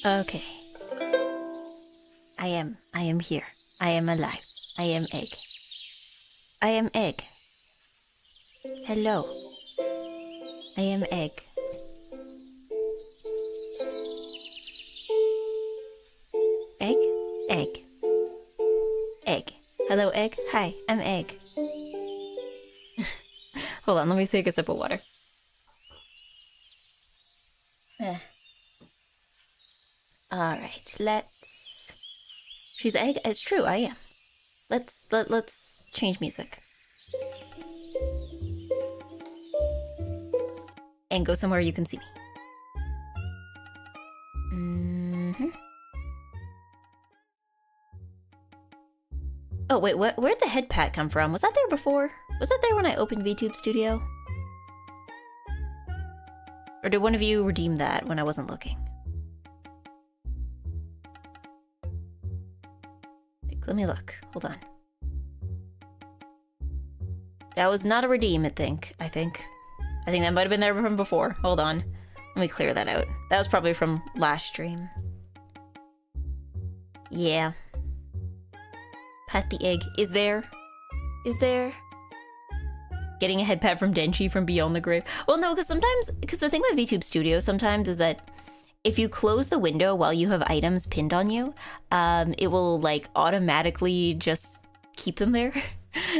Okay. I am here. I am alive. I am egg. I am egg. Hello. I am egg. Egg? Egg. Egg. Hello, egg. Hi, I'm egg. Hold on, let me take a sip of water. Alright, let's... She's egg? It's true, I am. Let's change music. And go somewhere you can see me. Oh, wait, where'd the head pat come from? Was that there before? Was that there when I opened VTube Studio? Or did one of you redeem that when I wasn't looking? Let me look. Hold on. That was not a redeem, I think. I think that might have been there from before. Hold on. Let me clear that out. That was probably from last stream. Yeah. Pat the egg. Is there? Is there? Getting a head pat from Denchi from Beyond the Grave. Well, no, because the thing with VTube Studio sometimes is that if you close the window while you have items pinned on you, it will like automatically just keep them there.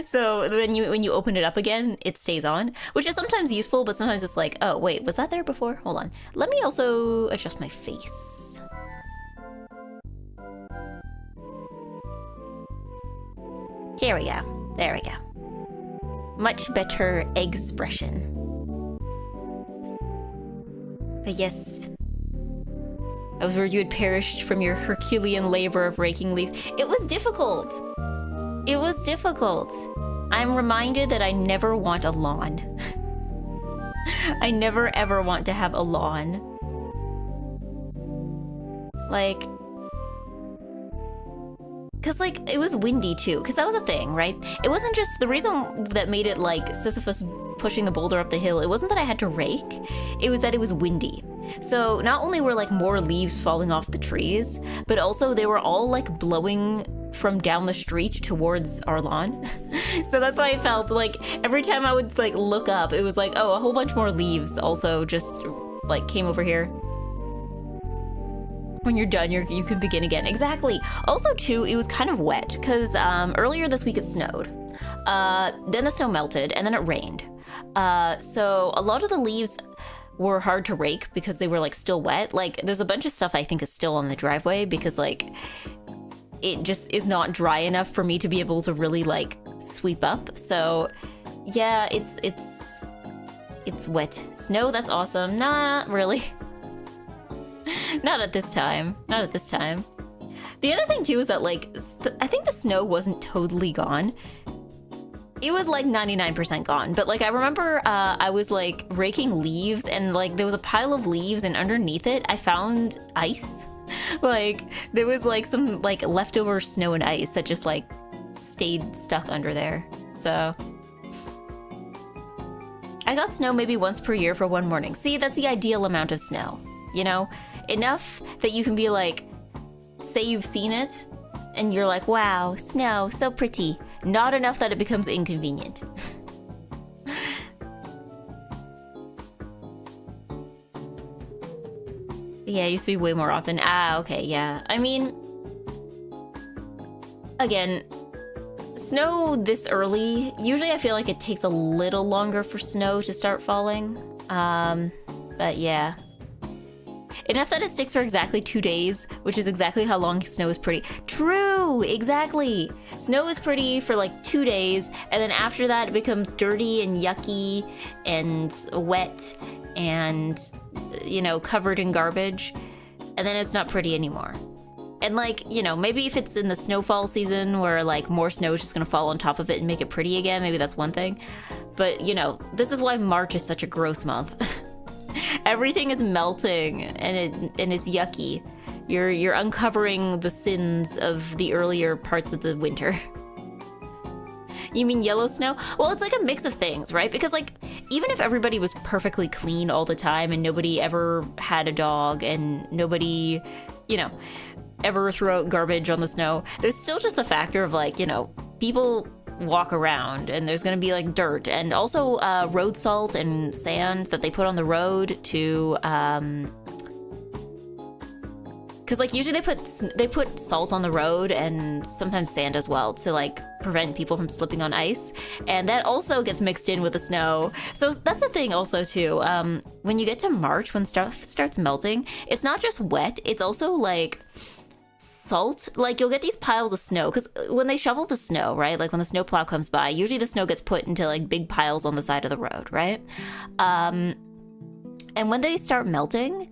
So when you open it up again, it stays on, which is sometimes useful, but sometimes it's like, oh wait, was that there before? Hold on. Let me also adjust my face. Here we go. There we go. Much better expression. But yes, I was worried you had perished from your Herculean labor of raking leaves. It was difficult. It was difficult. I'm reminded that I never want a lawn. I never ever want to have a lawn. Like, cause like, it was windy too, cause that was a thing, right? It wasn't just, the reason that made it like Sisyphus pushing the boulder up the hill, it wasn't that I had to rake, it was that it was windy. So not only were like more leaves falling off the trees, but also they were all like blowing from down the street towards our lawn. So that's why I felt like every time I would like look up, it was like, oh, a whole bunch more leaves also just like came over here. When you're done, you can begin again. Exactly. Also too, it was kind of wet because earlier this week it snowed. Then the snow melted and then it rained. So a lot of the leaves were hard to rake because they were like still wet. Like there's a bunch of stuff I think is still on the driveway because like it just is not dry enough for me to be able to really like sweep up. So yeah, it's wet. Snow, that's awesome. Not really. Not at this time. Not at this time. The other thing too is that like, I think the snow wasn't totally gone. It was like 99% gone, but like I remember I was like raking leaves and like there was a pile of leaves and underneath it I found ice. Like there was like some like leftover snow and ice that just like stayed stuck under there. So I got snow maybe once per year for one morning. See, that's the ideal amount of snow, you know? Enough that you can be like, say you've seen it and you're like, wow, snow, so pretty. Not enough that it becomes inconvenient. Yeah, it used to be way more often. Ah, okay, yeah. I mean, again, snow this early, usually I feel like it takes a little longer for snow to start falling. But yeah. Enough that it sticks for exactly 2 days, which is exactly how long snow is pretty. True, exactly. Snow is pretty for like 2 days, and then after that it becomes dirty and yucky and wet and, you know, covered in garbage, and then it's not pretty anymore. And like, you know, maybe if it's in the snowfall season where like more snow is just gonna fall on top of it and make it pretty again, maybe that's one thing. But, you know, this is why March is such a gross month. Everything is melting and it's yucky. You're uncovering the sins of the earlier parts of the winter. You mean yellow snow? Well, it's like a mix of things, right? Because like, even if everybody was perfectly clean all the time and nobody ever had a dog and nobody you know, ever throw out garbage on the snow, there's still just the factor of like, you know, people walk around and there's gonna be like dirt and also road salt and sand that they put on the road to because like usually they put salt on the road and sometimes sand as well to like prevent people from slipping on ice, and that also gets mixed in with the snow. So that's a thing also too. When you get to March, when stuff starts melting, it's not just wet, it's also like salt. Like you'll get these piles of snow because when they shovel the snow, right, like when the snow plow comes by, usually the snow gets put into like big piles on the side of the road, right? And when they start melting,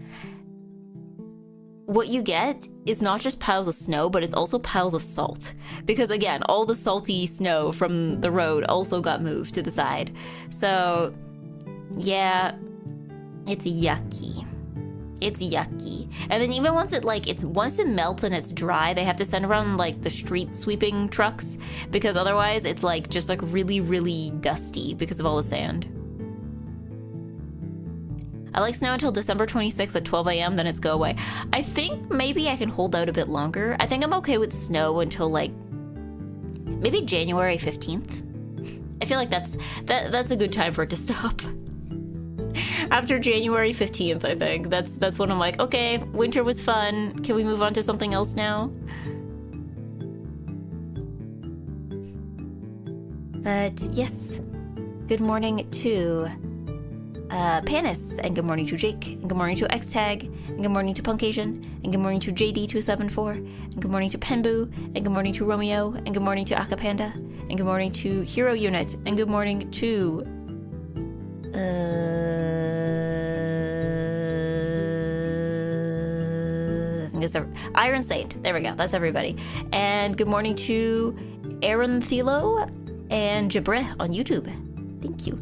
what you get is not just piles of snow, but it's also piles of salt. Because again, all the salty snow from the road also got moved to the side. So yeah, it's yucky. It's yucky. And then even once it melts and it's dry, they have to send around like the street sweeping trucks because otherwise it's like just like really, really dusty because of all the sand. I like snow until December 26th at 12 a.m., then it's go away. I think maybe I can hold out a bit longer. I think I'm okay with snow until like maybe January 15th. I feel like that's a good time for it to stop. After January 15th, I think. That's when I'm like, okay, winter was fun. Can we move on to something else now? But yes, good morning to Panis, and good morning to Jake, and good morning to Xtag, and good morning to Punkasian, and good morning to JD274, and good morning to Penbu, and good morning to Romeo, and good morning to Akapanda, and good morning to Hero Unit, and good morning to I think it's Iron Saint. There we go. That's everybody. And good morning to Aaron Thilo and Jabre on YouTube. Thank you.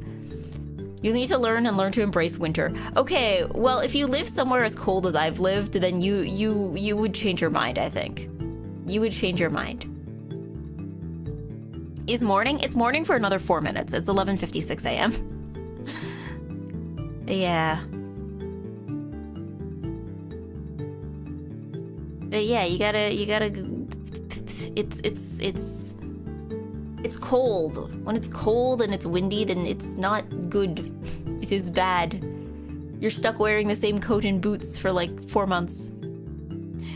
You need to learn to embrace winter. Okay, well, if you live somewhere as cold as I've lived, then you would change your mind, I think. You would change your mind. Is morning? It's morning for another 4 minutes. It's 11:56 a.m. Yeah. But yeah, you gotta it's cold. When it's cold and it's windy, then it's not good. It is bad. You're stuck wearing the same coat and boots for like 4 months.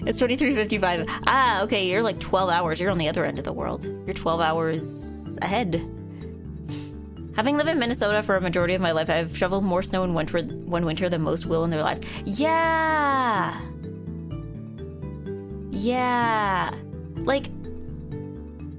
It's 23:55. Ah, okay, you're like 12 hours. You're on the other end of the world. You're 12 hours ahead. Having lived in Minnesota for a majority of my life, I've shoveled more snow in one winter than most will in their lives. Yeah! Yeah. Like,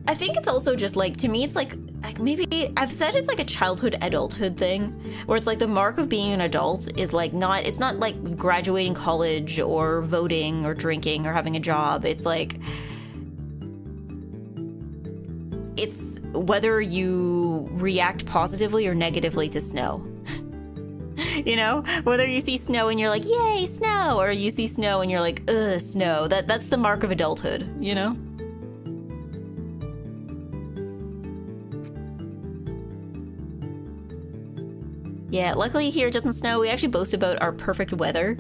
I think it's also just like, to me, it's like maybe I've said it's like a childhood adulthood thing where it's like the mark of being an adult is like it's not like graduating college or voting or drinking or having a job. It's like, it's whether you react positively or negatively to snow. You know, whether you see snow and you're like, yay, snow, or you see snow and you're like, ugh, snow. That's the mark of adulthood, you know? Yeah, luckily here it doesn't snow. We actually boast about our perfect weather.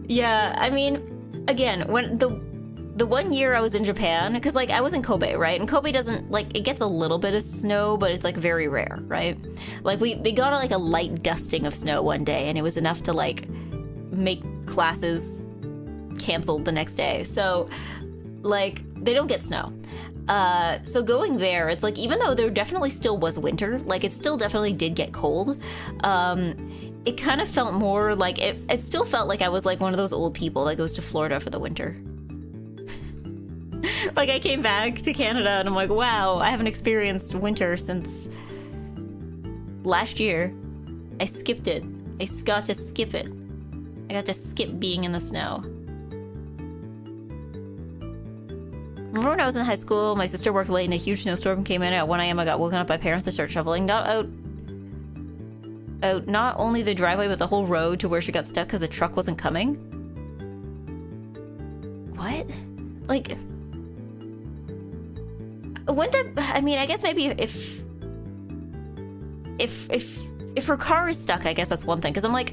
Yeah, I mean, again, when the 1 year I was in Japan, because like I was in Kobe, right? And Kobe doesn't, like, it gets a little bit of snow, but it's like very rare, right? Like they got like a light dusting of snow one day, and it was enough to like make classes canceled the next day. So like they don't get snow. So going there, it's like, even though there definitely still was winter, like it still definitely did get cold, it kind of felt more like, it still felt like I was like one of those old people that goes to Florida for the winter. Like I came back to Canada and I'm like, wow, I haven't experienced winter since last year. I skipped it. I got to skip it. I got to skip being in the snow. Remember when I was in high school, my sister worked late and a huge snowstorm came in at 1 a.m. I got woken up by parents to start shoveling. Got out not only the driveway, but the whole road to where she got stuck because the truck wasn't coming. What? Like, I mean, I guess maybe if her car is stuck, I guess that's one thing. Because I'm like,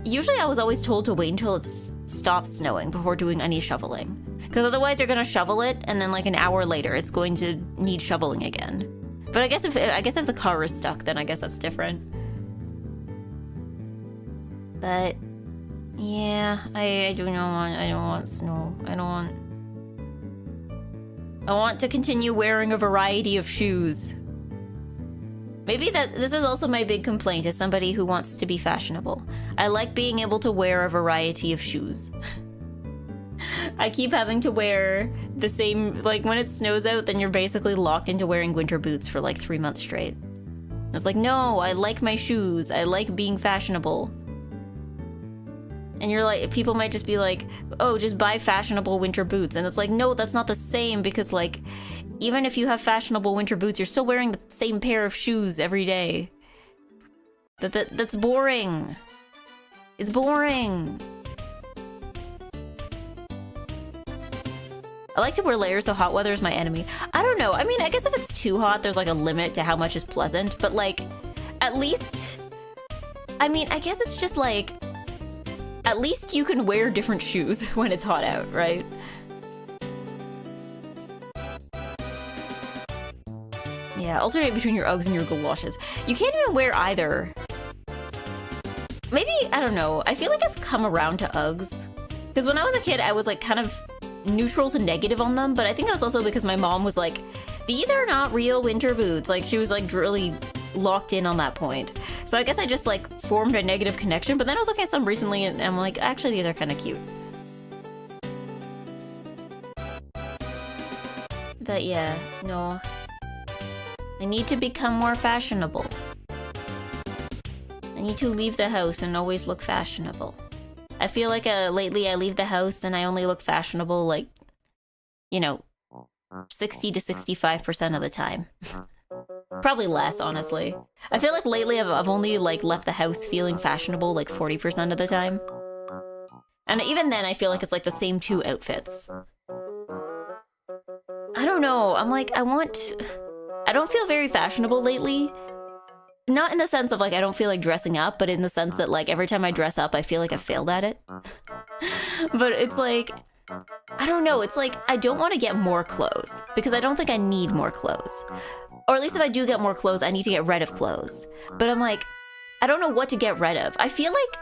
usually I was always told to wait until it stops snowing before doing any shoveling. Because otherwise you're gonna shovel it, and then like an hour later it's going to need shoveling again. But I guess if the car is stuck, then I guess that's different. But yeah, I don't want snow. I want to continue wearing a variety of shoes. Maybe this is also my big complaint as somebody who wants to be fashionable. I like being able to wear a variety of shoes. I keep having to wear the same, like when it snows out, then you're basically locked into wearing winter boots for like 3 months straight. And it's like, no, I like my shoes. I like being fashionable. And you're like, people might just be like, oh, just buy fashionable winter boots. And it's like, no, that's not the same, because like, even if you have fashionable winter boots, you're still wearing the same pair of shoes every day. That's boring. It's boring. I like to wear layers, so hot weather is my enemy. I don't know. I mean, I guess if it's too hot, there's like a limit to how much is pleasant. But like, at least, I mean, I guess it's just like, at least you can wear different shoes when it's hot out, right? Yeah, alternate between your Uggs and your galoshes. You can't even wear either. Maybe, I don't know. I feel like I've come around to Uggs. Because when I was a kid, I was like kind of neutral to negative on them, but I think that's also because my mom was like, these are not real winter boots. Like, she was like really locked in on that point. So I guess I just like formed a negative connection, but then I was looking at some recently and I'm like, actually these are kind of cute. But yeah, no. I need to become more fashionable. I need to leave the house and always look fashionable. I feel like lately I leave the house and I only look fashionable like, you know, 60 to 65% of the time. Probably less, honestly. I feel like lately I've only like left the house feeling fashionable like 40% of the time. And even then I feel like it's like the same 2 outfits. I don't know, I'm like, I don't feel very fashionable lately. Not in the sense of like I don't feel like dressing up, but in the sense that like every time I dress up I feel like I failed at it. But it's like, I don't know, it's like I don't want to get more clothes because I don't think I need more clothes. Or at least if I do get more clothes, I need to get rid of clothes. But I'm like, I don't know what to get rid of. I feel like,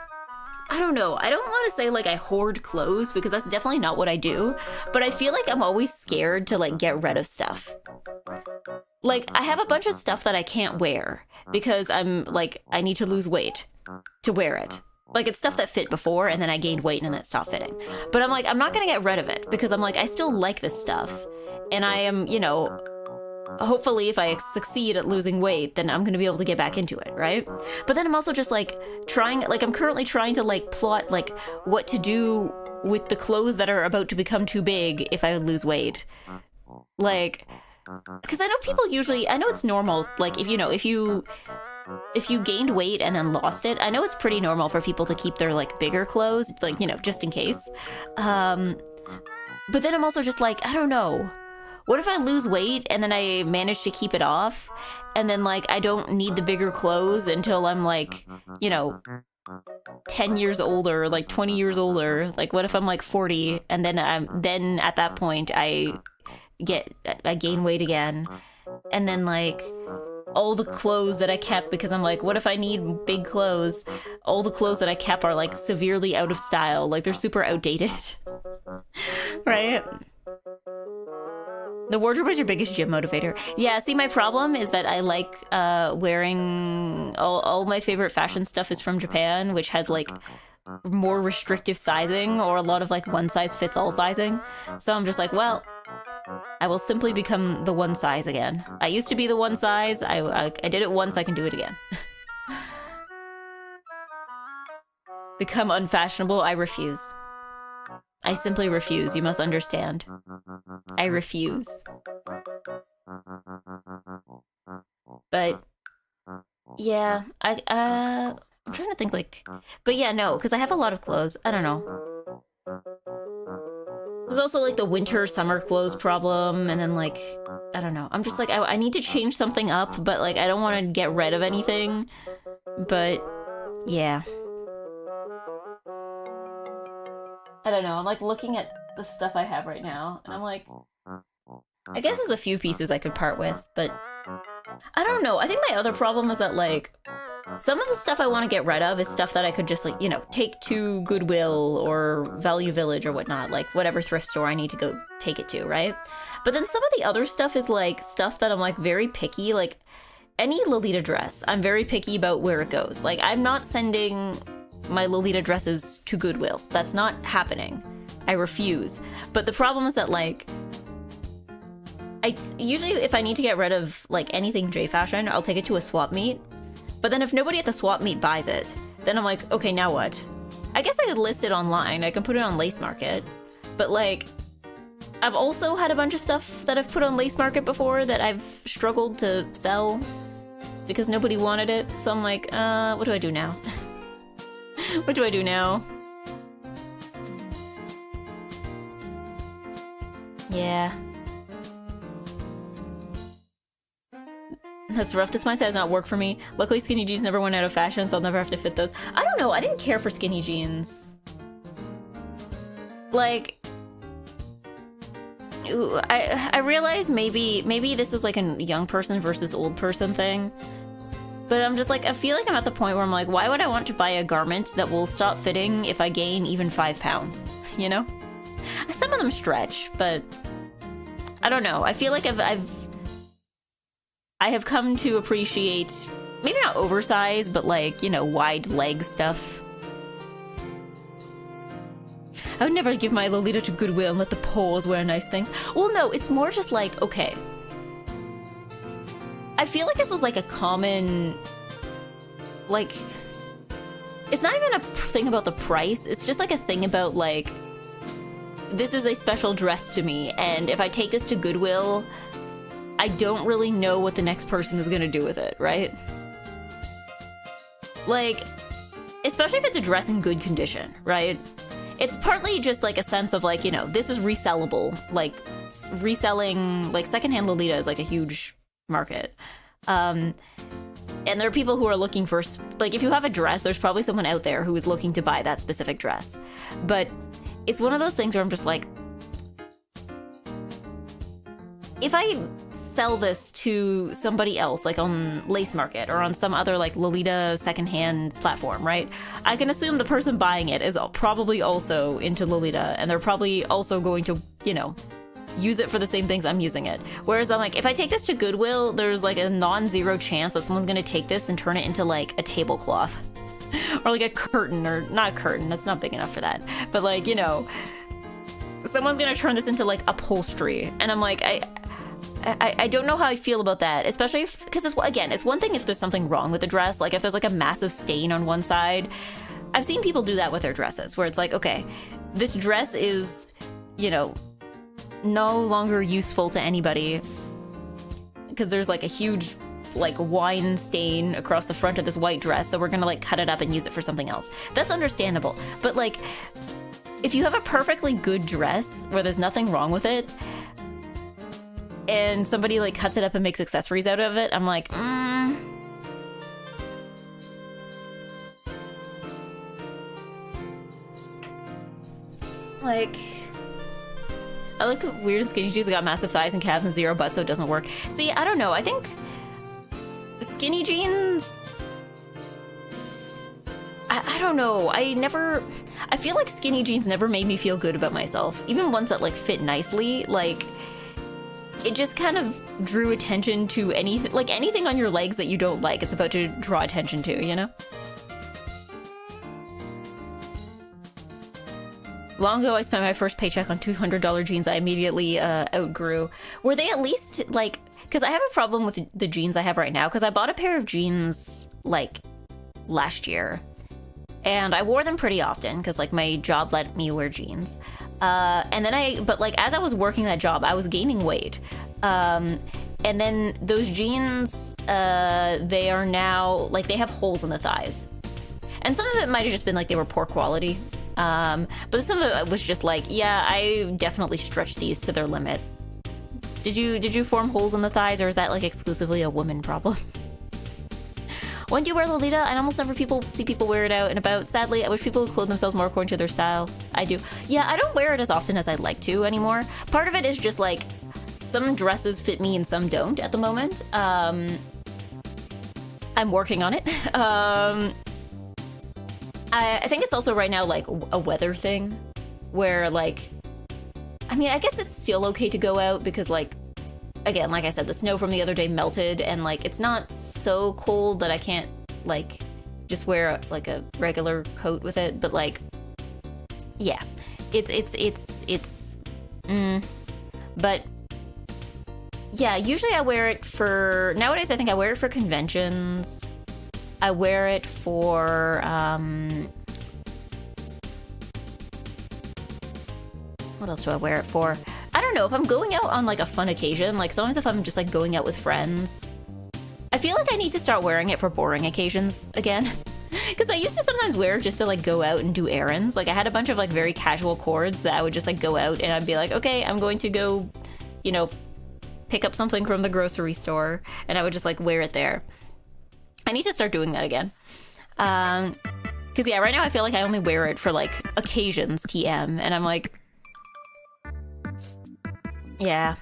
I don't know, I don't want to say like I hoard clothes because that's definitely not what I do, but I feel like I'm always scared to like get rid of stuff. Like, I have a bunch of stuff that I can't wear because I'm like, I need to lose weight to wear it. Like, it's stuff that fit before and then I gained weight and then it stopped fitting. But I'm like, I'm not gonna get rid of it because I'm like, I still like this stuff. And I am, you know, hopefully if I succeed at losing weight, then I'm gonna be able to get back into it, right? But then I'm also just like I'm currently trying to like plot like what to do with the clothes that are about to become too big if I lose weight. Like, because I know people usually, I know it's normal, like if you gained weight and then lost it, I know it's pretty normal for people to keep their like bigger clothes, like, you know, just in case. But then I'm also just like, I don't know. What if I lose weight and then I manage to keep it off and then like I don't need the bigger clothes until I'm like, you know, 10 years older, like 20 years older. Like what if I'm like 40 and then at that point I gain weight again, and then like all the clothes that I kept, because I'm like, what if I need big clothes? All the clothes that I kept are like severely out of style, like they're super outdated. Right? The wardrobe is your biggest gym motivator. Yeah, see, my problem is that I like wearing all my favorite fashion stuff is from Japan, which has like more restrictive sizing or a lot of like one size fits all sizing. So I'm just like, well, I will simply become the one size again. I used to be the one size. I did it once, I can do it again. Become unfashionable? I refuse. I simply refuse. You must understand. I refuse. But yeah, I'm trying to think like, but yeah, no, because I have a lot of clothes. I don't know. There's also like the winter summer clothes problem, and then like, I don't know. I'm just like, I need to change something up, but like I don't want to get rid of anything. But yeah. I don't know, I'm like looking at the stuff I have right now, and I'm like, I guess there's a few pieces I could part with, but I don't know. I think my other problem is that, like, some of the stuff I want to get rid of is stuff that I could just, like, you know, take to Goodwill or Value Village or whatnot, like whatever thrift store I need to go take it to, right? But then some of the other stuff is, like, stuff that I'm, like, very picky, like, any Lolita dress, I'm very picky about where it goes. Like, I'm not sending my Lolita dresses to Goodwill. That's not happening. I refuse. But the problem is that, like, usually if I need to get rid of, like, anything J-fashion, I'll take it to a swap meet. But then if nobody at the swap meet buys it, then I'm like, okay, now what? I guess I could list it online. I can put it on Lace Market. But, like, I've also had a bunch of stuff that I've put on Lace Market before that I've struggled to sell because nobody wanted it. So I'm like, what do I do now? What do I do now? Yeah. That's rough. This mindset does not work for me. Luckily, skinny jeans never went out of fashion, so I'll never have to fit those. I don't know. I didn't care for skinny jeans. Like, I realize maybe this is like a young person versus old person thing. But I'm just like, I feel like I'm at the point where I'm like, why would I want to buy a garment that will stop fitting if I gain even 5 pounds? You know? Some of them stretch, but I don't know. I feel like I have come to appreciate, maybe not oversized, but like, you know, wide leg stuff. I would never give my Lolita to Goodwill and let the paws wear nice things. Well, no, it's more just like, okay. I feel like this is like a common, like, it's not even a thing about the price. It's just like a thing about like, this is a special dress to me, and if I take this to Goodwill, I don't really know what the next person is gonna do with it, right? Like, especially if it's a dress in good condition, right? It's partly just like a sense of like, you know, this is resellable. Like, reselling, like, secondhand Lolita is like a huge market. And there are people who are looking for, like, if you have a dress, there's probably someone out there who is looking to buy that specific dress. But it's one of those things where I'm just like, if I sell this to somebody else, like on Lace Market or on some other like Lolita secondhand platform, right? I can assume the person buying it is probably also into Lolita, and they're probably also going to, you know, use it for the same things I'm using it. Whereas I'm like, if I take this to Goodwill, there's like a non-zero chance that someone's gonna take this and turn it into like a tablecloth. Or like a curtain, or not a curtain, that's not big enough for that. But like, you know, someone's gonna turn this into like upholstery. And I'm like, I don't know how I feel about that, especially because it's one thing if there's something wrong with the dress, like if there's like a massive stain on one side. I've seen people do that with their dresses, where it's like, okay, this dress is, you know, no longer useful to anybody because there's like a huge like wine stain across the front of this white dress, so we're gonna like cut it up and use it for something else. That's understandable. But like, if you have a perfectly good dress where there's nothing wrong with it, and somebody like cuts it up and makes accessories out of it, I'm like, Like, I look weird in skinny jeans. I got massive thighs and calves and 0 butt, so it doesn't work. See, I don't know. I think skinny jeans, I don't know. I feel like skinny jeans never made me feel good about myself. Even ones that like fit nicely, like, it just kind of drew attention to anything on your legs that you don't like. It's about to draw attention to, you know? Long ago, I spent my first paycheck on $200 jeans I immediately outgrew. Were they at least, like, because I have a problem with the jeans I have right now, because I bought a pair of jeans, like, last year. And I wore them pretty often, because, like, my job let me wear jeans. And then but like, as I was working that job, I was gaining weight. And then those jeans, they are now, like, they have holes in the thighs. And some of it might have just been like they were poor quality. But some of it was just like, yeah, I definitely stretched these to their limit. Did you form holes in the thighs, or is that like exclusively a woman problem? When do you wear Lolita? I almost never see people wear it out and about. Sadly, I wish people would clothe themselves more according to their style. I do. Yeah, I don't wear it as often as I'd like to anymore. Part of it is just like, some dresses fit me and some don't at the moment. I'm working on it. I think it's also right now like a weather thing where like, I mean, I guess it's still okay to go out because like, again, like I said, the snow from the other day melted and like, it's not so cold that I can't like just wear like a regular coat with it. But like, yeah, but yeah, usually I wear it for, nowadays I think I wear it for conventions. I wear it for, what else do I wear it for? I don't know, if I'm going out on like a fun occasion, like sometimes if I'm just like going out with friends, I feel like I need to start wearing it for boring occasions again. Because I used to sometimes wear it just to like go out and do errands. Like I had a bunch of like very casual cords that I would just like go out and I'd be like, okay, I'm going to go, you know, pick up something from the grocery store, and I would just like wear it there. I need to start doing that again. Because yeah, right now I feel like I only wear it for like occasions, TM, and I'm like, yeah.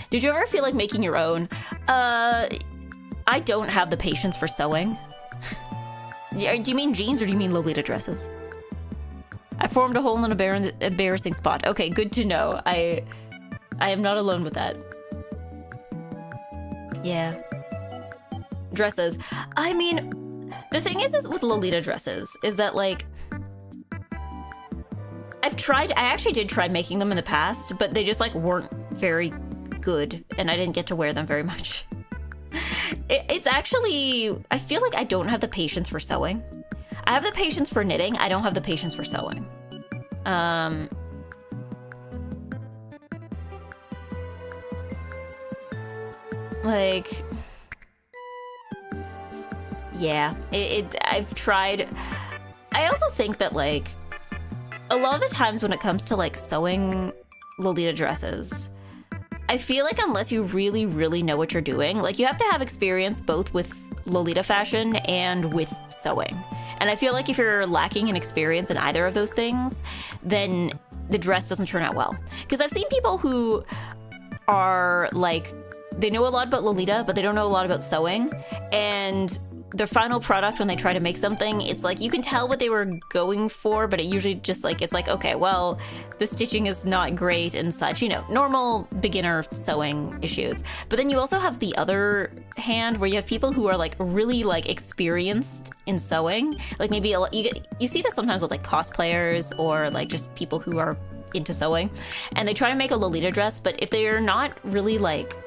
Did you ever feel like making your own? I don't have the patience for sewing. Do you mean jeans or do you mean Lolita dresses? I formed a hole in an embarrassing spot. Okay, good to know. I am not alone with that. Yeah. Dresses. I mean, the thing is with Lolita dresses is that like, I actually did try making them in the past, but they just like weren't very good and I didn't get to wear them very much. It's actually, I feel like I don't have the patience for sewing. I have the patience for knitting. I don't have the patience for sewing. Like, yeah, I've tried. I also think that like, a lot of the times when it comes to like sewing Lolita dresses, I feel like unless you really, really know what you're doing, like you have to have experience both with Lolita fashion and with sewing. And I feel like if you're lacking in experience in either of those things, then the dress doesn't turn out well. Because I've seen people who are like, they know a lot about Lolita, but they don't know a lot about sewing. And their final product, when they try to make something, it's like you can tell what they were going for, but it usually just like, it's like, okay, well, the stitching is not great and such, you know, normal beginner sewing issues. But then you also have the other hand where you have people who are like really like experienced in sewing. Like maybe you see this sometimes with like cosplayers or like just people who are into sewing, and they try to make a Lolita dress, but if they're not really like,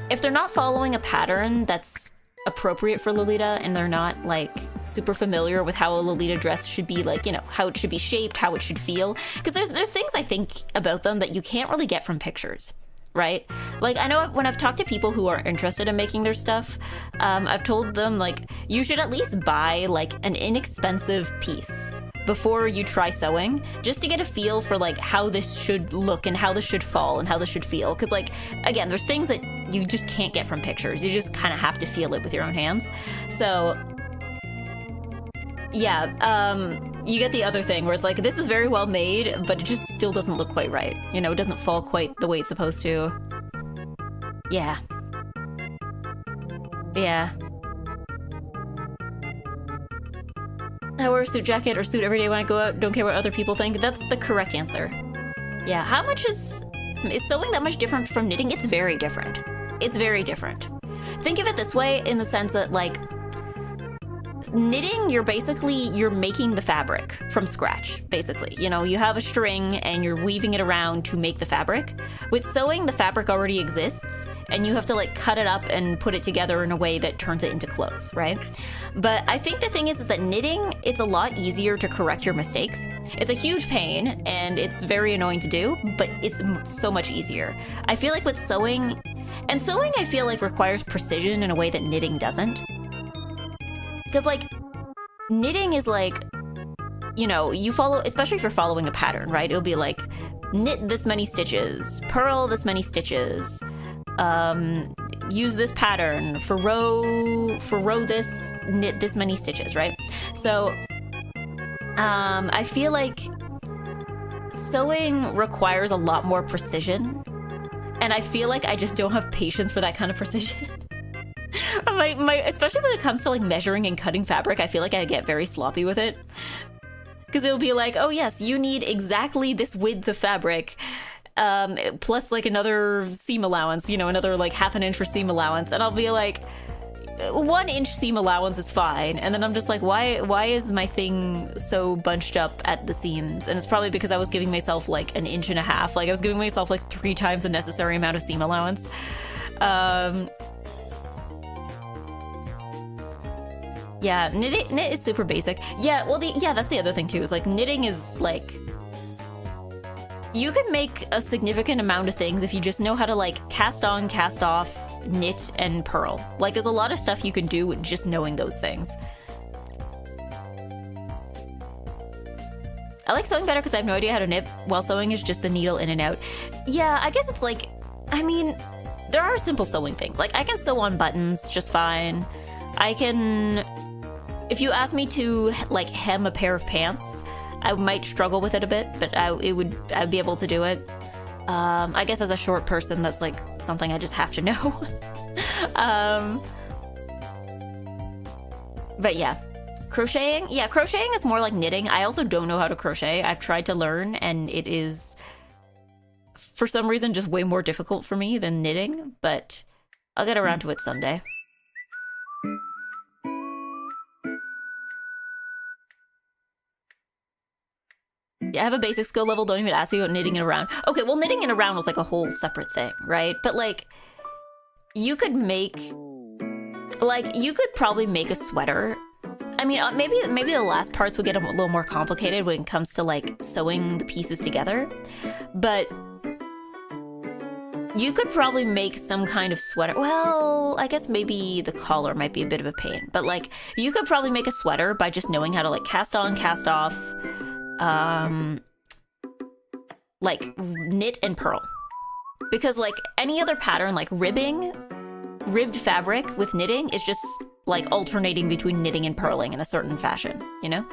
if they're not following a pattern that's appropriate for Lolita and they're not like super familiar with how a Lolita dress should be, like, you know, how it should be shaped, how it should feel, because there's things I think about them that you can't really get from pictures, right? Like I know when I've talked to people who are interested in making their stuff, I've told them like you should at least buy like an inexpensive piece before you try sewing, just to get a feel for like how this should look and how this should fall and how this should feel. Because like, again, there's things that you just can't get from pictures. You just kind of have to feel it with your own hands. So yeah, you get the other thing where it's like, this is very well made, but it just still doesn't look quite right. You know, it doesn't fall quite the way it's supposed to. Yeah. Yeah. I wear a suit jacket or suit every day when I go out. Don't care what other people think. That's the correct answer. Yeah, how much is sewing that much different from knitting? It's very different. It's very different. Think of it this way, in the sense that like, knitting, you're making the fabric from scratch, basically. You know, you have a string and you're weaving it around to make the fabric. With sewing, the fabric already exists and you have to like cut it up and put it together in a way that turns it into clothes, right? But I think the thing is that knitting, it's a lot easier to correct your mistakes. It's a huge pain and it's very annoying to do, but it's so much easier. I feel like with sewing, and sewing I feel like requires precision in a way that knitting doesn't. Because like, knitting is like, you know, you follow, especially if you're following a pattern, right? It'll be like, knit this many stitches, purl this many stitches, use this pattern for row this, knit this many stitches, right? So I feel like sewing requires a lot more precision, and I feel like I just don't have patience for that kind of precision. Especially when it comes to like measuring and cutting fabric, I feel like I get very sloppy with it. Because it'll be like, oh yes, you need exactly this width of fabric, plus like another seam allowance, you know, another like ½ inch for seam allowance. And I'll be like, 1 inch seam allowance is fine. And then I'm just like, why is my thing so bunched up at the seams? And it's probably because I was giving myself like 1.5 inches. Like I was giving myself like 3 times the necessary amount of seam allowance. Yeah, knit is super basic. Yeah, well, that's the other thing too, is like knitting is like, you can make a significant amount of things if you just know how to like cast on, cast off, knit, and purl. Like there's a lot of stuff you can do with just knowing those things. I like sewing better because I have no idea how to knit, while sewing is just the needle in and out. Yeah, I guess it's like, I mean, there are simple sewing things. Like I can sew on buttons just fine. I can... If you ask me to like hem a pair of pants, I might struggle with it a bit, but I'd be able to do it. I guess as a short person, that's like something I just have to know. But yeah, crocheting. Yeah, crocheting is more like knitting. I also don't know how to crochet. I've tried to learn, and it is, for some reason, just way more difficult for me than knitting, but I'll get around to it someday. I have a basic skill level, don't even ask me about knitting it around. Okay, well, knitting it around was like a whole separate thing, right? But like, you could probably make a sweater. I mean, maybe the last parts would get a little more complicated when it comes to like sewing the pieces together. But you could probably make some kind of sweater. Well, I guess maybe the collar might be a bit of a pain. But like, you could probably make a sweater by just knowing how to like cast on, cast off, like knit and purl. Because like any other pattern, like ribbed fabric with knitting is just like alternating between knitting and purling in a certain fashion, you know?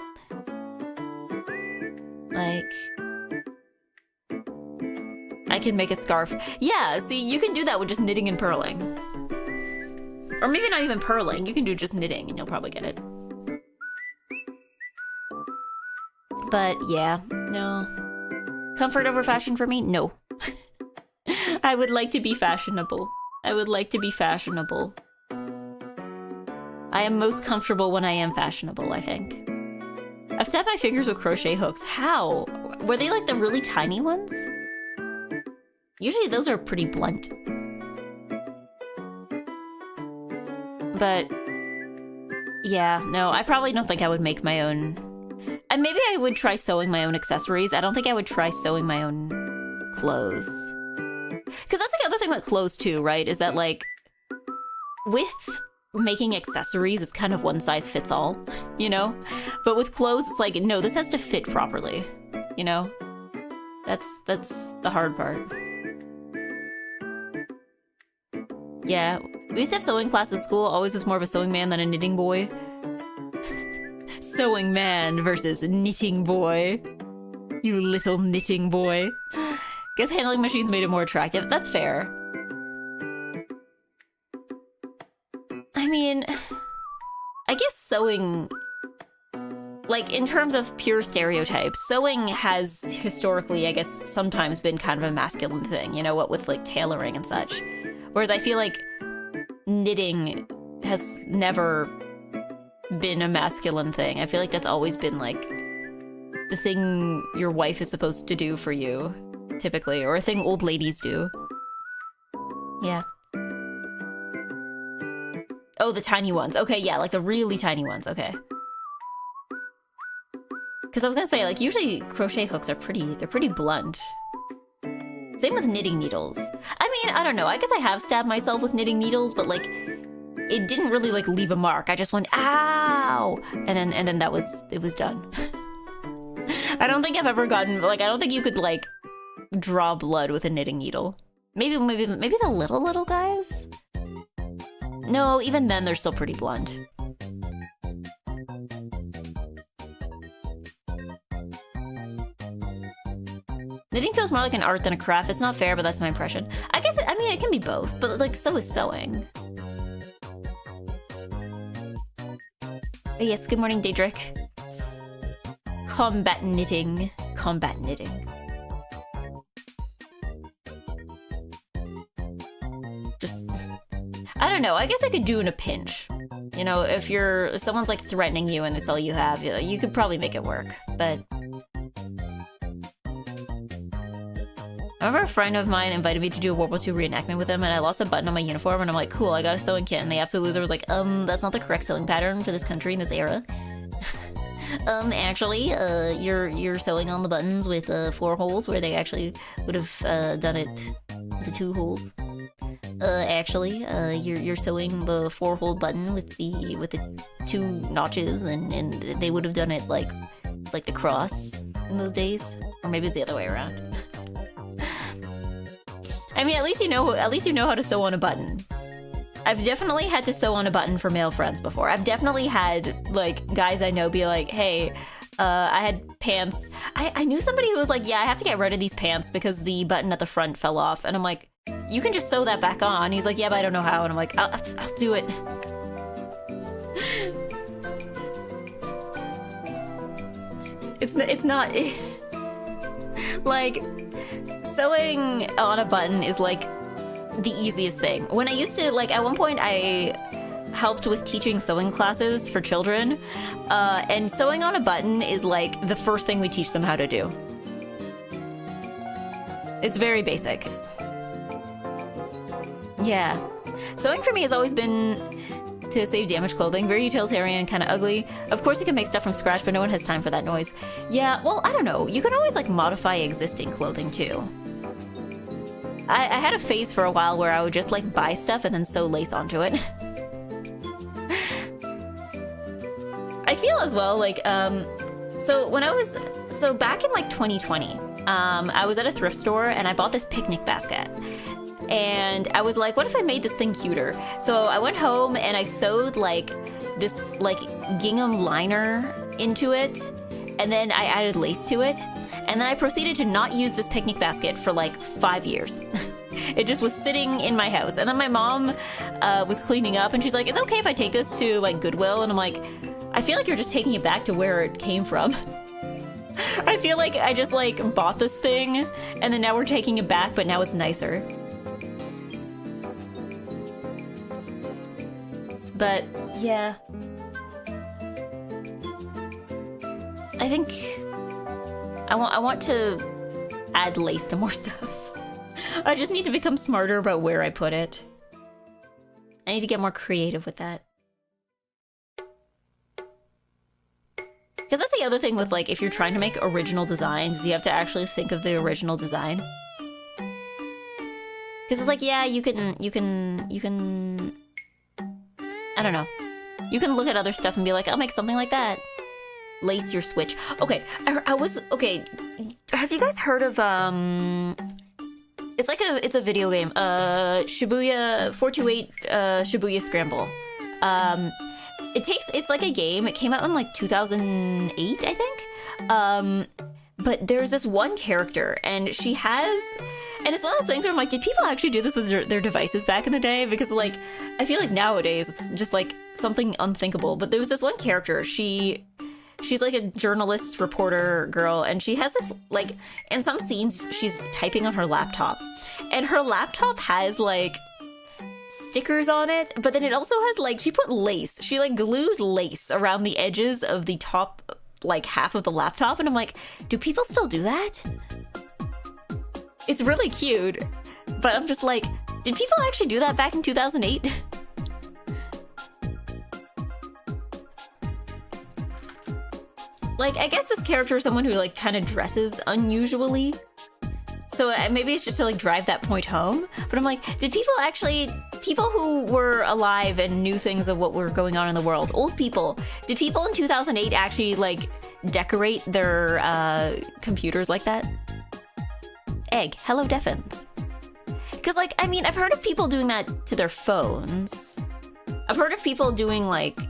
Like, I can make a scarf. Yeah, see, you can do that with just knitting and purling. Or maybe not even purling, you can do just knitting and you'll probably get it. But yeah, no. Comfort over fashion for me? No. I would like to be fashionable. I would like to be fashionable. I am most comfortable when I am fashionable, I think. I've stabbed my fingers with crochet hooks. How? Were they like the really tiny ones? Usually those are pretty blunt. But yeah, no, I probably don't think I would make my own. And maybe I would try sewing my own accessories. I don't think I would try sewing my own clothes. Because that's the other thing with clothes too, right? Is that like, with making accessories, it's kind of one size fits all, you know? But with clothes, it's like, no, this has to fit properly, you know? That's the hard part. Yeah, we used to have sewing class at school. Always was more of a sewing man than a knitting boy. Sewing man versus knitting boy. You little knitting boy. Guess handling machines made it more attractive. That's fair. I mean, I guess sewing, like in terms of pure stereotypes, sewing has historically, I guess, sometimes been kind of a masculine thing, you know, what with like tailoring and such. Whereas I feel like knitting has never been a masculine thing. I feel like that's always been like the thing your wife is supposed to do for you, typically, or a thing old ladies do. Yeah. Oh, the tiny ones. Okay, yeah, like the really tiny ones. Okay. Because I was gonna say, like, usually crochet hooks are they're pretty blunt. Same with knitting needles. I mean, I don't know. I guess I have stabbed myself with knitting needles, but like, it didn't really like leave a mark. I just went, ow! And then it was done. I don't think I've ever gotten, like, I don't think you could like draw blood with a knitting needle. Maybe the little guys? No, even then they're still pretty blunt. Knitting feels more like an art than a craft. It's not fair, but that's my impression. I guess, I mean, it can be both, but like, so is sewing. Yes, good morning, Daedric. Combat knitting. Combat knitting. Just, I don't know, I guess I could do in a pinch. You know, if someone's like threatening you and it's all you have, you could probably make it work, but... I remember a friend of mine invited me to do a World War II reenactment with them, and I lost a button on my uniform, and I'm like, cool, I got a sewing kit, and the absolute loser was like, that's not the correct sewing pattern for this country in this era. Actually, you're sewing on the buttons with 4 holes where they actually would have done it with the 2 holes. Actually, you're sewing the 4-hole button with the 2 notches, and they would have done it like the cross in those days, or maybe it's the other way around. I mean, at least you know how to sew on a button. I've definitely had to sew on a button for male friends before. I've definitely had, like, guys I know be like, hey, I had pants. I knew somebody who was like, yeah, I have to get rid of these pants because the button at the front fell off. And I'm like, you can just sew that back on. He's like, yeah, but I don't know how. And I'm like, I'll do it. It's not... like... Sewing on a button is like the easiest thing. When I used to, like, at one point I helped with teaching sewing classes for children, and sewing on a button is like the first thing we teach them how to do. It's very basic. Yeah. Sewing for me has always been to save damaged clothing, very utilitarian, kind of ugly. Of course you can make stuff from scratch, but no one has time for that noise. Yeah, well, I don't know. You can always, like, modify existing clothing, too. I had a phase for a while where I would just, like, buy stuff and then sew lace onto it. I feel as well, like, so back in, like, 2020, I was at a thrift store and I bought this picnic basket. And I was like, what if I made this thing cuter? So I went home and I sewed like this like gingham liner into it, and then I added lace to it, and then I proceeded to not use this picnic basket for like 5 years. It just was sitting in my house, and then my mom was cleaning up and she's like, is it okay if I take this to like Goodwill? And I'm like, I feel like you're just taking it back to where it came from. I feel like I just like bought this thing and then now we're taking it back, but now it's nicer. But, yeah. I think I want to add lace to more stuff. I just need to become smarter about where I put it. I need to get more creative with that. Because that's the other thing with, like, if you're trying to make original designs, you have to actually think of the original design. Because it's like, yeah, you can... I don't know. You can look at other stuff and be like, I'll make something like that. Lace your switch. Okay, okay, have you guys heard of, it's a video game, Shibuya, 428, Shibuya Scramble. It's like a game, it came out in like 2008, I think? But there's this one character, and she has... And it's one of those things where I'm like, did people actually do this with their devices back in the day? Because, like, I feel like nowadays it's just, like, something unthinkable. But there was this one character, she's, like, a journalist, reporter girl, and she has this, like, in some scenes, she's typing on her laptop. And her laptop has, like, stickers on it, but then it also has, like, she put lace. She, like, glues lace around the edges of the top, like, half of the laptop, and I'm like, do people still do that? It's really cute, but I'm just like, did people actually do that back in 2008? Like, I guess this character is someone who, like, kind of dresses unusually. So maybe it's just to, like, drive that point home. But I'm like, did people who were alive and knew things of what were going on in the world, old people, did people in 2008 actually, like, decorate their computers like that? Egg, hello Deffins. Because, like, I mean, I've heard of people doing that to their phones. I've heard of people doing, like,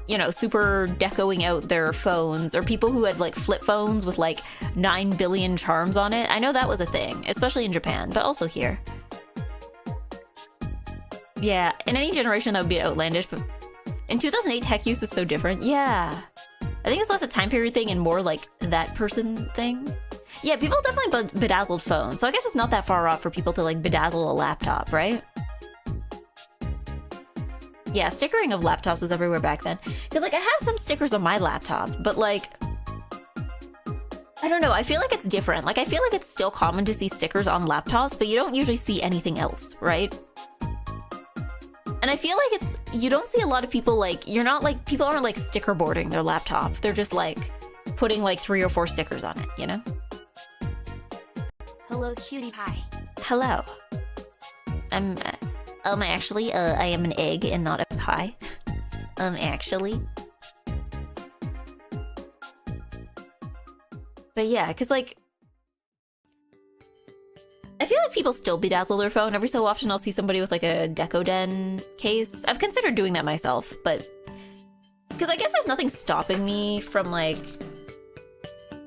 you know, super decoing out their phones, or people who had, like, flip phones with, like, 9 billion charms on it. I know that was a thing, especially in Japan, but also here. Yeah, in any generation that would be outlandish, but in 2008, tech use is so different. Yeah. I think it's less a time period thing and more like that person thing. Yeah, people definitely bedazzled phones, so I guess it's not that far off for people to like bedazzle a laptop, right? Yeah, stickering of laptops was everywhere back then. Because like I have some stickers on my laptop, but like, I don't know, I feel like it's different. Like I feel like it's still common to see stickers on laptops, but you don't usually see anything else, right? And I feel like you don't see a lot of people like, people aren't like sticker boarding their laptop. They're just like putting like 3 or 4 stickers on it, you know? Hello, cutie pie. Hello. Actually, I am an egg and not a pie. Actually. But yeah, cause like, I feel like people still bedazzle their phone. Every so often I'll see somebody with like a Decoden case. I've considered doing that myself, but because I guess there's nothing stopping me from like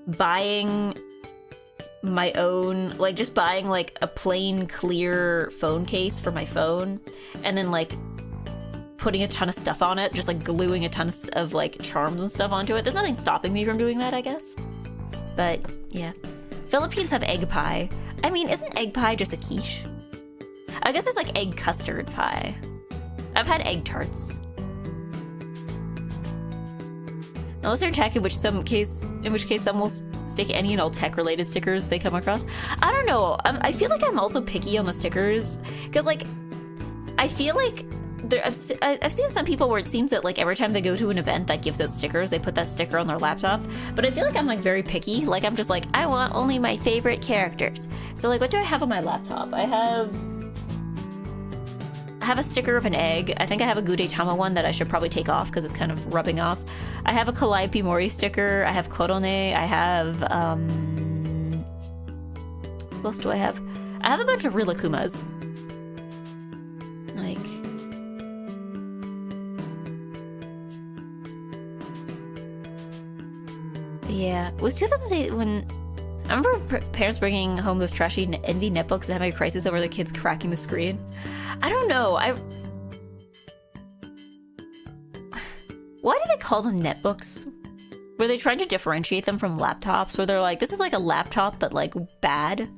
buying my own, like just buying like a plain clear phone case for my phone and then like putting a ton of stuff on it, just like gluing a ton of like charms and stuff onto it. There's nothing stopping me from doing that, I guess. But yeah. Philippines have egg pie. I mean, isn't egg pie just a quiche? I guess there's like egg custard pie. I've had egg tarts. Unless they're in tech, in which case some will stick any and all tech-related stickers they come across. I don't know. I feel like I'm also picky on the stickers because, like, I feel like I've seen some people where it seems that like every time they go to an event that gives out stickers, they put that sticker on their laptop. But I feel like I'm like very picky. Like I'm just like, I want only my favorite characters. So like, what do I have on my laptop? I have a sticker of an egg. I think I have a Gudetama one that I should probably take off because it's kind of rubbing off. I have a Calliope Mori sticker. I have Korone. I have what else do I have? I have a bunch of Rilakumas. Like, yeah, it was 2008 when I remember parents bringing home those trashy Envy netbooks and having a crisis over their kids cracking the screen. I don't know. Why do they call them netbooks? Were they trying to differentiate them from laptops? Where they're like, this is like a laptop, but like bad?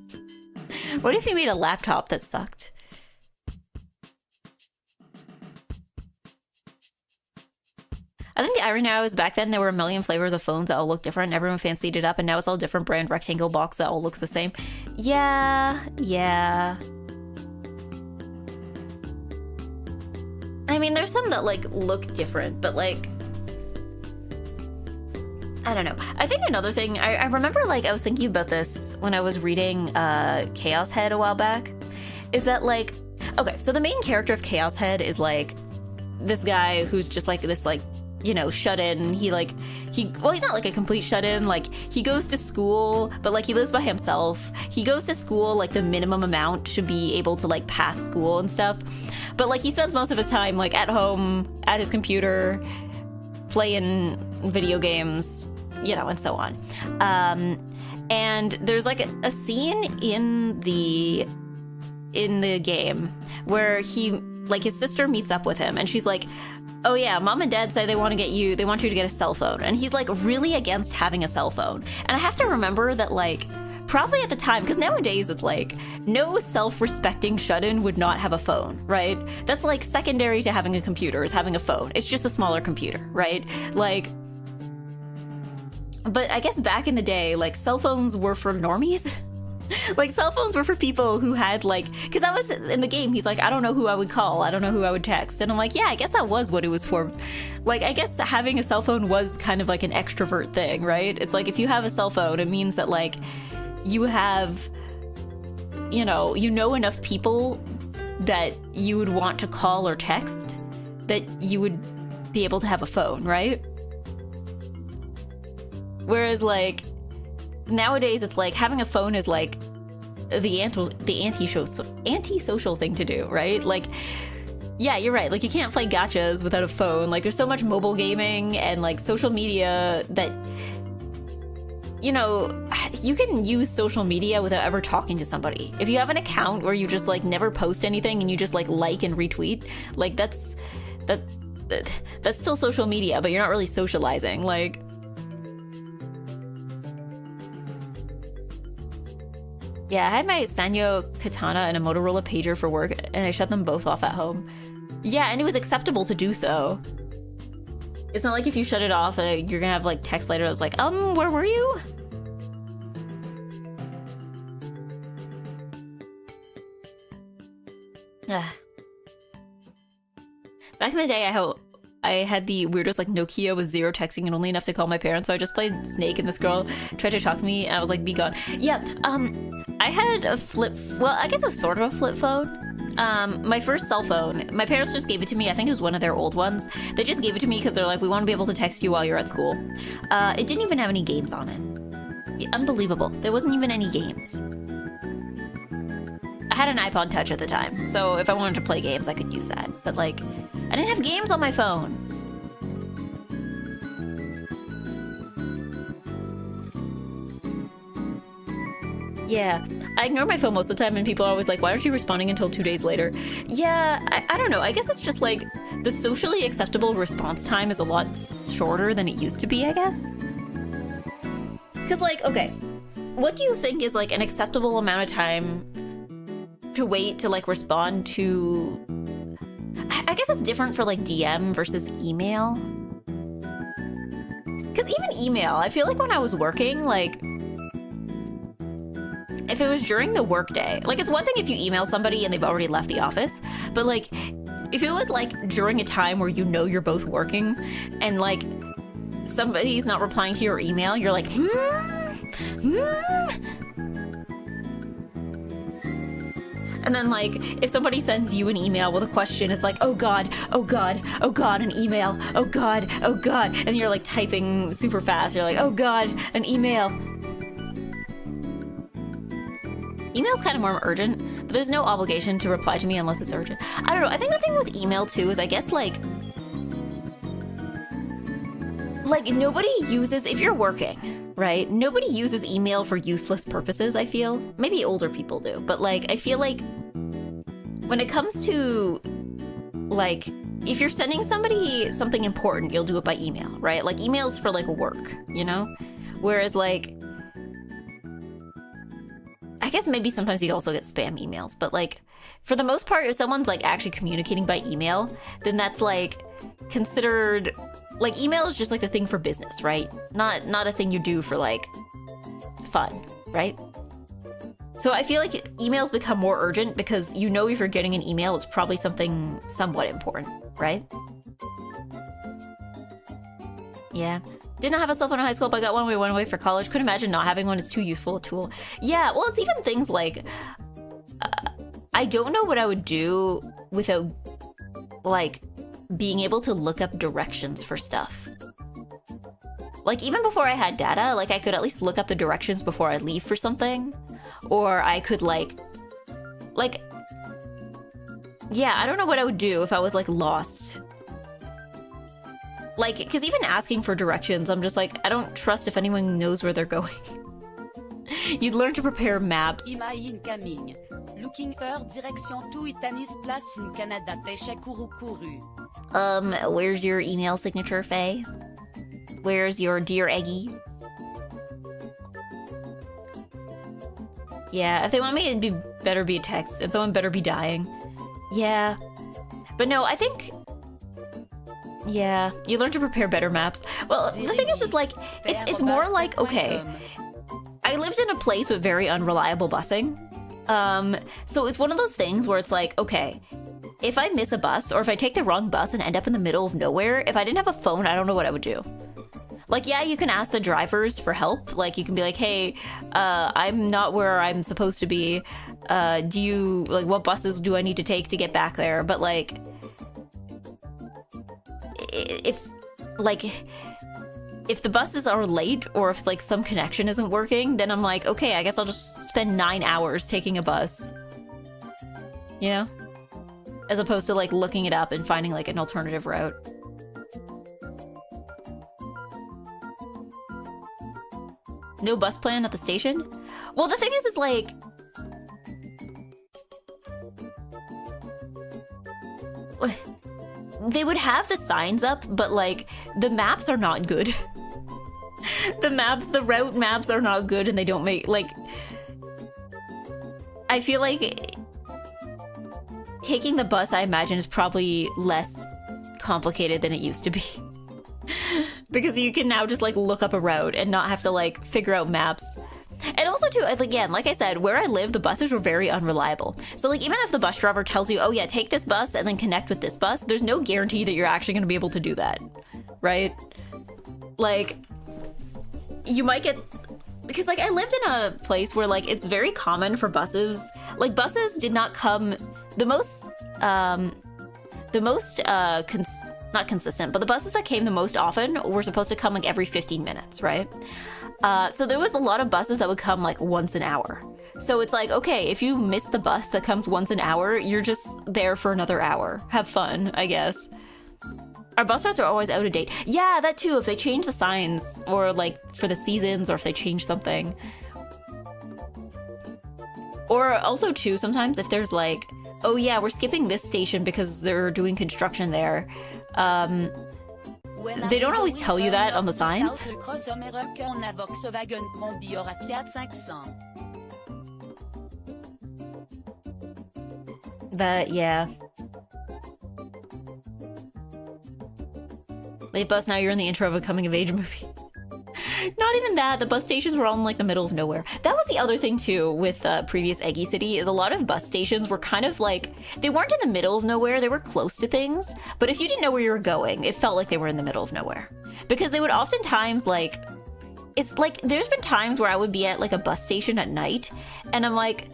What if you made a laptop that sucked? I think the irony now is back then there were a million flavors of phones that all look different. Everyone fancied it up, and now it's all different brand rectangle box that all looks the same. Yeah. I mean, there's some that like look different, but like, I don't know. I think another thing, I remember like I was thinking about this when I was reading Chaos Head a while back, is that like, okay, so the main character of Chaos Head is like this guy who's just like this like, you know, shut in. He's not like a complete shut in. Like he goes to school, but like he lives by himself. He goes to school like the minimum amount to be able to like pass school and stuff. But like he spends most of his time like at home, at his computer, playing video games, you know, and so on. And there's like a scene in the game where his sister meets up with him and she's like, oh yeah, mom and dad say they want you to get a cell phone. And he's like really against having a cell phone. And I have to remember that like, probably at the time, because nowadays it's like, no self-respecting shut-in would not have a phone, right? That's like secondary to having a computer is having a phone. It's just a smaller computer, right? Like, but I guess back in the day, like cell phones were for normies. Like cell phones were for people who had like, because that was in the game, he's like, I don't know who I would call, I don't know who I would text. And I'm like, yeah, I guess that was what it was for. Like, I guess having a cell phone was kind of like an extrovert thing, right? It's like, if you have a cell phone, it means that like, you have, you know enough people that you would want to call or text that you would be able to have a phone, right? Whereas like, nowadays it's like having a phone is like the anti-social thing to do, right? Like, yeah, you're right. Like, you can't play gachas without a phone. Like, there's so much mobile gaming and like social media that, you know, you can use social media without ever talking to somebody. If you have an account where you just like never post anything and you just like and retweet, like that's still social media, but you're not really socializing. Like, yeah, I had my Sanyo Katana and a Motorola pager for work, and I shut them both off at home. Yeah, and it was acceptable to do so. It's not like if you shut it off, you're gonna have like text later that's like, where were you? Back in the day, I had the weirdest like Nokia with 0 texting and only enough to call my parents, so I just played Snake, and this girl tried to talk to me, and I was like, be gone. Yeah, I had a well, I guess it was sort of a flip phone. My first cell phone, my parents just gave it to me. I think it was one of their old ones. They just gave it to me because they're like, we want to be able to text you while you're at school. It didn't even have any games on it. Yeah, unbelievable. There wasn't even any games. I had an iPod Touch at the time, so if I wanted to play games, I could use that. But like, I didn't have games on my phone. Yeah, I ignore my phone most of the time, and people are always like, why aren't you responding until 2 days later? Yeah, I don't know. I guess it's just like the socially acceptable response time is a lot shorter than it used to be, I guess. Because like, okay, what do you think is like an acceptable amount of time to wait to like respond to? I guess it's different for like DM versus email. Because even email, I feel like when I was working, like, if it was during the workday, like, it's one thing if you email somebody and they've already left the office, but like, if it was like during a time where you know you're both working and like somebody's not replying to your email, you're like, And then like, if somebody sends you an email with a question, it's like, oh God, oh God, oh God, an email, oh God, oh God. And you're like typing super fast. You're like, oh God, an email. Email's kind of more urgent, but there's no obligation to reply to me unless it's urgent. I don't know. I think the thing with email too is I guess like nobody uses, if you're working, right? Nobody uses email for useless purposes, I feel. Maybe older people do, but like, I feel like when it comes to like, if you're sending somebody something important, you'll do it by email, right? Like emails for like work, you know? Whereas like, I guess maybe sometimes you also get spam emails, but like, for the most part, if someone's like actually communicating by email, then that's like considered, like email is just like the thing for business, right? Not a thing you do for like fun, right? So I feel like emails become more urgent because you know if you're getting an email, it's probably something somewhat important, right? Yeah. Didn't have a cell phone in high school, but I got one when I went away for college. Couldn't imagine not having one. It's too useful a tool. Yeah, well, it's even things like, I don't know what I would do without, like, being able to look up directions for stuff. Like, even before I had data, like, I could at least look up the directions before I leave for something. Or I could, like, yeah, I don't know what I would do if I was, like, lost. Like, because even asking for directions, I'm just like, I don't trust if anyone knows where they're going. You'd learn to prepare maps. Email incoming. Looking for direction to Itanis Place in Canada. Pecha Kurukuru. Where's your email signature, Faye? Where's your Dear Eggy? Yeah, if they want me, it'd better be a text, and someone better be dying. Yeah. But no, I think... Yeah, you learn to prepare better maps. Well, the thing is like, it's more like, okay, I lived in a place with very unreliable busing. So it's one of those things where it's like, okay, if I miss a bus, or if I take the wrong bus and end up in the middle of nowhere, if I didn't have a phone, I don't know what I would do. Like, yeah, you can ask the drivers for help. Like, you can be like, hey, I'm not where I'm supposed to be. What buses do I need to take to get back there? But like, if, like, if the buses are late or if like some connection isn't working, then I'm like, okay, I guess I'll just spend 9 hours taking a bus. You know? As opposed to like looking it up and finding like an alternative route. No bus plan at the station? Well, the thing is like... They would have the signs up, but like, the maps are not good. The route maps are not good and they don't make, like... I feel like taking the bus, I imagine, is probably less complicated than it used to be. Because you can now just like look up a route and not have to like figure out maps. And also too, as again, like I said, where I live, the buses were very unreliable. So like even if the bus driver tells you, oh yeah, take this bus and then connect with this bus, there's no guarantee that you're actually gonna be able to do that, right? Like, you might get, because like I lived in a place where like it's very common for buses, like buses did not come, not consistent, but the buses that came the most often were supposed to come like every 15 minutes, right? So there was a lot of buses that would come like once an hour. So it's like, okay, if you miss the bus that comes once an hour, you're just there for another hour. Have fun, I guess. Our bus routes are always out of date. Yeah, that too, if they change the signs or like for the seasons or if they change something. Or also too, sometimes if there's like, oh yeah, we're skipping this station because they're doing construction there. They don't always tell you that on the signs. But yeah. Late bus, now you're in the intro of a coming of age movie. Not even that, the bus stations were all in like the middle of nowhere. That was the other thing too with previous EGGY City, is a lot of bus stations were kind of like, they weren't in the middle of nowhere, they were close to things, but if you didn't know where you were going, it felt like they were in the middle of nowhere. Because they would oftentimes like, it's like, there's been times where I would be at like a bus station at night, and I'm like,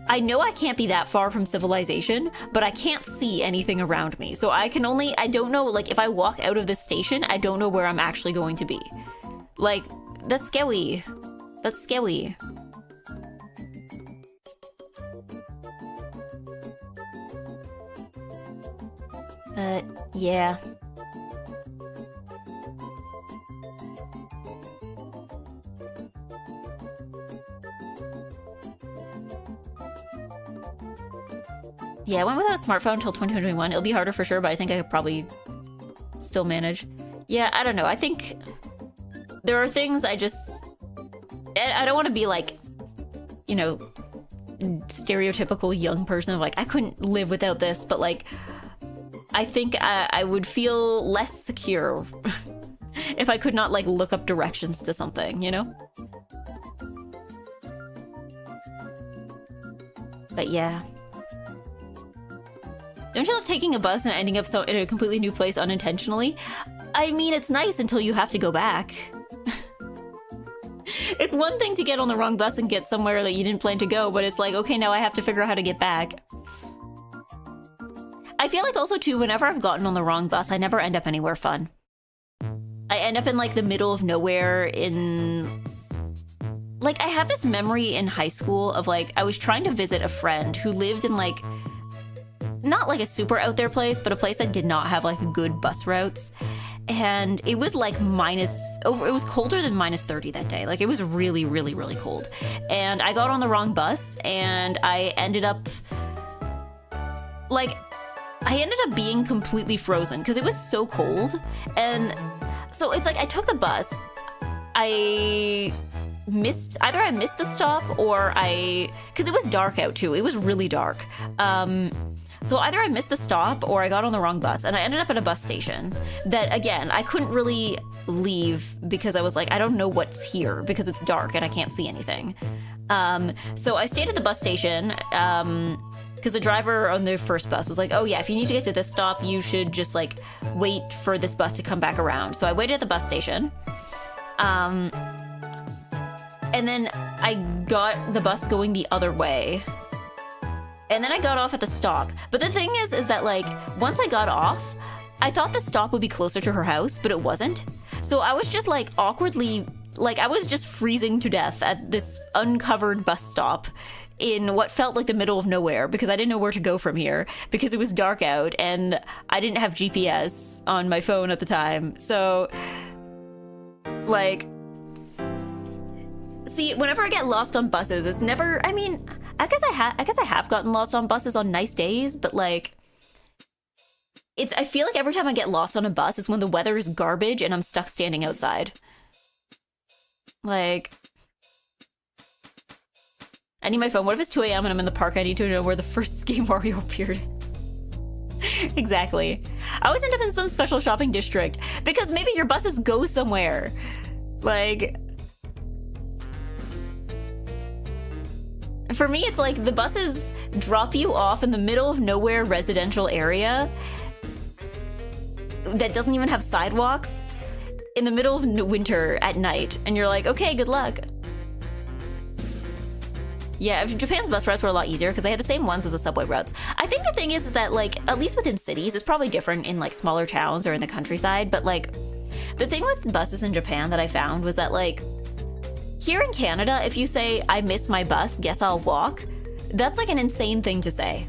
I know I can't be that far from civilization, but I can't see anything around me. So I don't know, like if I walk out of this station, I don't know where I'm actually going to be. Like, that's scary. That's scary. But, yeah. Yeah, I went without a smartphone until 2021. It'll be harder for sure, but I think I could probably still manage. Yeah, I don't know. I think there are things I don't want to be like, you know, stereotypical young person of like, I couldn't live without this, but like, I think I would feel less secure if I could not like look up directions to something, you know? But yeah. Don't you love taking a bus and ending up in a completely new place unintentionally? I mean, it's nice until you have to go back. It's one thing to get on the wrong bus and get somewhere that you didn't plan to go, but it's like, okay, now I have to figure out how to get back. I feel like also too, whenever I've gotten on the wrong bus, I never end up anywhere fun. I end up in like the middle of nowhere in... Like, I have this memory in high school of like, I was trying to visit a friend who lived in like, not like a super out there place, but a place that did not have like good bus routes. And it was like it was colder than -30 that day. Like it was really, really, really cold. And I got on the wrong bus and I ended up being completely frozen because it was so cold. And so it's like I took the bus, either I missed the stop or because it was dark out too. It was really dark. So either I missed the stop or I got on the wrong bus, and I ended up at a bus station that, again, I couldn't really leave because I was like, I don't know what's here because it's dark and I can't see anything. So I stayed at the bus station because the driver on the first bus was like, oh yeah, if you need to get to this stop, you should just like wait for this bus to come back around. So I waited at the bus station. And then I got the bus going the other way. And then I got off at the stop. But the thing is that like, once I got off, I thought the stop would be closer to her house, but it wasn't. So I was just like awkwardly, like I was just freezing to death at this uncovered bus stop in what felt like the middle of nowhere because I didn't know where to go from here because it was dark out and I didn't have GPS on my phone at the time. So, like, see, whenever I get lost on buses, it's never, I mean, I guess I have gotten lost on buses on nice days, but like, I feel like every time I get lost on a bus, it's when the weather is garbage and I'm stuck standing outside. Like, I need my phone. What if it's 2 a.m. and I'm in the park? I need to know where the first Game Mario appeared. Exactly. I always end up in some special shopping district because maybe your buses go somewhere. Like, for me, it's like the buses drop you off in the middle of nowhere residential area that doesn't even have sidewalks in the middle of winter at night, and you're like, okay, good luck. Yeah, Japan's bus routes were a lot easier because they had the same ones as the subway routes. I think the thing is that, like, at least within cities, it's probably different in, like, smaller towns or in the countryside, but, like, the thing with buses in Japan that I found was that, like, here in Canada, if you say, I miss my bus, guess I'll walk, that's, like, an insane thing to say.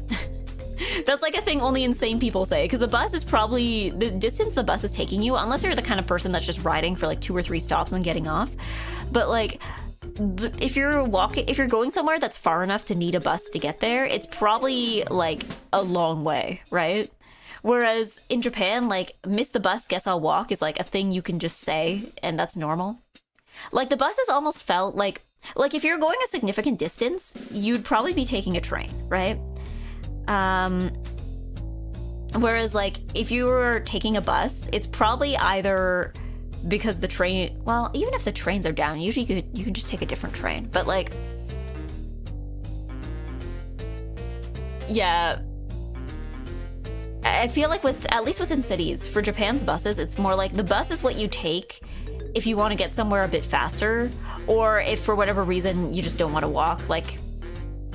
That's like a thing only insane people say, because the bus is probably the distance the bus is taking you, unless you're the kind of person that's just riding for like 2 or 3 stops and getting off. But like, if you're going somewhere that's far enough to need a bus to get there, it's probably like a long way, right? Whereas in Japan, like, miss the bus, guess I'll walk is like a thing you can just say, and that's normal. Like, the buses almost felt like if you're going a significant distance, you'd probably be taking a train, right? Whereas, like, if you were taking a bus, it's probably either because the train, well, even if the trains are down, usually you can just take a different train. But, like, yeah, I feel like at least within cities, for Japan's buses, it's more like the bus is what you take if you want to get somewhere a bit faster, or if for whatever reason you just don't want to walk, like,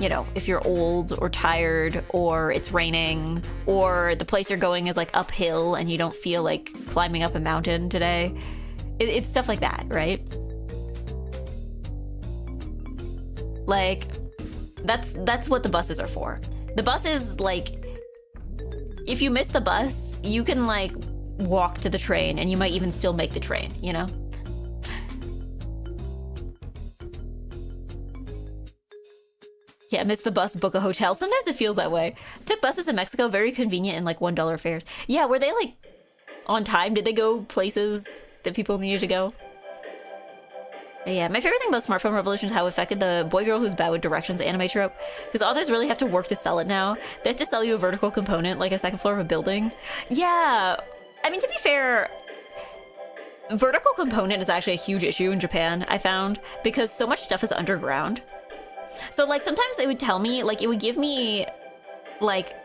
you know, if you're old or tired or it's raining or the place you're going is like uphill and you don't feel like climbing up a mountain today. It's stuff like that, right? Like, that's what the buses are for. The bus is like, if you miss the bus, you can like walk to the train and you might even still make the train, you know? Yeah, miss the bus, book a hotel. Sometimes it feels that way. Took buses in Mexico, very convenient and like $1 fares. Yeah, were they like on time? Did they go places that people needed to go? But yeah, my favorite thing about Smartphone Revolution is how it affected the boy girl who's bad with directions anime trope. Because authors really have to work to sell it now. They have to sell you a vertical component, like a second floor of a building. Yeah, I mean, to be fair, vertical component is actually a huge issue in Japan, I found, because so much stuff is underground. So, like, sometimes it would tell me, like, it would give me, like,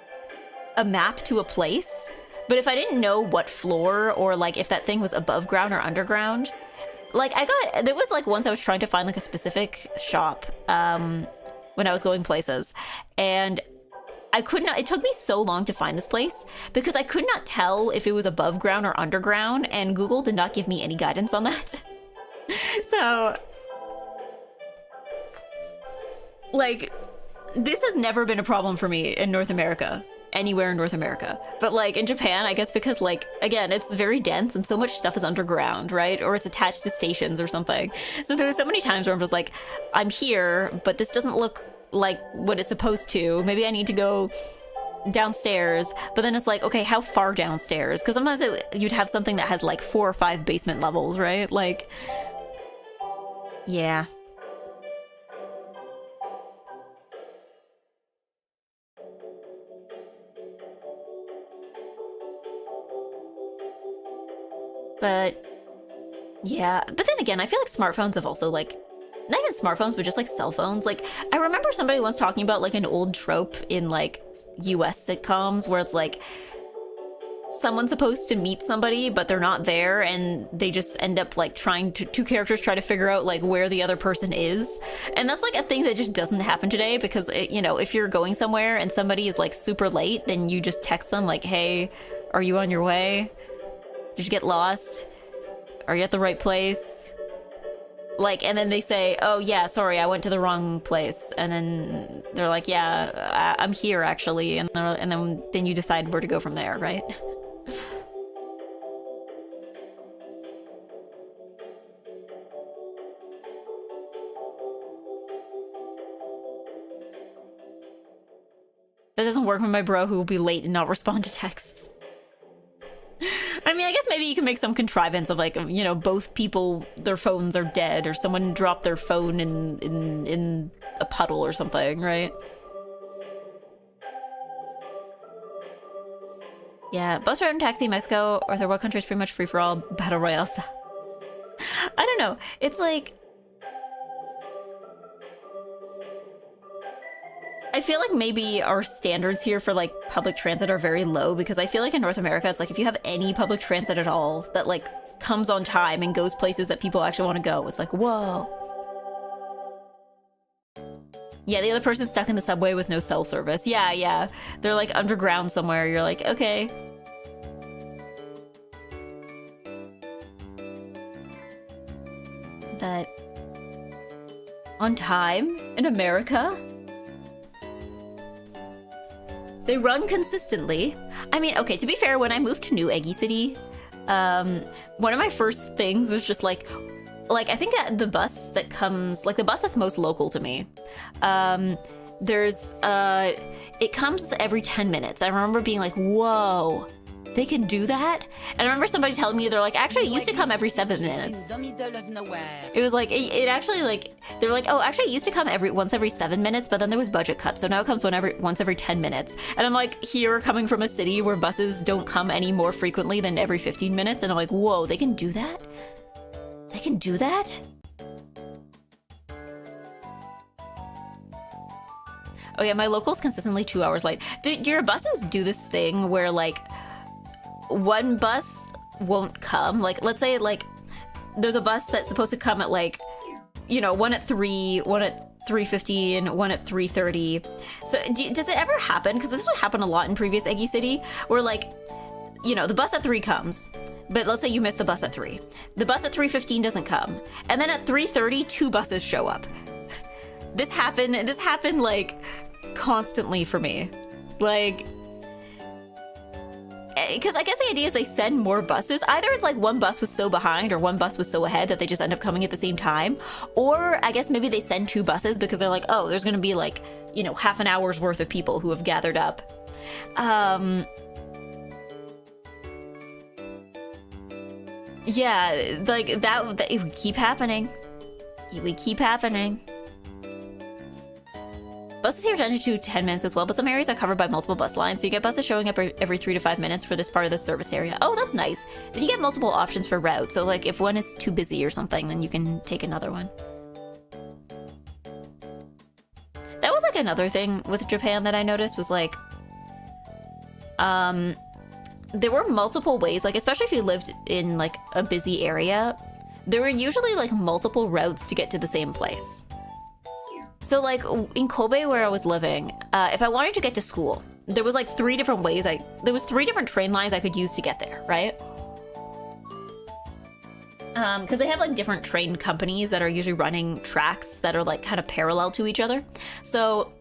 a map to a place, but if I didn't know what floor or, like, if that thing was above ground or underground, like, there was, like, once I was trying to find, like, a specific shop, when I was going places, and I could not, it took me so long to find this place, because I could not tell if it was above ground or underground, and Google did not give me any guidance on that. So, like, this has never been a problem for me in North America, anywhere in North America. But, like, in Japan, I guess because, like, again, it's very dense and so much stuff is underground, right? Or it's attached to stations or something. So there were so many times where I'm just like, I'm here, but this doesn't look like what it's supposed to. Maybe I need to go downstairs. But then it's like, okay, how far downstairs? Because sometimes you'd have something that has, like, 4 or 5 basement levels, right? Like, yeah. But yeah, but then again, I feel like smartphones have also, like, not even smartphones, but just like cell phones. Like, I remember somebody once talking about like an old trope in like US sitcoms where it's like someone's supposed to meet somebody, but they're not there, and they just end up like two characters try to figure out like where the other person is. And that's like a thing that just doesn't happen today because, you know, if you're going somewhere and somebody is like super late, then you just text them like, hey, are you on your way? Did you get lost? are you at the right place? Like, and then they say, oh yeah, sorry, I went to the wrong place. And then they're like, yeah, I'm here actually. And then you decide where to go from there, right? That doesn't work with my bro who will be late and not respond to texts. I mean, I guess maybe you can make some contrivance of like, you know, both people, their phones are dead, or someone dropped their phone in a puddle or something, right? Yeah, bus ride and taxi, Mexico, or third world country is pretty much free for all battle royale stuff. I don't know. It's like, I feel like maybe our standards here for like public transit are very low, because I feel like in North America, it's like if you have any public transit at all that like comes on time and goes places that people actually want to go, it's like, whoa. Yeah, the other person's stuck in the subway with no cell service. Yeah. They're like underground somewhere. You're like, okay. But on time in America? They run consistently. I mean, okay, to be fair, when I moved to New Eggy City, one of my first things was just like I think that the bus that comes, like the bus that's most local to me, it comes every 10 minutes. I remember being like, whoa, they can do that? And I remember somebody telling me, they're like, actually, it used to come every 7 minutes. In the middle of nowhere. It was like, it actually like, they're like, oh, actually it used to come once every 7 minutes, but then there was budget cuts, so now it comes once every 10 minutes. And I'm like, here, coming from a city where buses don't come any more frequently than every 15 minutes, and I'm like, whoa, they can do that? They can do that? Oh yeah, my local's consistently 2 hours late. Do your buses do this thing where like, one bus won't come? Like, let's say like there's a bus that's supposed to come at like, you know, one at 3, one at 3:15, one at 3:30. So does it ever happen? Because this would happen a lot in previous Eggy City, where like, you know, the bus at 3 comes, but let's say you miss the bus at 3. The bus at 3:15 doesn't come, and then at 3:30, 2 buses show up. This happened like constantly for me, like. Because I guess the idea is they send more buses. Either it's like one bus was so behind or one bus was so ahead that they just end up coming at the same time. Or I guess maybe they send 2 buses because they're like, oh, there's going to be like, you know, half an hour's worth of people who have gathered up. Yeah, like that it would keep happening. It would keep happening. Buses here tend to do 10 minutes as well, but some areas are covered by multiple bus lines, so you get buses showing up every 3 to 5 minutes for this part of the service area. Oh, that's nice. Then you get multiple options for routes, so like if one is too busy or something, then you can take another one. That was like another thing with Japan that I noticed was like, there were multiple ways, like especially if you lived in like a busy area, there were usually like multiple routes to get to the same place. So like in Kobe where I was living, if I wanted to get to school, there was like 3 different ways. There was 3 different train lines I could use to get there, right? Because they have like different train companies that are usually running tracks that are like kind of parallel to each other. So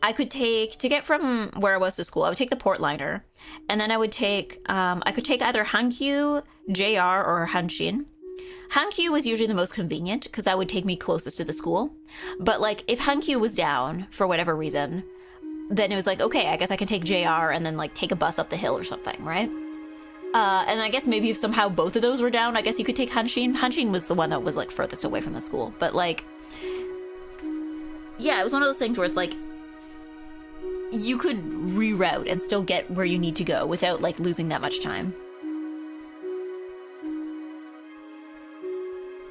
I could take, to get from where I was to school, I would take the Portliner, and then I would take, I could take either Hankyu, JR, or Hanshin. Hankyu was usually the most convenient because that would take me closest to the school. But like if Hankyu was down for whatever reason, then it was like, okay, I guess I can take JR and then like take a bus up the hill or something, right? And I guess maybe if somehow both of those were down, I guess you could take Hanshin. Hanshin was the one that was like furthest away from the school. But like, yeah, it was one of those things where it's like, you could reroute and still get where you need to go without like losing that much time.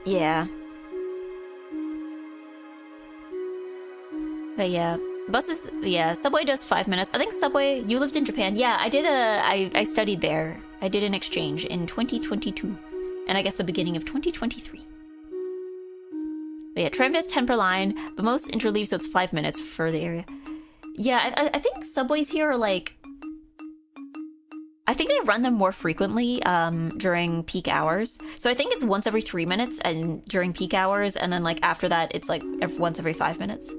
Yeah. But yeah, buses, yeah, Subway does 5 minutes. I think Subway, you lived in Japan. Yeah, I studied there. I did an exchange in 2022. And I guess the beginning of 2023. But yeah, tram does 10 per line, but most interleave, so it's 5 minutes for the area. Yeah, I think subways here are like, I think they run them more frequently during peak hours. So I think it's once every 3 minutes and during peak hours, and then like after that, it's like once every 5 minutes.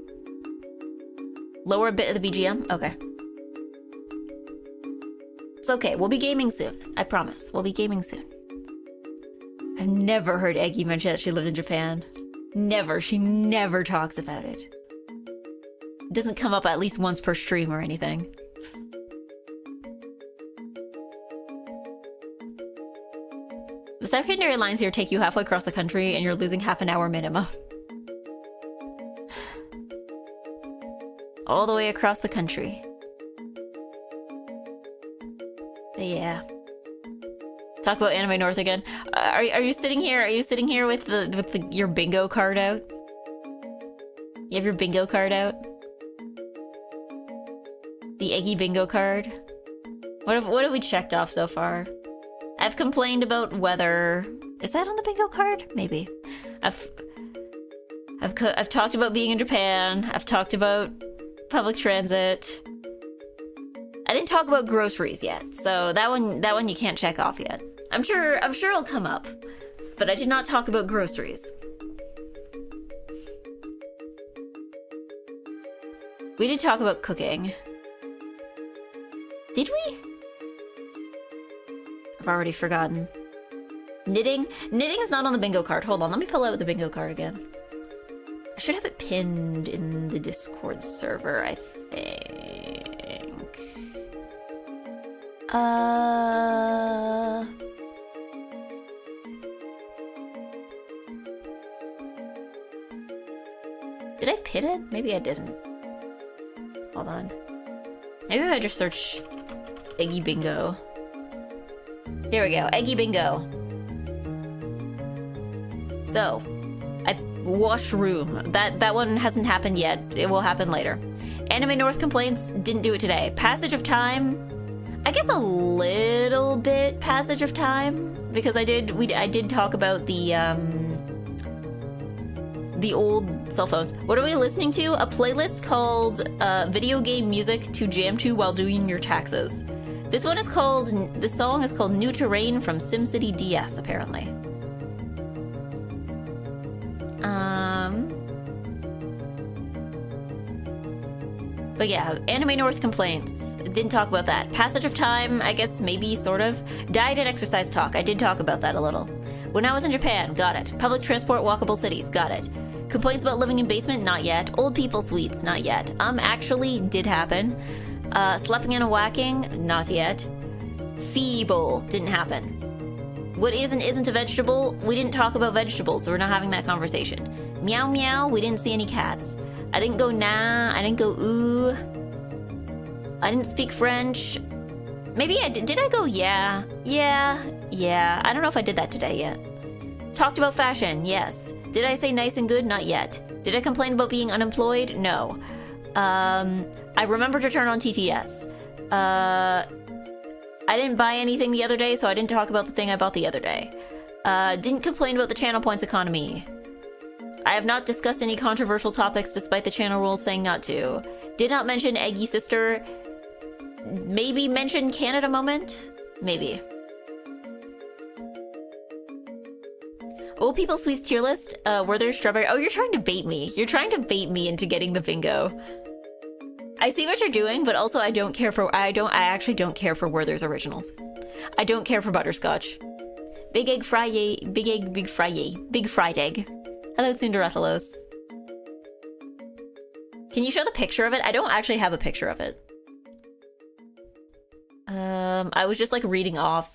Lower a bit of the BGM? Okay. It's okay, we'll be gaming soon. I promise, we'll be gaming soon. I've never heard Eggy mention that she lived in Japan. Never, she never talks about it. It doesn't come up at least once per stream or anything. The secondary lines here take you halfway across the country and you're losing half an hour minimum. All the way across the country. But yeah. Talk about Anime North again. Are you sitting here? Are you sitting here with your bingo card out? You have your bingo card out? The Eggy bingo card? What have we checked off so far? I've complained about weather. Is that on the bingo card? Maybe. I've talked about being in Japan. I've talked about public transit. I didn't talk about groceries yet, so that one you can't check off yet. I'm sure it'll come up, but I did not talk about groceries. We did talk about cooking. Did we? I've already forgotten. Knitting? Knitting is not on the bingo card. Hold on, let me pull out the bingo card again. I should have it pinned in the Discord server, I think. Did I pin it? Maybe I didn't. Hold on. Maybe if I just search Eggy Bingo. Here we go, Eggy Bingo. So, I washroom. That one hasn't happened yet. It will happen later. Anime North complaints, didn't do it today. Passage of time. I guess a little bit passage of time because I did talk about the old cell phones. What are we listening to? A playlist called Video Game Music to Jam to While Doing Your Taxes. This song is called New Terrain from SimCity DS, apparently. But yeah, Anime North complaints. Didn't talk about that. Passage of time, I guess maybe, sort of. Diet and exercise talk. I did talk about that a little. When I was in Japan, got it. Public transport, walkable cities, got it. Complaints about living in basement, not yet. Old people suites, not yet. Actually did happen. Sleeping and a whacking, not yet. Feeble, didn't happen. What is and isn't a vegetable? We didn't talk about vegetables, so we're not having that conversation. Meow meow, we didn't see any cats. I didn't go nah, I didn't go ooh. I didn't speak French. Maybe I did. Did I go yeah? Yeah. I don't know if I did that today yet. Talked about fashion, yes. Did I say nice and good? Not yet. Did I complain about being unemployed? No. I remembered to turn on TTS. I didn't buy anything the other day, so I didn't talk about the thing I bought the other day. Didn't complain about the channel points economy. I have not discussed any controversial topics despite the channel rules saying not to. Did not mention Eggy Sister. Maybe mention Canada moment? Maybe. Old People Sweets tier list. Were there strawberry? Oh, you're trying to bait me. You're trying to bait me into getting the bingo. I see what you're doing, but also I actually don't care for Werther's originals. I don't care for butterscotch. Big egg fry, big egg, big fry, big fried egg. Hello, Cinderethalos. Can you show the picture of it? I don't actually have a picture of it. I was just like reading off.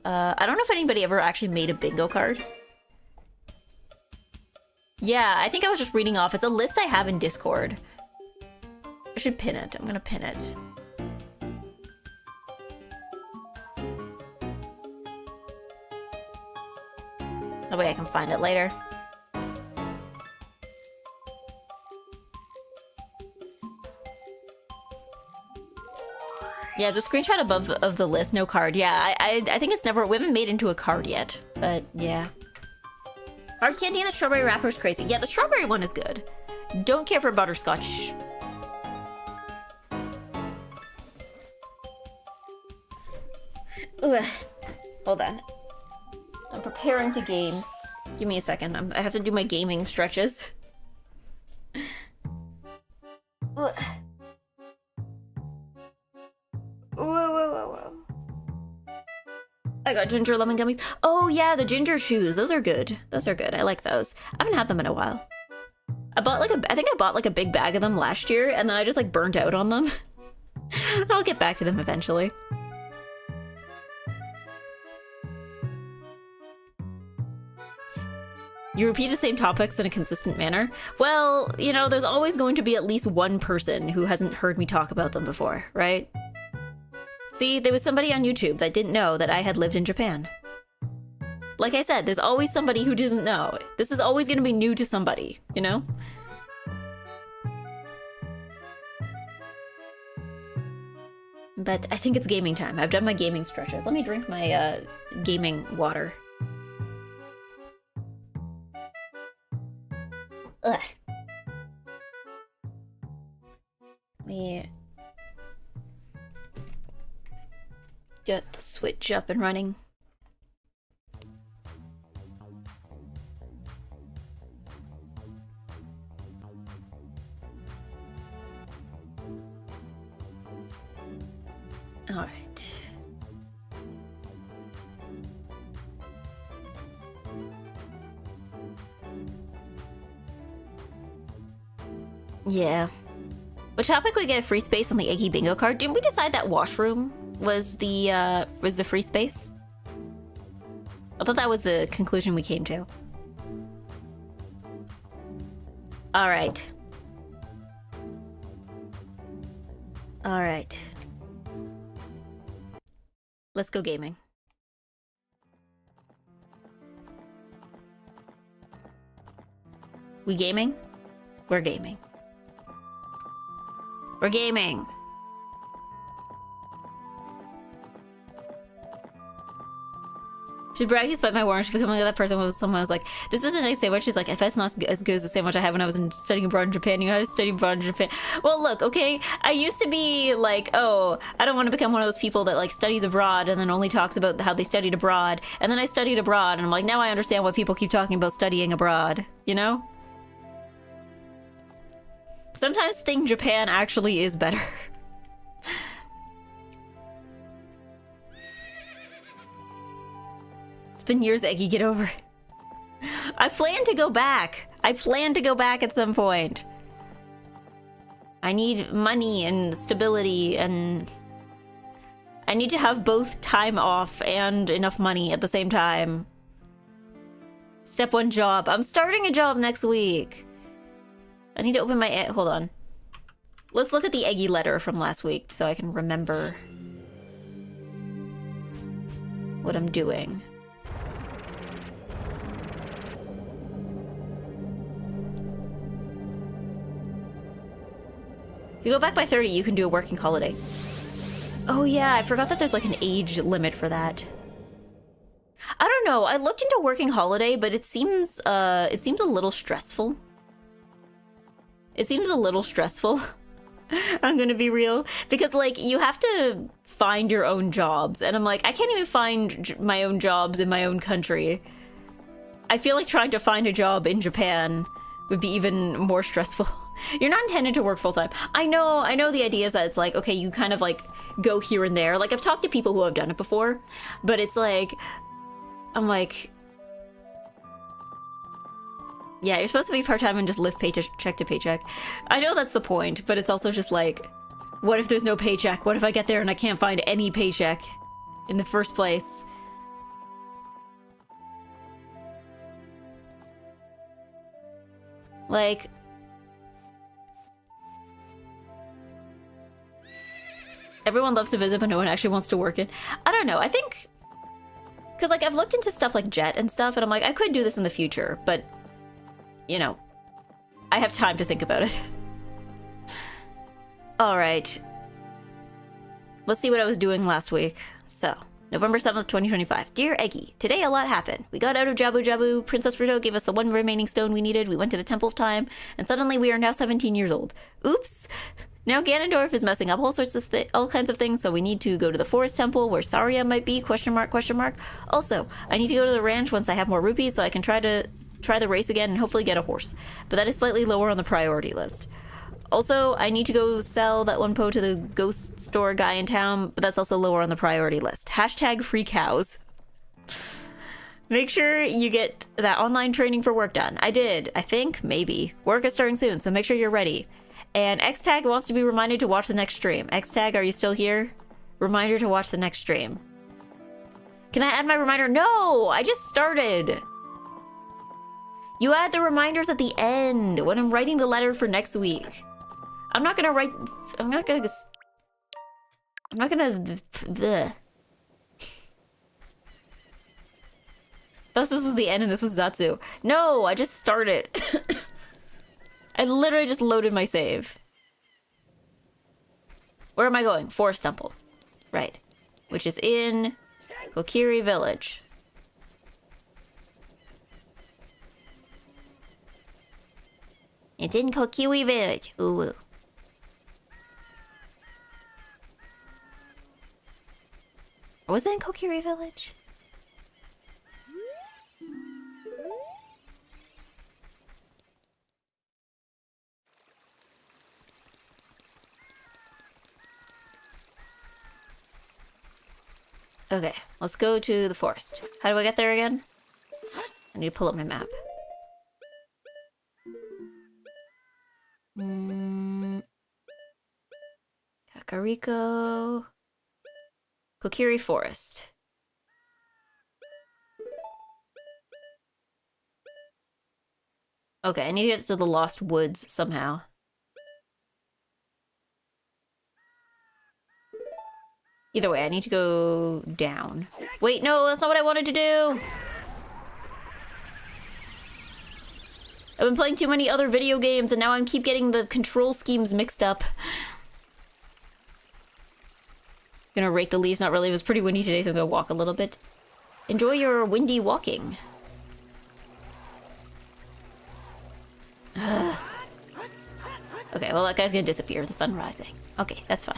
I don't know if anybody ever actually made a bingo card. Yeah, I think I was just reading off. It's a list I have in Discord. I should pin it. I'm gonna pin it. That way I can find it later. Yeah, it's a screenshot above of the list, no card. Yeah, I think it's never, we haven't made into a card yet, but yeah. Hard candy and the strawberry wrapper is crazy. Yeah, the strawberry one is good. Don't care for butterscotch. Ugh. Hold on. I'm preparing to game. Give me a second. I have to do my gaming stretches. Ugh. Whoa. I got ginger lemon gummies. Oh yeah, the ginger chews. Those are good. Those are good. I like those. I haven't had them in a while. I think I bought like a big bag of them last year, and then I just like burnt out on them. I'll get back to them eventually. You repeat the same topics in a consistent manner? Well, you know, there's always going to be at least one person who hasn't heard me talk about them before, right? See, there was somebody on YouTube that didn't know that I had lived in Japan. Like I said, there's always somebody who doesn't know. This is always going to be new to somebody, you know? But I think it's gaming time. I've done my gaming stretches. Let me drink my gaming water. Ugh. Let me get the Switch up and running. All right. Yeah. Which topic we get free space on the EGGY bingo card? Didn't we decide that washroom was the free space? I thought that was the conclusion we came to. All right. All right. Let's go gaming. We gaming? We're gaming. We're gaming. Should brag despite my warrant should become like that person when someone was like, this isn't a nice sandwich. She's like, if that's not as good as the sandwich I had when I was studying abroad in Japan, you know how to study abroad in Japan. Well, look, okay, I used to be like, oh, I don't want to become one of those people that like studies abroad and then only talks about how they studied abroad. And then I studied abroad and I'm like, now I understand why people keep talking about studying abroad, you know? Sometimes think Japan actually is better. It's been years, Eggy, get over it. I plan to go back. I plan to go back at some point. I need money and stability, and I need to have both time off and enough money at the same time. Step 1 job. I'm starting a job next week. I need to open my... Hold on. Let's look at the EGGY letter from last week so I can remember what I'm doing. If you go back by 30, you can do a working holiday. Oh yeah, I forgot that there's like an age limit for that. I don't know. I looked into working holiday, but it seems a little stressful. It seems a little stressful. I'm gonna be real. Because, like, you have to find your own jobs. And I'm like, I can't even find my own jobs in my own country. I feel like trying to find a job in Japan would be even more stressful. You're not intended to work full-time. I know the idea is that it's like, okay, you kind of, like, go here and there. Like, I've talked to people who have done it before. But it's like... I'm like... Yeah, you're supposed to be part-time and just live paycheck to paycheck. I know that's the point, but it's also just like, what if there's no paycheck? What if I get there and I can't find any paycheck in the first place? Like... Everyone loves to visit, but no one actually wants to work it. I don't know, I think... Because, like, I've looked into stuff like Jet and stuff, and I'm like, I could do this in the future, but... You know, I have time to think about it. Alright. Let's see what I was doing last week. So, November 7th, 2025. Dear Eggy, today a lot happened. We got out of Jabu Jabu, Princess Ruto gave us the one remaining stone we needed, we went to the Temple of Time, and suddenly we are now 17 years old. Oops! Now Ganondorf is messing up all kinds of things, so we need to go to the forest temple where Saria might be, question mark, question mark. Also, I need to go to the ranch once I have more rupees so I can try the race again and hopefully get a horse. But that is slightly lower on the priority list. Also, I need to go sell that one po to the ghost store guy in town, but that's also lower on the priority list. Hashtag free cows. Make sure you get that online training for work done. I did, I think, maybe. Work is starting soon, so make sure you're ready. And Xtag wants to be reminded to watch the next stream. Xtag, are you still here? Reminder to watch the next stream. Can I add my reminder? No, I just started. You add the reminders at the end when I'm writing the letter for next week. I'm not gonna. Bleh. Thought this was the end and this was Zatsu. No, I just started. I literally just loaded my save. Where am I going? Forest Temple. Right. Which is in Kokiri Village. It's in Kokiri Village. Ooh. Was it in Kokiri Village? Okay, let's go to the forest. How do I get there again? I need to pull up my map. Kakariko. Kokiri Forest. Okay, I need to get to the Lost Woods somehow. Either way, I need to go down. Wait, no, that's not what I wanted to do! I've been playing too many other video games and now I keep getting the control schemes mixed up. Gonna rake the leaves, not really. It was pretty windy today, so I'm gonna walk a little bit. Enjoy your windy walking. Ugh. Okay, well that guy's gonna disappear. The sun rising. Okay, that's fine.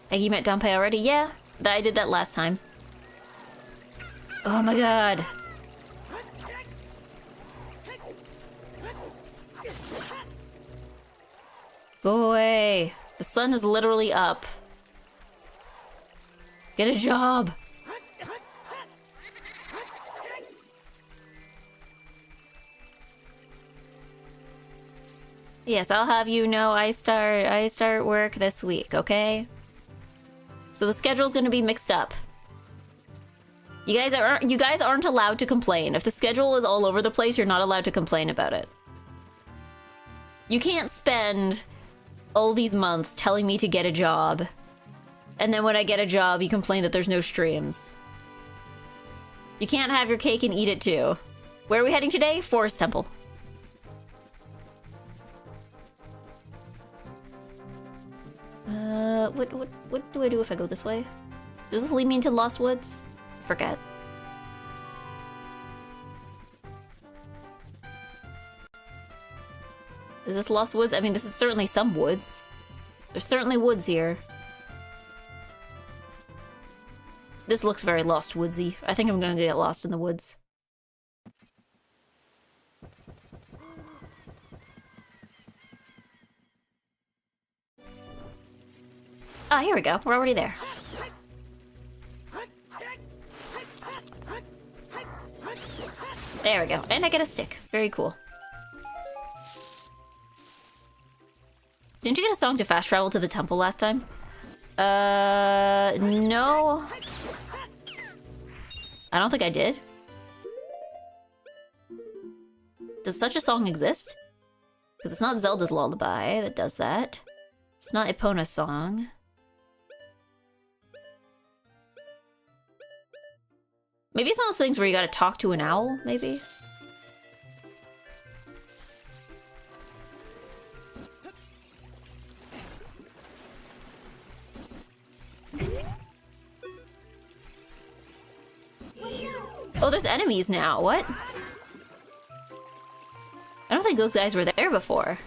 Eggy met Danpei already? Yeah, I did that last time. Oh my god. Go away. The sun is literally up. Get a job. Yes, I'll have you know I start work this week, okay? So the schedule's gonna be mixed up. You guys aren't allowed to complain. If the schedule is all over the place, you're not allowed to complain about it. You can't spend all these months telling me to get a job, and then when I get a job, you complain that there's no streams. You can't have your cake and eat it too. Where are we heading today? Forest Temple. What do I do if I go this way? Does this lead me into Lost Woods? Forget. Is this Lost Woods? I mean, this is certainly some woods. There's certainly woods here. This looks very Lost Woodsy. I think I'm gonna get lost in the woods. Ah, here we go. We're already there. There we go. And I get a stick. Very cool. Didn't you get a song to fast travel to the temple last time? No. I don't think I did. Does such a song exist? Because it's not Zelda's Lullaby that does that. It's not Epona's song. Maybe it's one of those things where you gotta talk to an owl, maybe? Oops. Oh, there's enemies now. What? I don't think those guys were there before.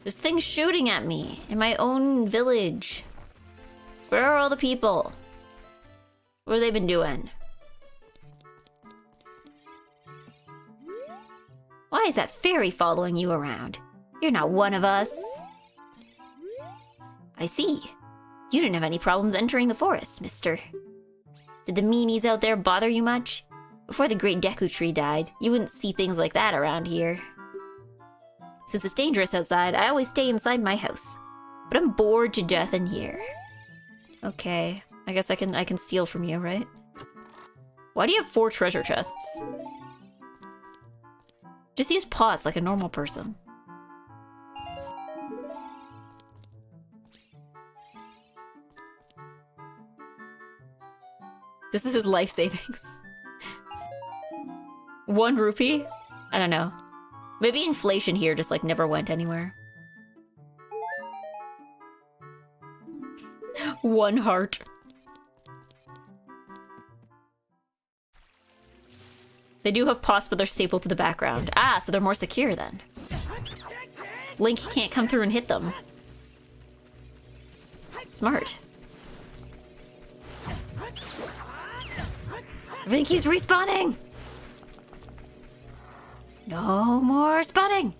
There's things shooting at me in my own village. Where are all the people? What have they been doing? Why is that fairy following you around? You're not one of us. I see. You didn't have any problems entering the forest, mister. Did the meanies out there bother you much? Before the great Deku Tree died, you wouldn't see things like that around here. Since it's dangerous outside, I always stay inside my house. But I'm bored to death in here. Okay, I guess I can steal from you, right? Why do you have 4 treasure chests? Just use pots like a normal person. This is his life savings. 1 rupee? I don't know. Maybe inflation here just like never went anywhere. 1 heart. They do have pots, but they're stapled to the background. Ah, so they're more secure then. Link can't come through and hit them. Smart. Everything keeps respawning! No more spawning!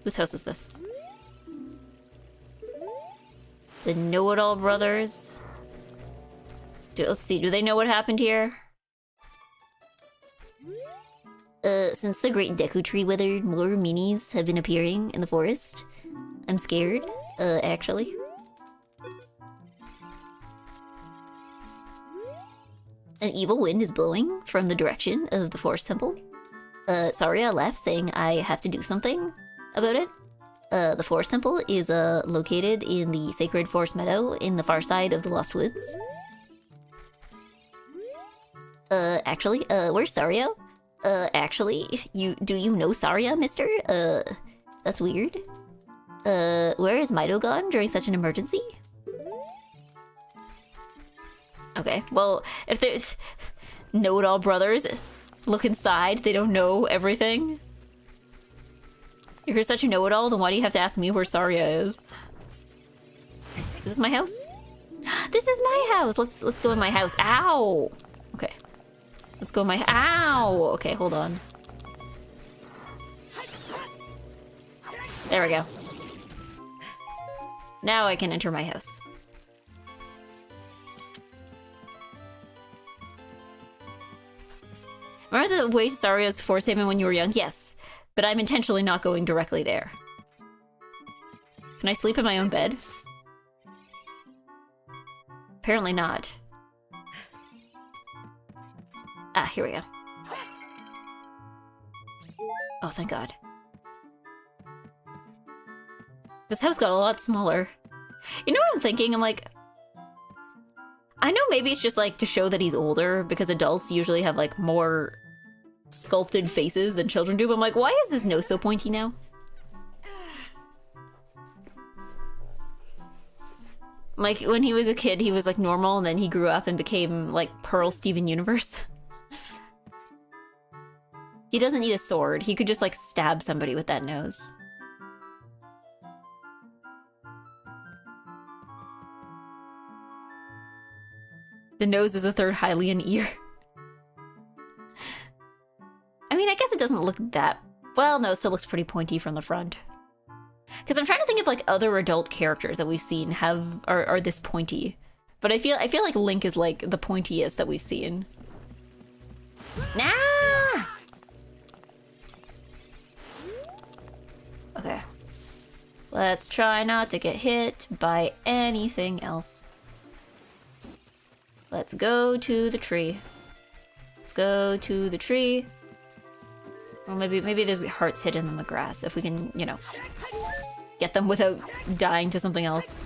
Whose house is this? The Know-It-All Brothers. Let's see, do they know what happened here? Since the great Deku Tree withered, more meanies have been appearing in the forest. I'm scared, actually. An evil wind is blowing from the direction of the forest temple. Saria left saying I have to do something about it. The forest temple is located in the sacred forest meadow in the far side of the Lost Woods. Actually, where's Saria? Actually, do you know Saria, mister? That's weird. Where is Mido gone during such an emergency? Okay, well, if there's Know-It-All Brothers, look inside, they don't know everything. If you're such a know-it-all, then why do you have to ask me where Saria is? Is this my house? This is my house! Let's go in my house. Ow! Okay. Let's go in my... Ow! Okay, hold on. There we go. Now I can enter my house. Remember the way Saria's force haven when you were young? Yes, but I'm intentionally not going directly there. Can I sleep in my own bed? Apparently not. Ah, here we go. Oh, thank God. This house got a lot smaller. You know what I'm thinking? I'm like... I know maybe it's just like to show that he's older, because adults usually have like more sculpted faces than children do, but I'm like, why is his nose so pointy now? Like, when he was a kid, he was like normal, and then he grew up and became like Pearl Steven Universe. He doesn't need a sword, he could just like stab somebody with that nose. The nose is a third Hylian ear. I mean, I guess it doesn't look that... Well, no, it still looks pretty pointy from the front. Because I'm trying to think of like other adult characters that we've seen are this pointy. But I feel like Link is like the pointiest that we've seen. Nah! Okay. Let's try not to get hit by anything else. Let's go to the tree. Let's go to the tree. Well, maybe there's hearts hidden in the grass, if we can, you know, get them without dying to something else.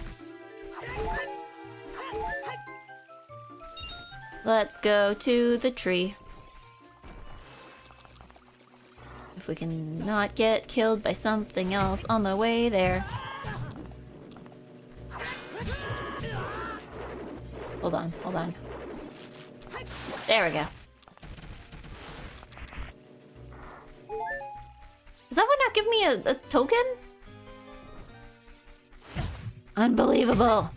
Let's go to the tree. If we can not get killed by something else on the way there. Hold on, hold on. There we go. Does that one not give me a token? Unbelievable.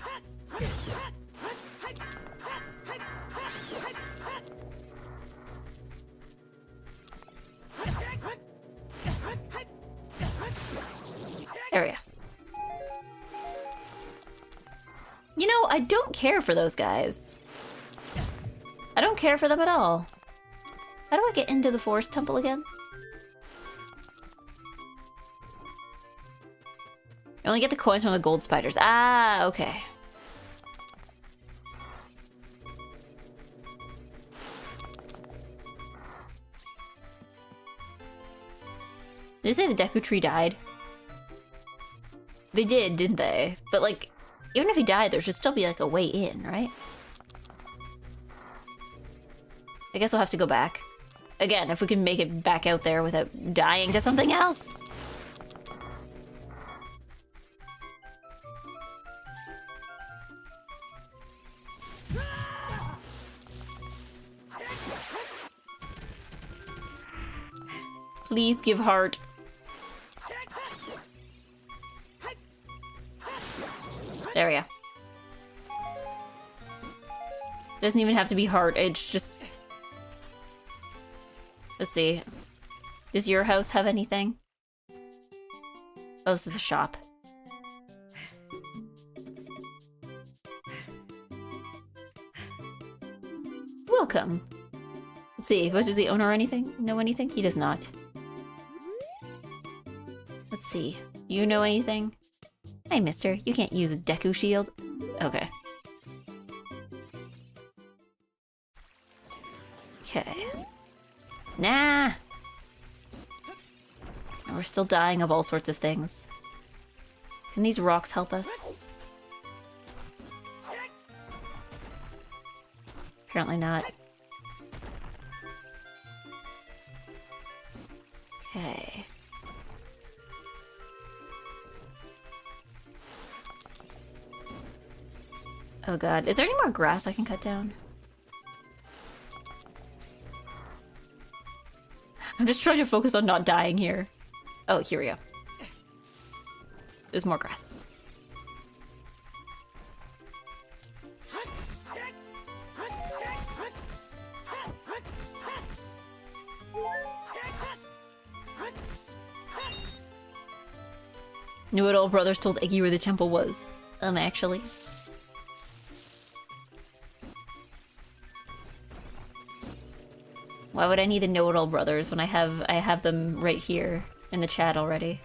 There we go. You know, I don't care for those guys. I don't care for them at all. How do I get into the Forest Temple again? I only get the coins from the gold spiders. Ah, okay. Did they say the Deku Tree died? They did, didn't they? But like, even if he died, there should still be like a way in, right? I guess I'll have to go back. Again, if we can make it back out there without dying to something else. Please give heart. There we go. Doesn't even have to be heart, it's just... Let's see. Does your house have anything? Oh, this is a shop. Welcome. Let's see, does the owner anything? Know anything? He does not. Let's see. You know anything? Hey, mister. You can't use a Deku shield. Okay. Okay. Nah! And we're still dying of all sorts of things. Can these rocks help us? Apparently not. Okay. Oh god, is there any more grass I can cut down? I'm just trying to focus on not dying here. Oh, here we go. There's more grass. Know-it-all brothers told Iggy where the temple was. Actually. Why would I need the know-it-all brothers when I have them right here in the chat already?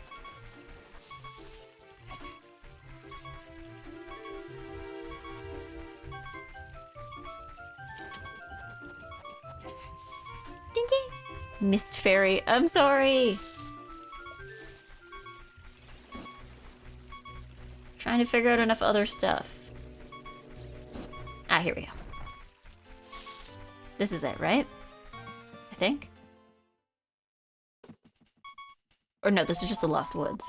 Dinky! Mist fairy, I'm sorry! Trying to figure out enough other stuff. Ah, here we go. This is it, right? I think? Or no, this is just the Lost Woods.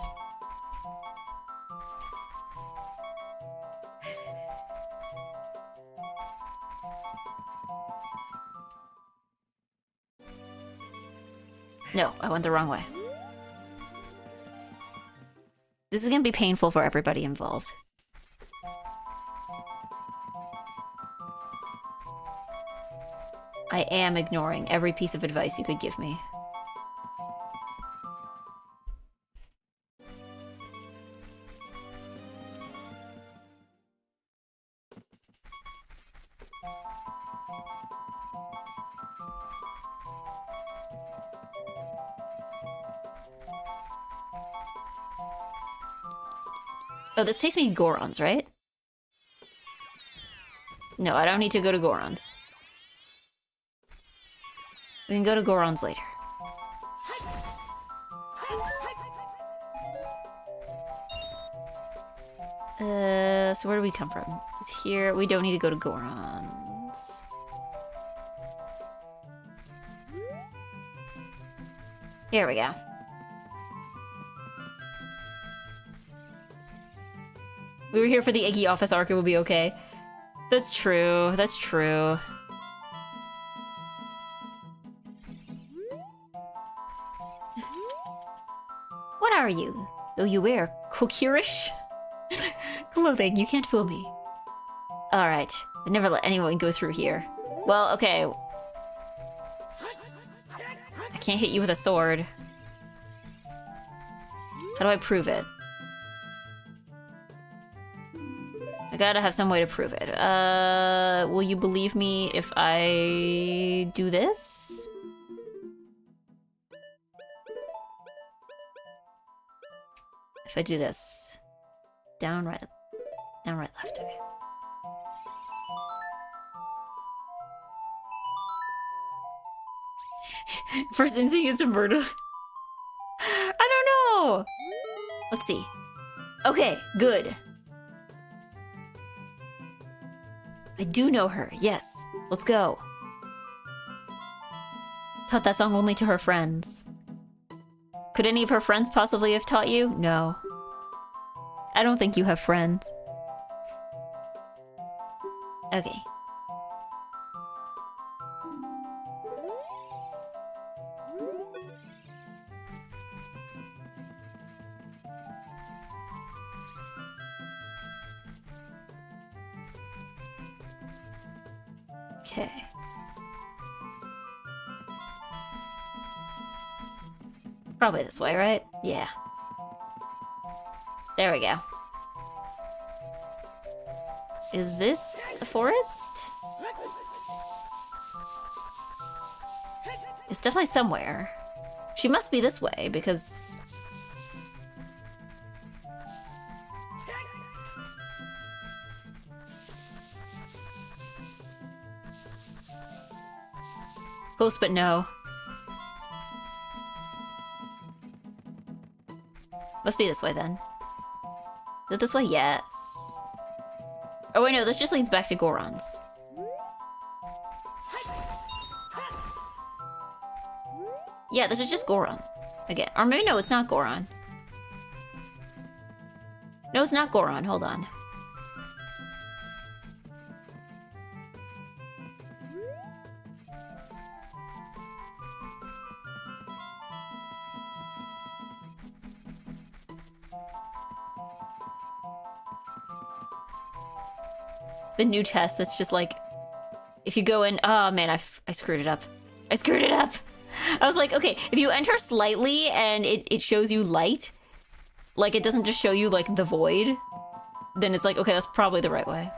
No, I went the wrong way. This is gonna be painful for everybody involved. I am ignoring every piece of advice you could give me. Oh, this takes me to Goron's, right? No, I don't need to go to Goron's. We can go to Goron's later. So where do we come from? It's here. We don't need to go to Goron's. Here we go. We were here for the EGGY office arc, it will be okay. That's true, that's true. What are you? Though you wear Kokirish? clothing. You can't fool me. Alright. I never let anyone go through here. Well, okay. I can't hit you with a sword. How do I prove it? I gotta have some way to prove it. Will you believe me if I do this? If I do this. Down, right, left, okay. First instinct is to murder. I don't know! Let's see. Okay, good. I do know her, yes. Let's go. Taught that song only to her friends. Could any of her friends possibly have taught you? No. I don't think you have friends. Okay. Okay. Probably this way, right? Yeah. There we go. Is this a forest? It's definitely somewhere. She must be this way, because... Close, but no. Must be this way, then. Is it this way? Yes. Oh wait, no, this just leads back to Goron's. Yeah, this is just Goron. Again. Or maybe no, it's not Goron. No, it's not Goron. Hold on. The new test that's just like, if you go in, oh man, I screwed it up. I screwed it up. I was like, okay, if you enter slightly and it shows you light, like it doesn't just show you like the void, then it's like, okay, that's probably the right way.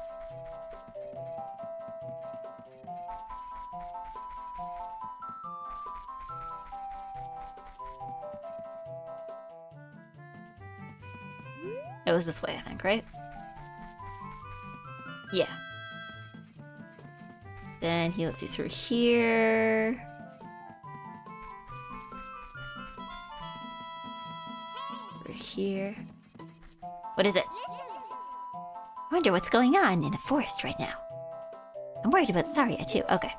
It was this way, I think, right? Yeah. Then he lets you through here. Through here. What is it? I wonder what's going on in the forest right now. I'm worried about Saria too. Okay.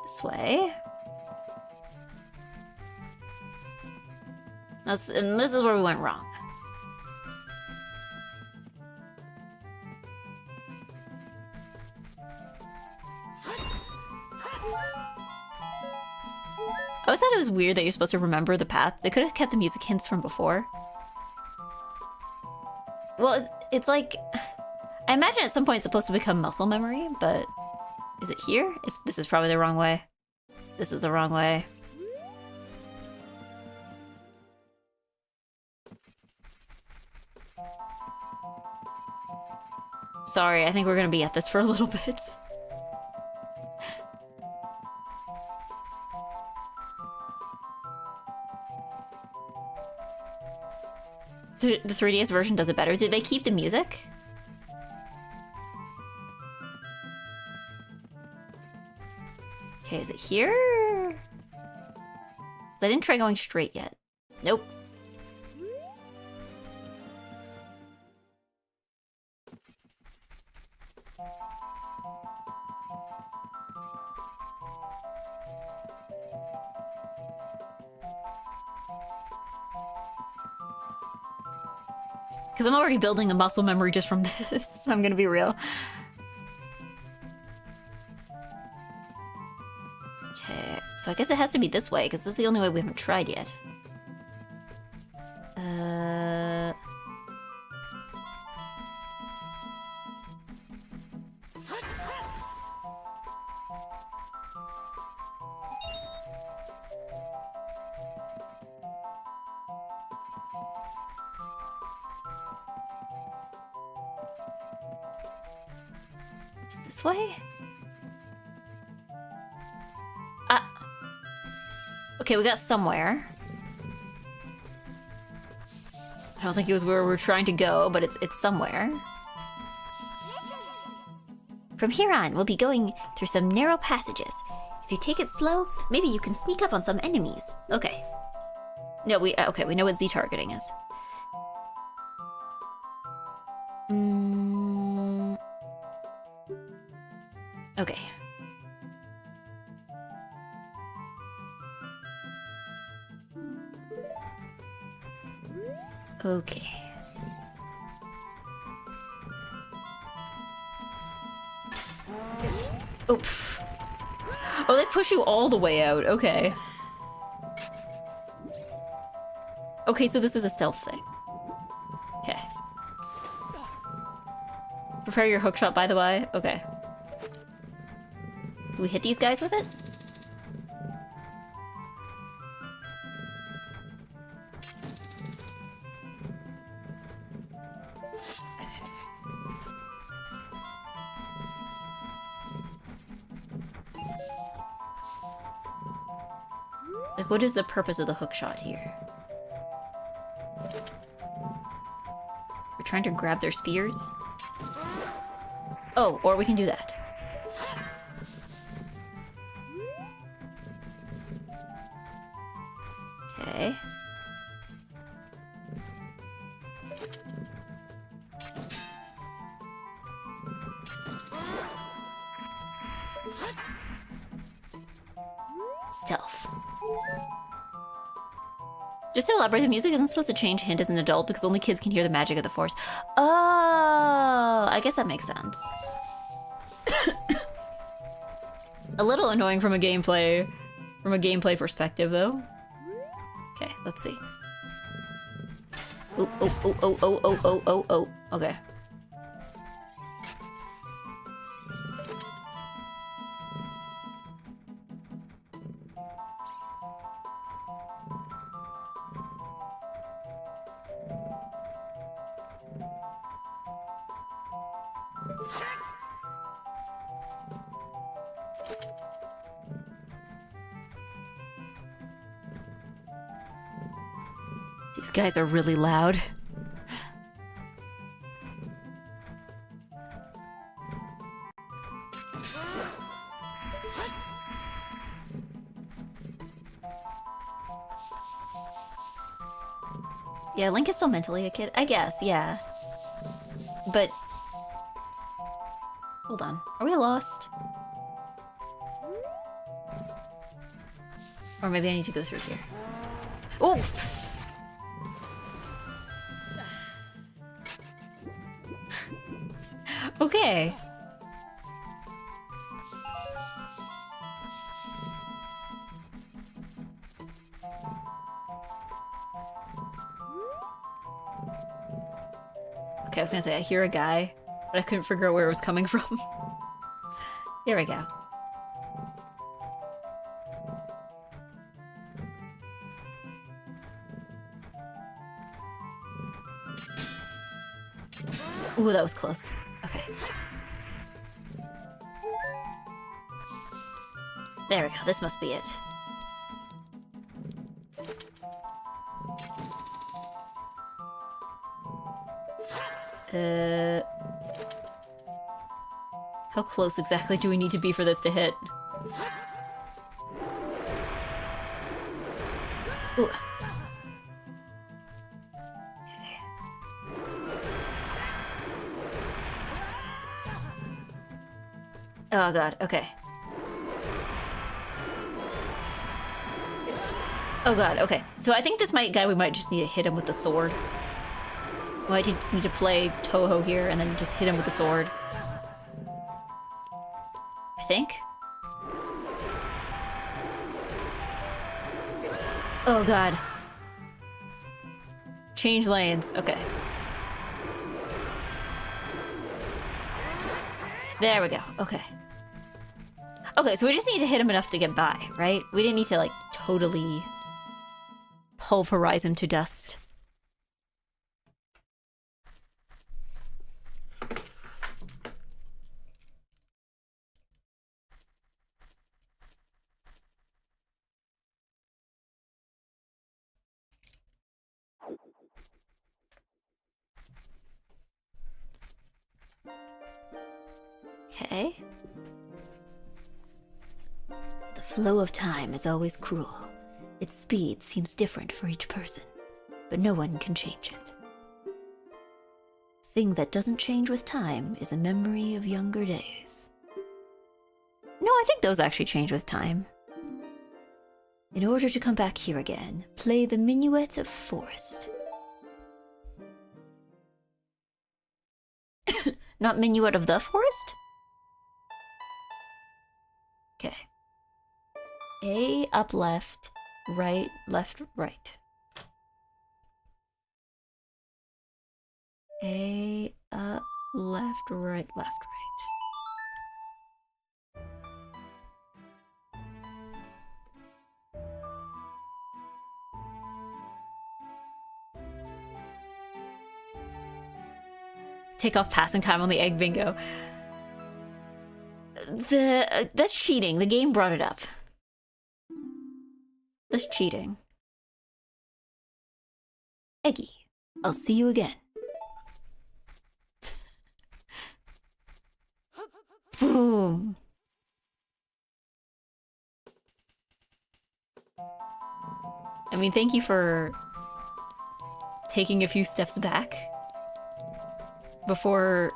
This way. And this is where we went wrong. I always thought it was weird that you're supposed to remember the path. They could have kept the music hints from before. Well, it's like... I imagine at some point it's supposed to become muscle memory, but... Is it here? This is probably the wrong way. This is the wrong way. Sorry, I think we're gonna be at this for a little bit. The 3DS version does it better. Did they keep the music? Okay, is it here? I didn't try going straight yet. Nope. Because I'm already building the muscle memory just from this. I'm gonna be real. Okay, so I guess it has to be this way, because this is the only way we haven't tried yet. Is it this way? Ah. Okay, we got somewhere. I don't think it was where we're trying to go, but it's somewhere. From here on, we'll be going through some narrow passages. If you take it slow, maybe you can sneak up on some enemies. Okay. No, we know what Z targeting is. Okay. Okay. Oof. Oh, they push you all the way out. Okay. Okay, so this is a stealth thing. Okay. Prepare your hookshot, by the way. Okay. Do we hit these guys with it? Like, what is the purpose of the hookshot here? We're trying to grab their spears? Oh, or we can do that. Okay. Stealth. Just to elaborate, the music isn't supposed to change hint as an adult because only kids can hear the magic of the Force. Oh, I guess that makes sense. A little annoying from a gameplay perspective, though. Okay, let's see. Oh, oh, oh, oh, oh, oh, oh, oh, oh. Okay. These guys are really loud. Yeah, Link is still mentally a kid, I guess, yeah. But... hold on, are we lost? Or maybe I need to go through here. Oh! Okay. Okay, I was gonna say, I hear a guy, but I couldn't figure out where it was coming from. Here we go. Ooh, that was close. Okay. There we go, this must be it. How close exactly do we need to be for this to hit? Ooh. Okay. Oh god, okay. Oh god, okay. So I think this guy, we might just need to hit him with the sword. We might need to play Toho here and then just hit him with the sword. I think. Oh god. Change lanes, okay. There we go, okay. Okay, so we just need to hit him enough to get by, right? We didn't need to, like, totally pulverize him to dust. Okay. The flow of time is always cruel. Its speed seems different for each person, but no one can change it. The thing that doesn't change with time is a memory of younger days. No, I think those actually change with time. In order to come back here again, play the Minuet of Forest. Not Minuet of the Forest? Okay. A, up, left, right, right. A, up, left, right, left, right. Take off passing time on the egg bingo. That's cheating. The game brought it up. That's cheating. Eggy, I'll see you again. Boom. I mean, thank you for taking a few steps back before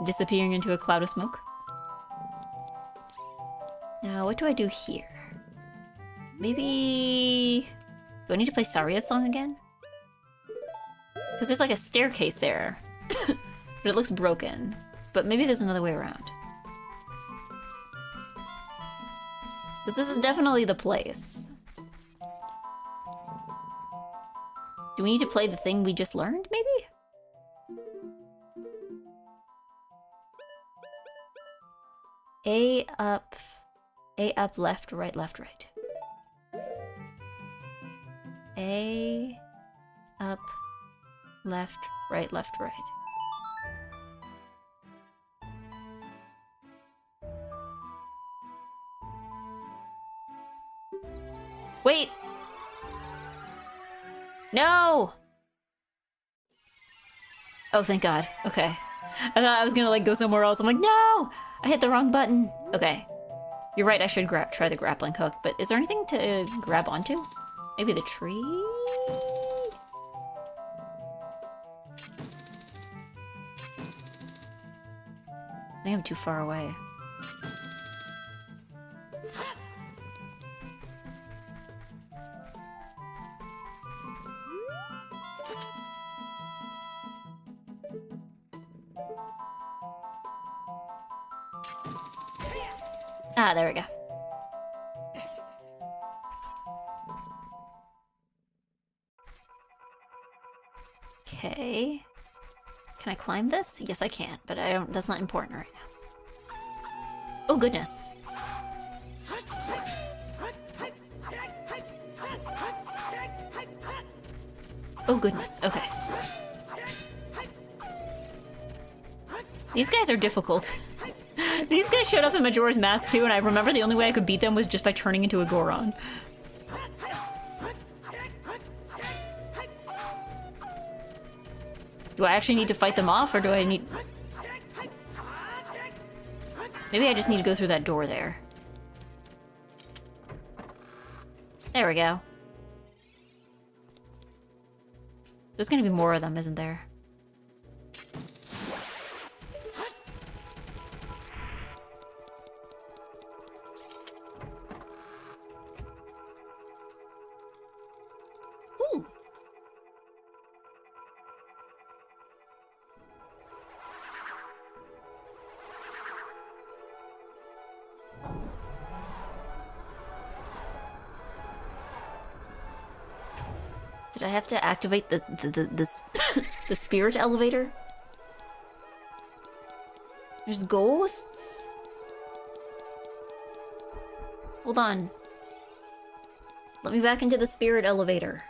disappearing into a cloud of smoke. Now, what do I do here? Maybe... Do I need to play Saria's song again? Because there's like a staircase there. But it looks broken. But maybe there's another way around. Because this is definitely the place. Do we need to play the thing we just learned, maybe? A up, left, right, left, right. A up, left, right, left, right. Wait! No! Oh, thank God. Okay. I thought I was gonna like go somewhere else. I'm like, no! I hit the wrong button. Okay. You're right, I should try the grappling hook, but is there anything to grab onto? Maybe the tree? I think I'm too far away. Ah, there we go. Okay. Can I climb this? Yes, I can, but I don't. That's not important right now. Oh, goodness. Oh, goodness. Okay. These guys are difficult. These guys showed up in Majora's Mask too, and I remember the only way I could beat them was just by turning into a Goron. Do I actually need to fight them off, or do I need... Maybe I just need to go through that door there. There we go. There's gonna be more of them, isn't there? Ooh. Did I have to activate the spirit elevator? There's ghosts? Hold on. Let me back into the spirit elevator.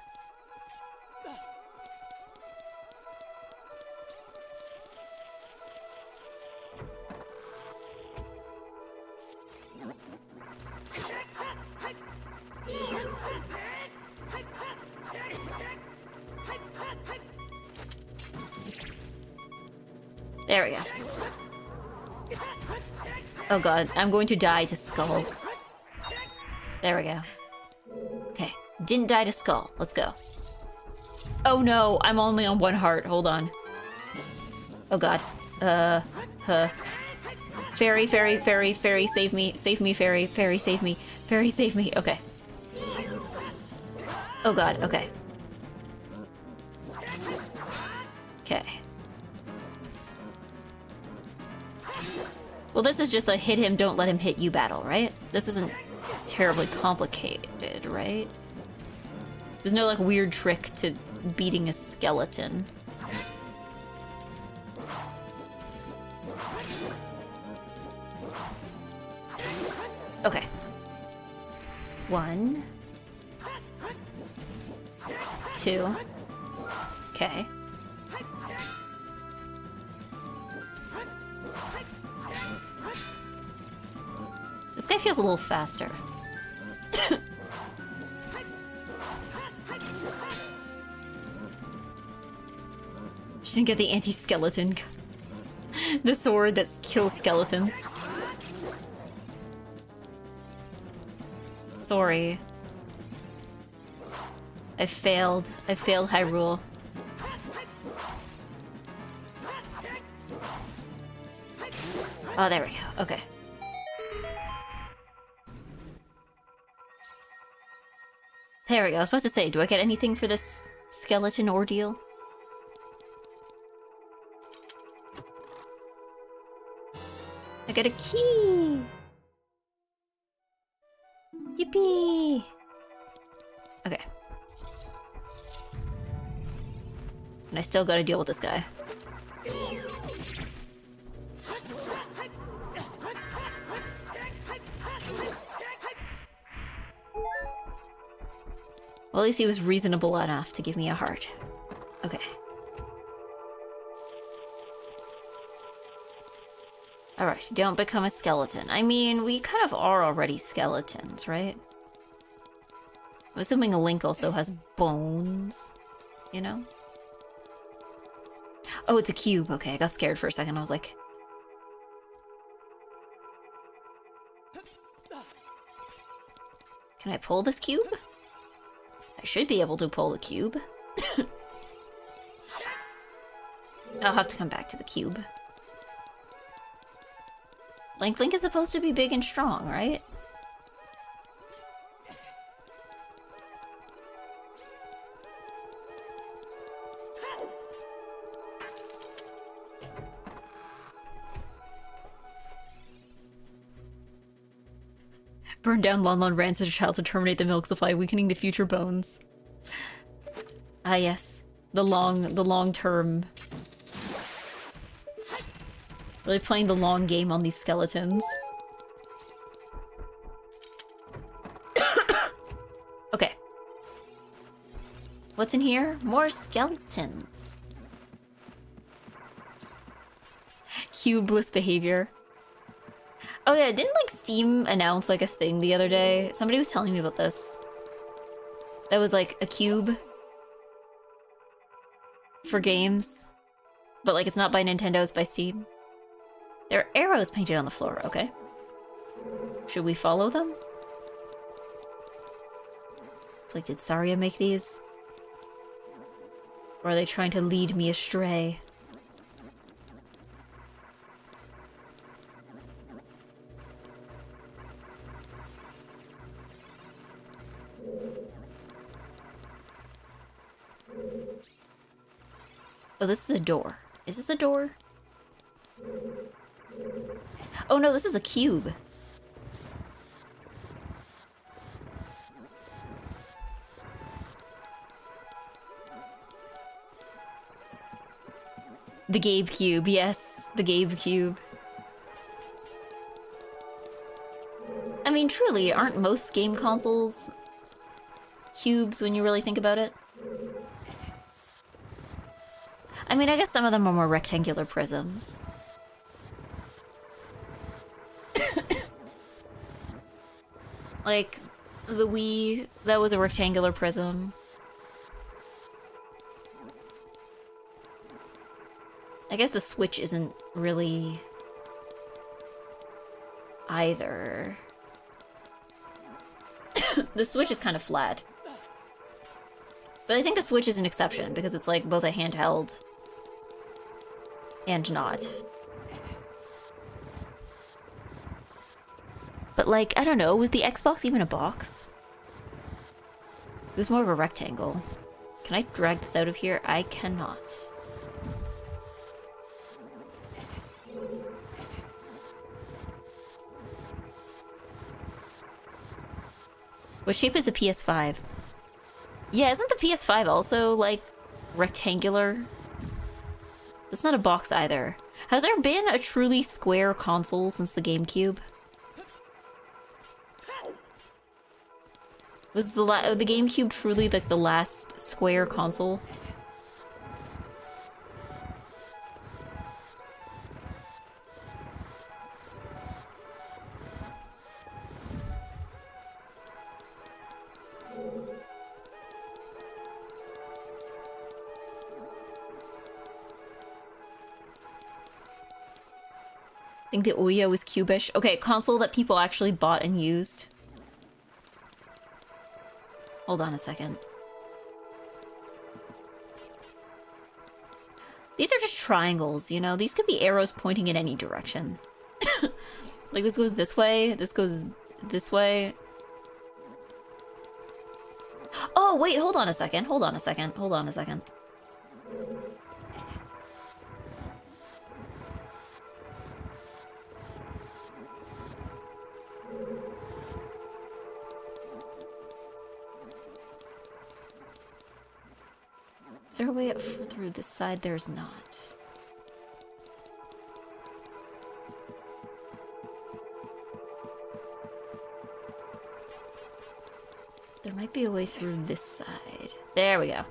There we go. Oh god, I'm going to die to Skull. There we go. Okay, didn't die to Skull. Let's go. Oh no, I'm only on one heart. Hold on. Oh god. Fairy, fairy, fairy, fairy, save me. Save me, fairy. Fairy, save me. Fairy, save me. Okay. Oh god, okay. Okay. Well, this is just a hit him, don't let him hit you battle, right? This isn't terribly complicated, right? There's no, like, weird trick to beating a skeleton. Okay. 1. 2. Okay. This guy feels a little faster. She didn't get the anti-skeleton. The sword that kills skeletons. Sorry. I failed. I failed Hyrule. Oh, there we go. Okay. There we go. I was supposed to say, do I get anything for this skeleton ordeal? I got a key! Yippee! Okay. And I still gotta deal with this guy. Well, at least he was reasonable enough to give me a heart. Okay. Alright, don't become a skeleton. I mean, we kind of are already skeletons, right? I'm assuming Link also has bones, you know? Oh, it's a cube. Okay, I got scared for a second. I was like... Can I pull this cube? I should be able to pull the cube. I'll have to come back to the cube. Link is supposed to be big and strong, right? Burn down Lon Lon Ranch as a child to terminate the milk supply, weakening the future bones. Ah yes. The long term. Really playing the long game on these skeletons. Okay. What's in here? More skeletons. Cubeless behavior. Oh yeah, didn't like Steam announce like a thing the other day? Somebody was telling me about this. That was like a cube for games. But like it's not by Nintendo, it's by Steam. There are arrows painted on the floor, okay. Should we follow them? It's like, did Saria make these? Or are they trying to lead me astray? Oh, this is a door. Is this a door? Oh no, this is a cube. The Gabe cube, yes, the Gabe cube. I mean, truly, aren't most game consoles cubes when you really think about it? I mean, I guess some of them are more rectangular prisms. Like, the Wii, that was a rectangular prism. I guess the switch isn't really either. The switch is kind of flat. But I think the switch is an exception because it's like both a handheld and not. But like, I don't know, was the Xbox even a box? It was more of a rectangle. Can I drag this out of here? I cannot. What shape is the PS5? Yeah, isn't the PS5 also, like, rectangular? That's not a box either. Has there been a truly square console since the GameCube? Was the GameCube truly, like, the last square console? I think the Ouya was cubish. Okay, console that people actually bought and used. Hold on a second. These are just triangles, you know? These could be arrows pointing in any direction. Like, this goes this way, this goes this way. Oh, wait, hold on a second, hold on a second, hold on a second. Is there a way up through this side? There's not. There might be a way through this side. There we go.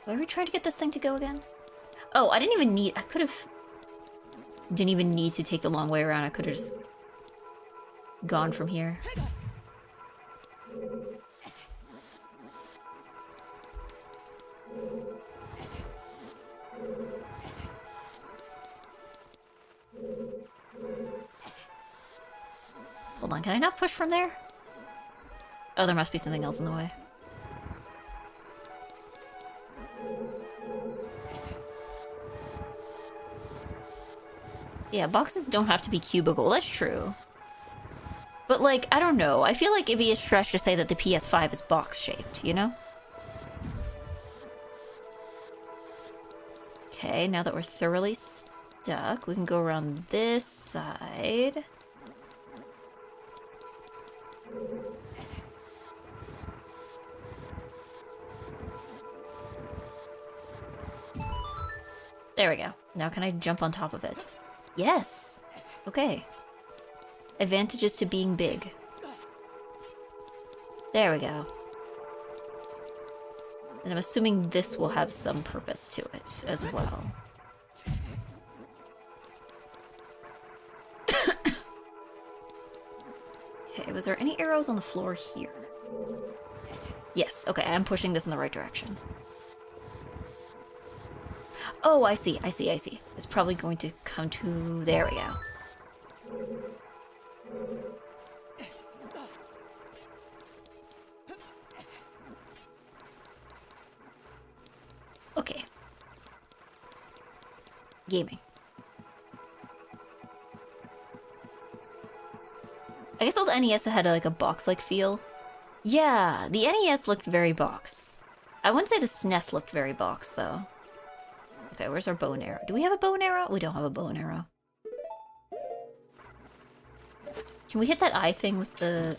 Why are we trying to get this thing to go again? Oh, I didn't even need... I could have... Didn't even need to take the long way around. I could have just gone from here. Hold on, can I not push from there? Oh, there must be something else in the way. Yeah, boxes don't have to be cubical, that's true. But like, I don't know, I feel like it'd be a stretch to say that the PS5 is box-shaped, you know? Okay, now that we're thoroughly stuck, we can go around this side. There we go. Now can I jump on top of it? Yes! Okay. Advantages to being big. There we go. And I'm assuming this will have some purpose to it as well. Okay, was there any arrows on the floor here? Yes, okay, I'm pushing this in the right direction. Oh, I see, I see, I see. It's probably going to come to... There we go. Okay. Gaming. I guess old NES had like a box-like feel. Yeah, the NES looked very box. I wouldn't say the SNES looked very box, though. Okay, where's our bow and arrow? Do we have a bow and arrow? We don't have a bow and arrow. Can we hit that eye thing with the...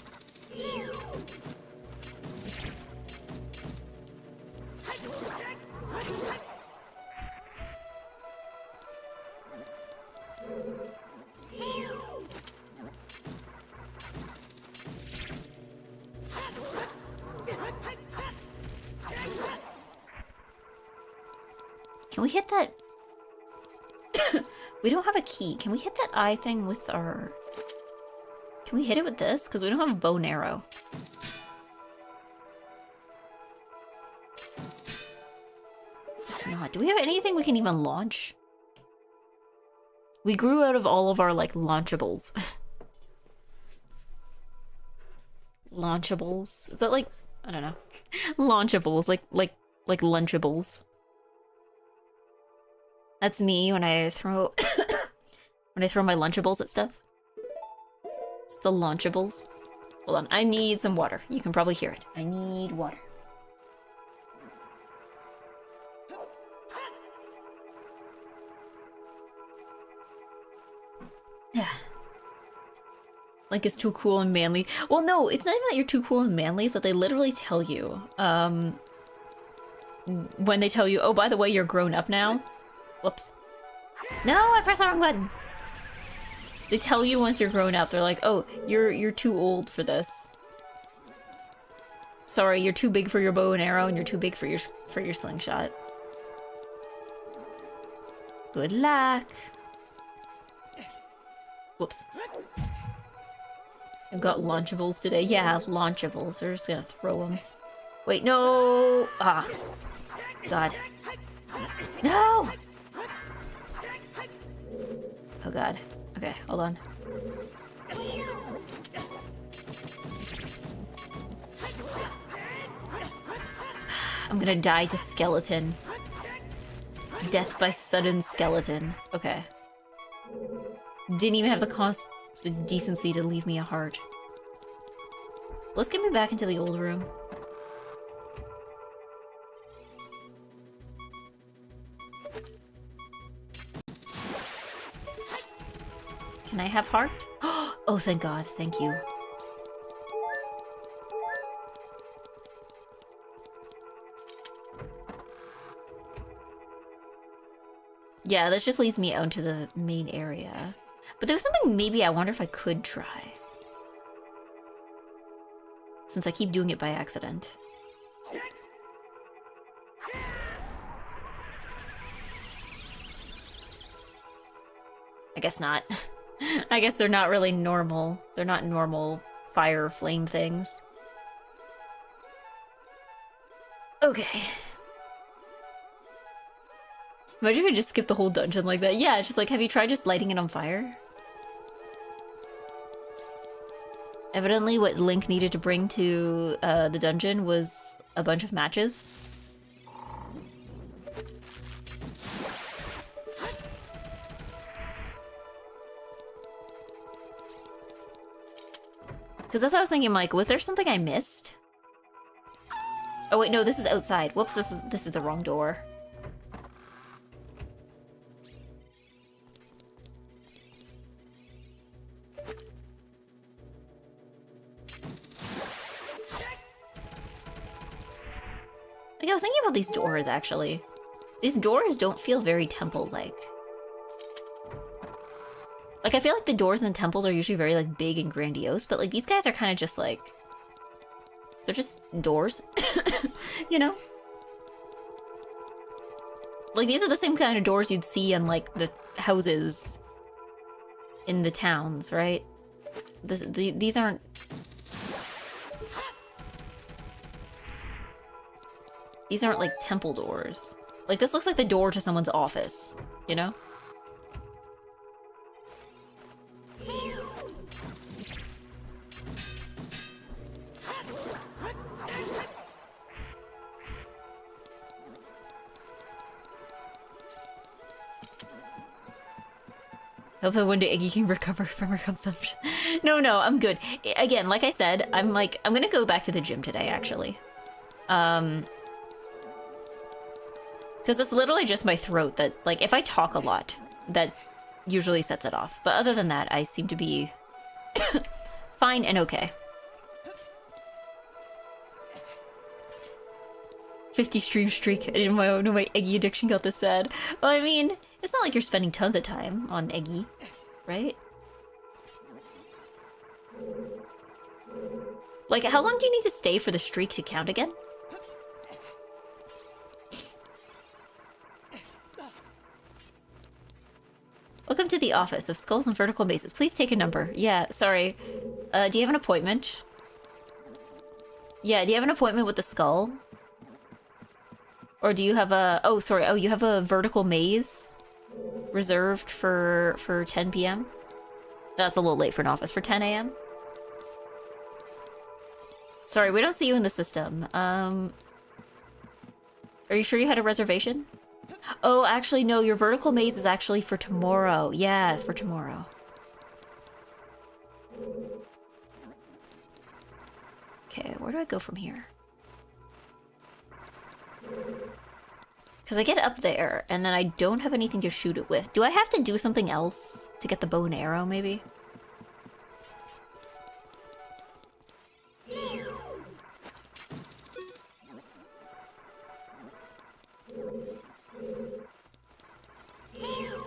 Can we hit that? We don't have a key. Can we hit that eye thing with our... Can we hit it with this? Because we don't have a bow and arrow. not. Do we have anything we can even launch? We grew out of all of our, like, launchables. Launchables? Is that like... I don't know. Launchables, like Lunchables. That's me when I throw... when I throw my Lunchables at stuff. It's the Launchables. Hold on, I need some water. You can probably hear it. I need water. Yeah. Link is too cool and manly. Well, no, it's not even that you're too cool and manly, it's that they literally tell you, when they tell you, oh, by the way, you're grown up now. Whoops. No, I pressed the wrong button. They tell you once you're grown up, they're like, oh, you're too old for this. Sorry, you're too big for your bow and arrow, and you're too big for your slingshot. Good luck. Whoops. I've got Launchables today. Yeah, Launchables. We're just gonna throw them. Wait, no! Ah. God. No! Oh god. Okay, hold on. I'm gonna die to skeleton. Death by sudden skeleton. Okay. Didn't even have the decency to leave me a heart. Let's get me back into the old room. Can I have heart? Oh, thank God. Thank you. Yeah, this just leads me out into the main area. But there was something maybe I wonder if I could try. Since I keep doing it by accident. I guess not. I guess they're not really normal. They're not normal fire flame things. Okay. Imagine if I just skipped the whole dungeon like that. Yeah, it's just like, have you tried just lighting it on fire? Evidently what Link needed to bring to the dungeon was a bunch of matches. Because that's what I was thinking, like, was there something I missed? Oh wait, no, this is outside. Whoops, this is the wrong door. Like, I was thinking about these doors, actually. These doors don't feel very temple-like. Like, I feel like the doors in the temples are usually very, like, big and grandiose, but, like, these guys are kind of just, like... They're just doors. You know? Like, these are the same kind of doors you'd see in, like, the houses in the towns, right? These aren't... These aren't, like, temple doors. Like, this looks like the door to someone's office, you know? Hopefully one day EGGY can recover from her consumption. No, I'm good. Again, like I said, I'm gonna go back to the gym today, actually. Because it's literally just my throat that, like, if I talk a lot, that usually sets it off. But other than that, I seem to be fine and okay. 50 stream streak. I didn't know my EGGY addiction got this bad. Well, I mean, it's not like you're spending tons of time on EGGY, right? Like, how long do you need to stay for the streak to count again? Welcome to the office of Skulls and Vertical Mazes. Please take a number. Yeah, sorry. Do you have an appointment? Yeah, do you have an appointment with the skull? Or do you have a... Oh, sorry. Oh, you have a vertical maze reserved for 10 p.m.? That's a little late for an office. For 10 a.m.? Sorry, we don't see you in the system. Are you sure you had a reservation? Oh, actually, no. Your vertical maze is actually for tomorrow. Yeah, for tomorrow. Okay, where do I go from here? Because I get up there, and then I don't have anything to shoot it with. Do I have to do something else to get the bow and arrow, maybe?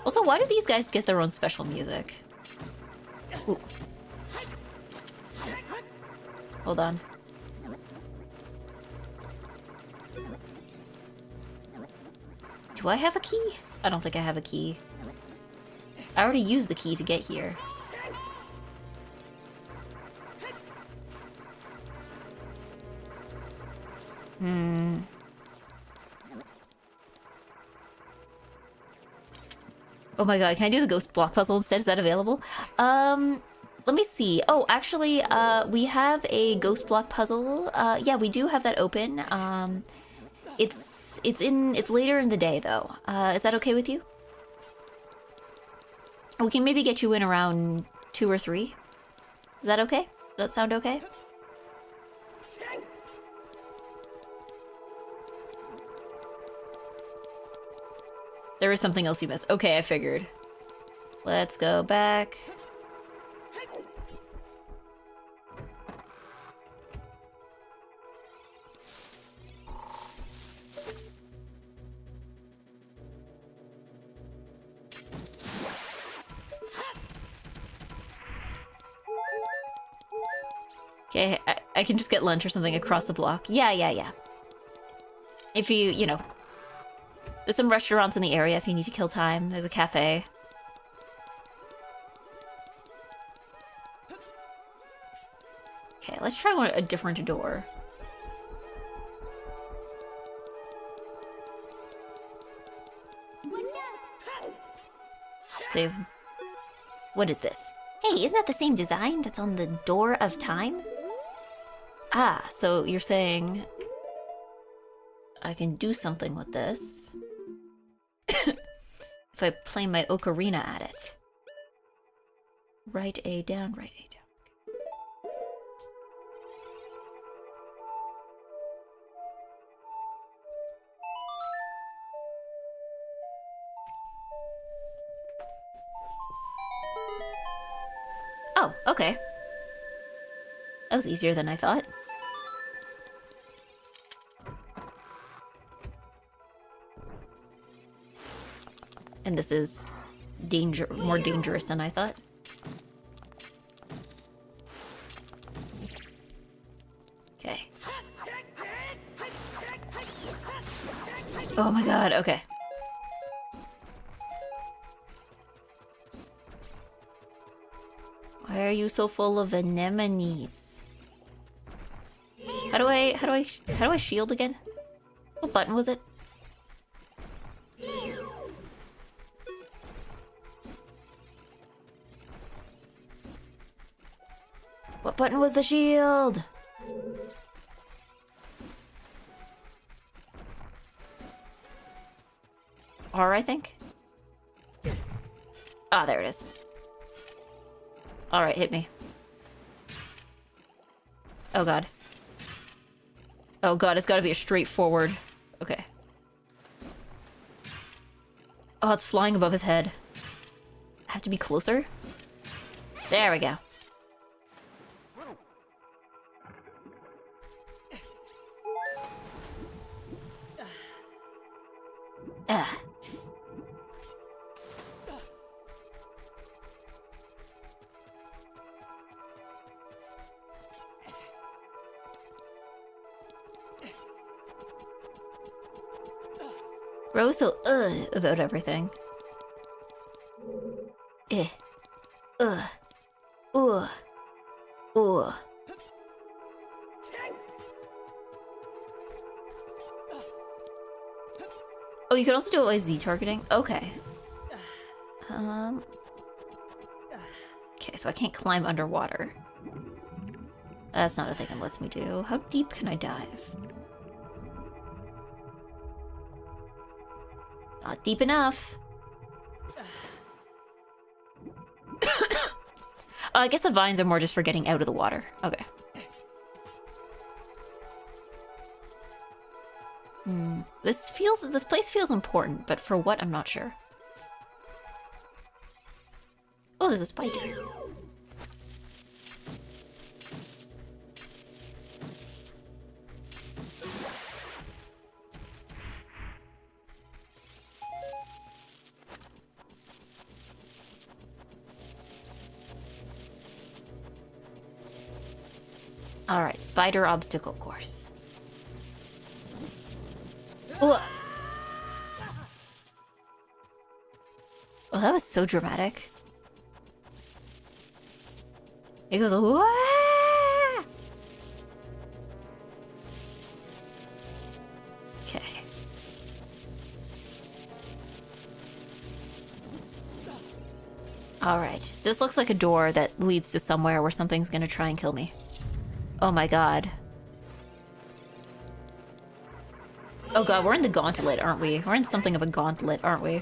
Also, why do these guys get their own special music? Ooh. Hold on. Do I have a key? I don't think I have a key. I already used the key to get here. Oh my god, can I do the ghost block puzzle instead? Is that available? Let me see. Oh, actually, we have a ghost block puzzle. Yeah, we do have that open. It's later in the day though. Is that okay with you? We can maybe get you in around 2 or 3. Is that okay? Does that sound okay? There is something else you missed. Okay, I figured. Let's go back. Okay, I can just get lunch or something across the block. Yeah. If you know. There's some restaurants in the area if you need to kill time. There's a cafe. Okay, let's try a different door. Save. What is this? Hey, isn't that the same design that's on the door of time? Ah, so you're saying I can do something with this if I play my ocarina at it. Right A down, right A down. Oh, okay. That was easier than I thought. And this is more dangerous than I thought. Okay. Oh my god, okay. Why are you so full of anemones? How do I shield again? What button was it? What button was the shield? R, I think. Ah, there it is. Alright, hit me. Oh god. Oh god, it's gotta be a straightforward. Okay. Oh, it's flying above his head. I have to be closer? There we go. Ah. Bro was so about everything. Eh. Ugh. Ugh. Ugh. Oh, you can also do it by Z targeting? Okay. Okay, so I can't climb underwater. That's not a thing it lets me do. How deep can I dive? Not deep enough. I guess the vines are more just for getting out of the water. Okay. This place feels important, but for what, I'm not sure. Oh, there's a spider. Alright, spider obstacle course. Ooh. Oh, that was so dramatic. It goes, wah! Okay. Alright, this looks like a door that leads to somewhere where something's gonna try and kill me. Oh my god. Oh god, we're in the gauntlet, aren't we? We're in something of a gauntlet, aren't we?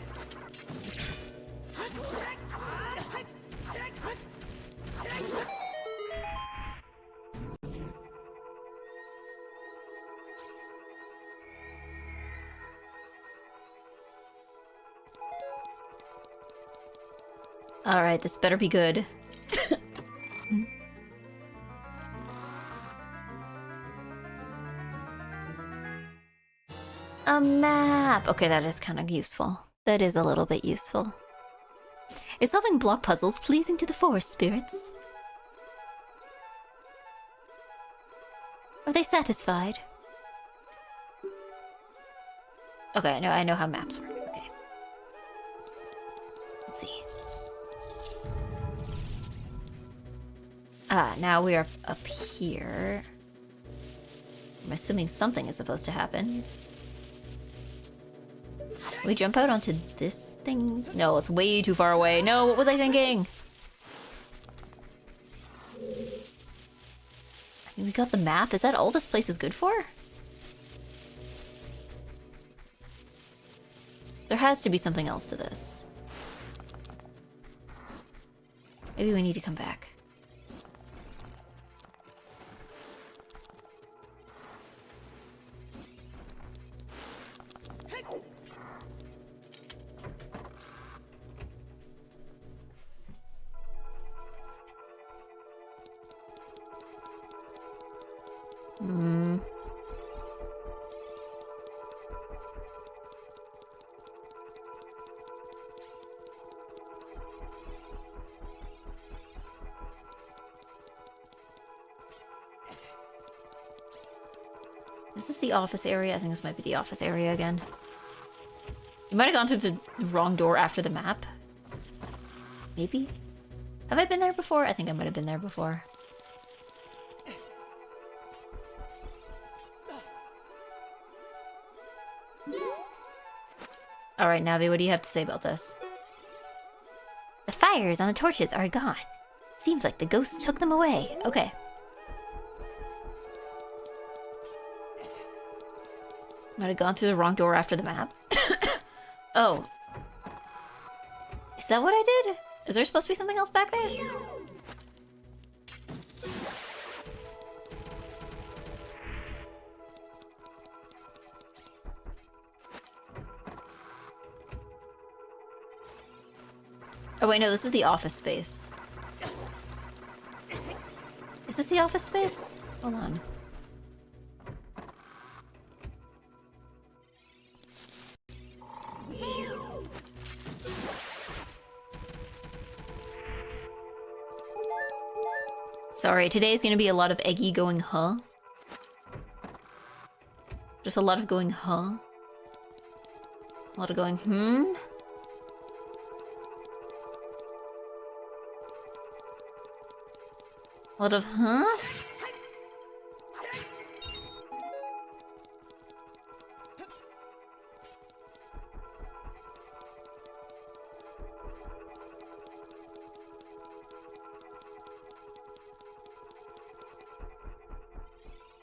Alright, this better be good. A map! Okay, that is kind of useful. That is a little bit useful. Is solving block puzzles pleasing to the forest spirits? Are they satisfied? Okay, I know how maps work. Okay. Let's see. Ah, now we are up here. I'm assuming something is supposed to happen. We jump out onto this thing? No, it's way too far away. No, what was I thinking? I mean, we got the map. Is that all this place is good for? There has to be something else to this. Maybe we need to come back. Is this the office area? I think this might be the office area again. You might have gone through the wrong door after the map. Maybe? Have I been there before? I think I might have been there before. Alright, Navi, what do you have to say about this? The fires on the torches are gone. Seems like the ghosts took them away. Okay. Might have gone through the wrong door after the map. Oh. Is that what I did? Is there supposed to be something else back there? Oh wait, no, this is the office space. Is this the office space? Hold on. Sorry, today's gonna be a lot of Eggy going, huh? Just a lot of going, huh? A lot of going, hmm? A lot of, huh?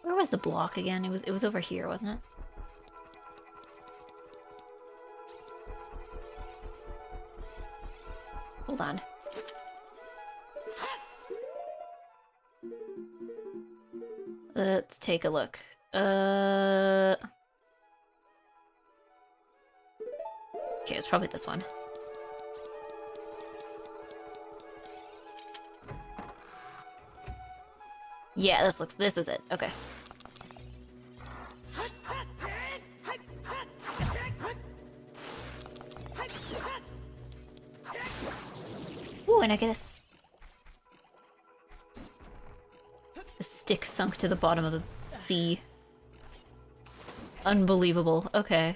Where was the block again? It was over here, wasn't it? Hold on. Let's take a look. Okay, it's probably this one. Yeah, this is it. Okay. Ooh, and I get a stick sunk to the bottom of the sea. Unbelievable. Okay.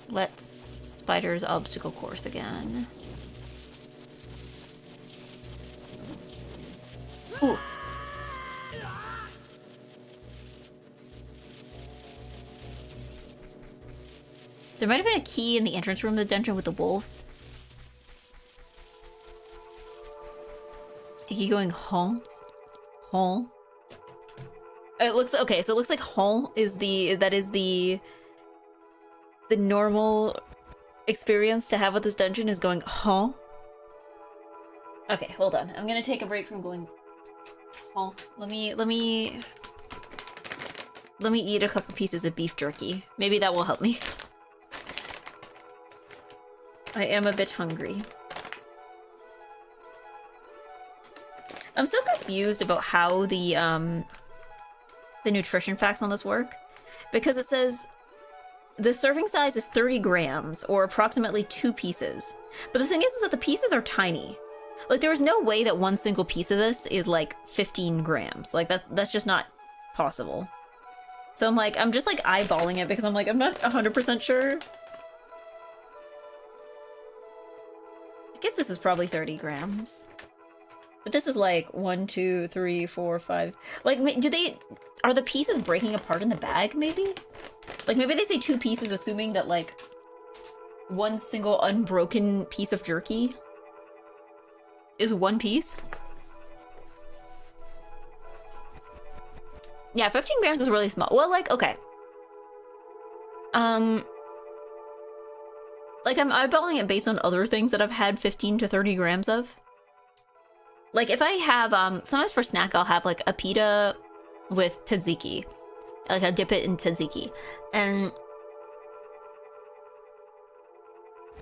Let's Spider's obstacle course again. Ooh. There might have been a key in the entrance room of the dungeon with the wolves. Are you going home? Home? It looks okay, so it looks like home is the normal experience to have with this dungeon is going home. Okay, hold on. I'm gonna take a break from going home. Let me eat a couple pieces of beef jerky. Maybe that will help me. I am a bit hungry. I'm so confused about how the nutrition facts on this work, because it says the serving size is 30 grams, or approximately 2 pieces. But the thing is that the pieces are tiny. Like, there is no way that one single piece of this is like 15 grams. Like, that's just not possible. So I'm just like eyeballing it because I'm like, I'm not 100% sure. I guess this is probably 30 grams. But this is like 1, 2, 3, 4, 5. Like, are the pieces breaking apart in the bag, maybe? Like, maybe they say 2 pieces, assuming that, like, one single unbroken piece of jerky is 1 piece? Yeah, 15 grams is really small. Well, like, okay. Like, I'm eyeballing it based on other things that I've had 15 to 30 grams of. Like, if I have, sometimes for snack, I'll have, like, a pita with tzatziki. Like, I dip it in tzatziki. And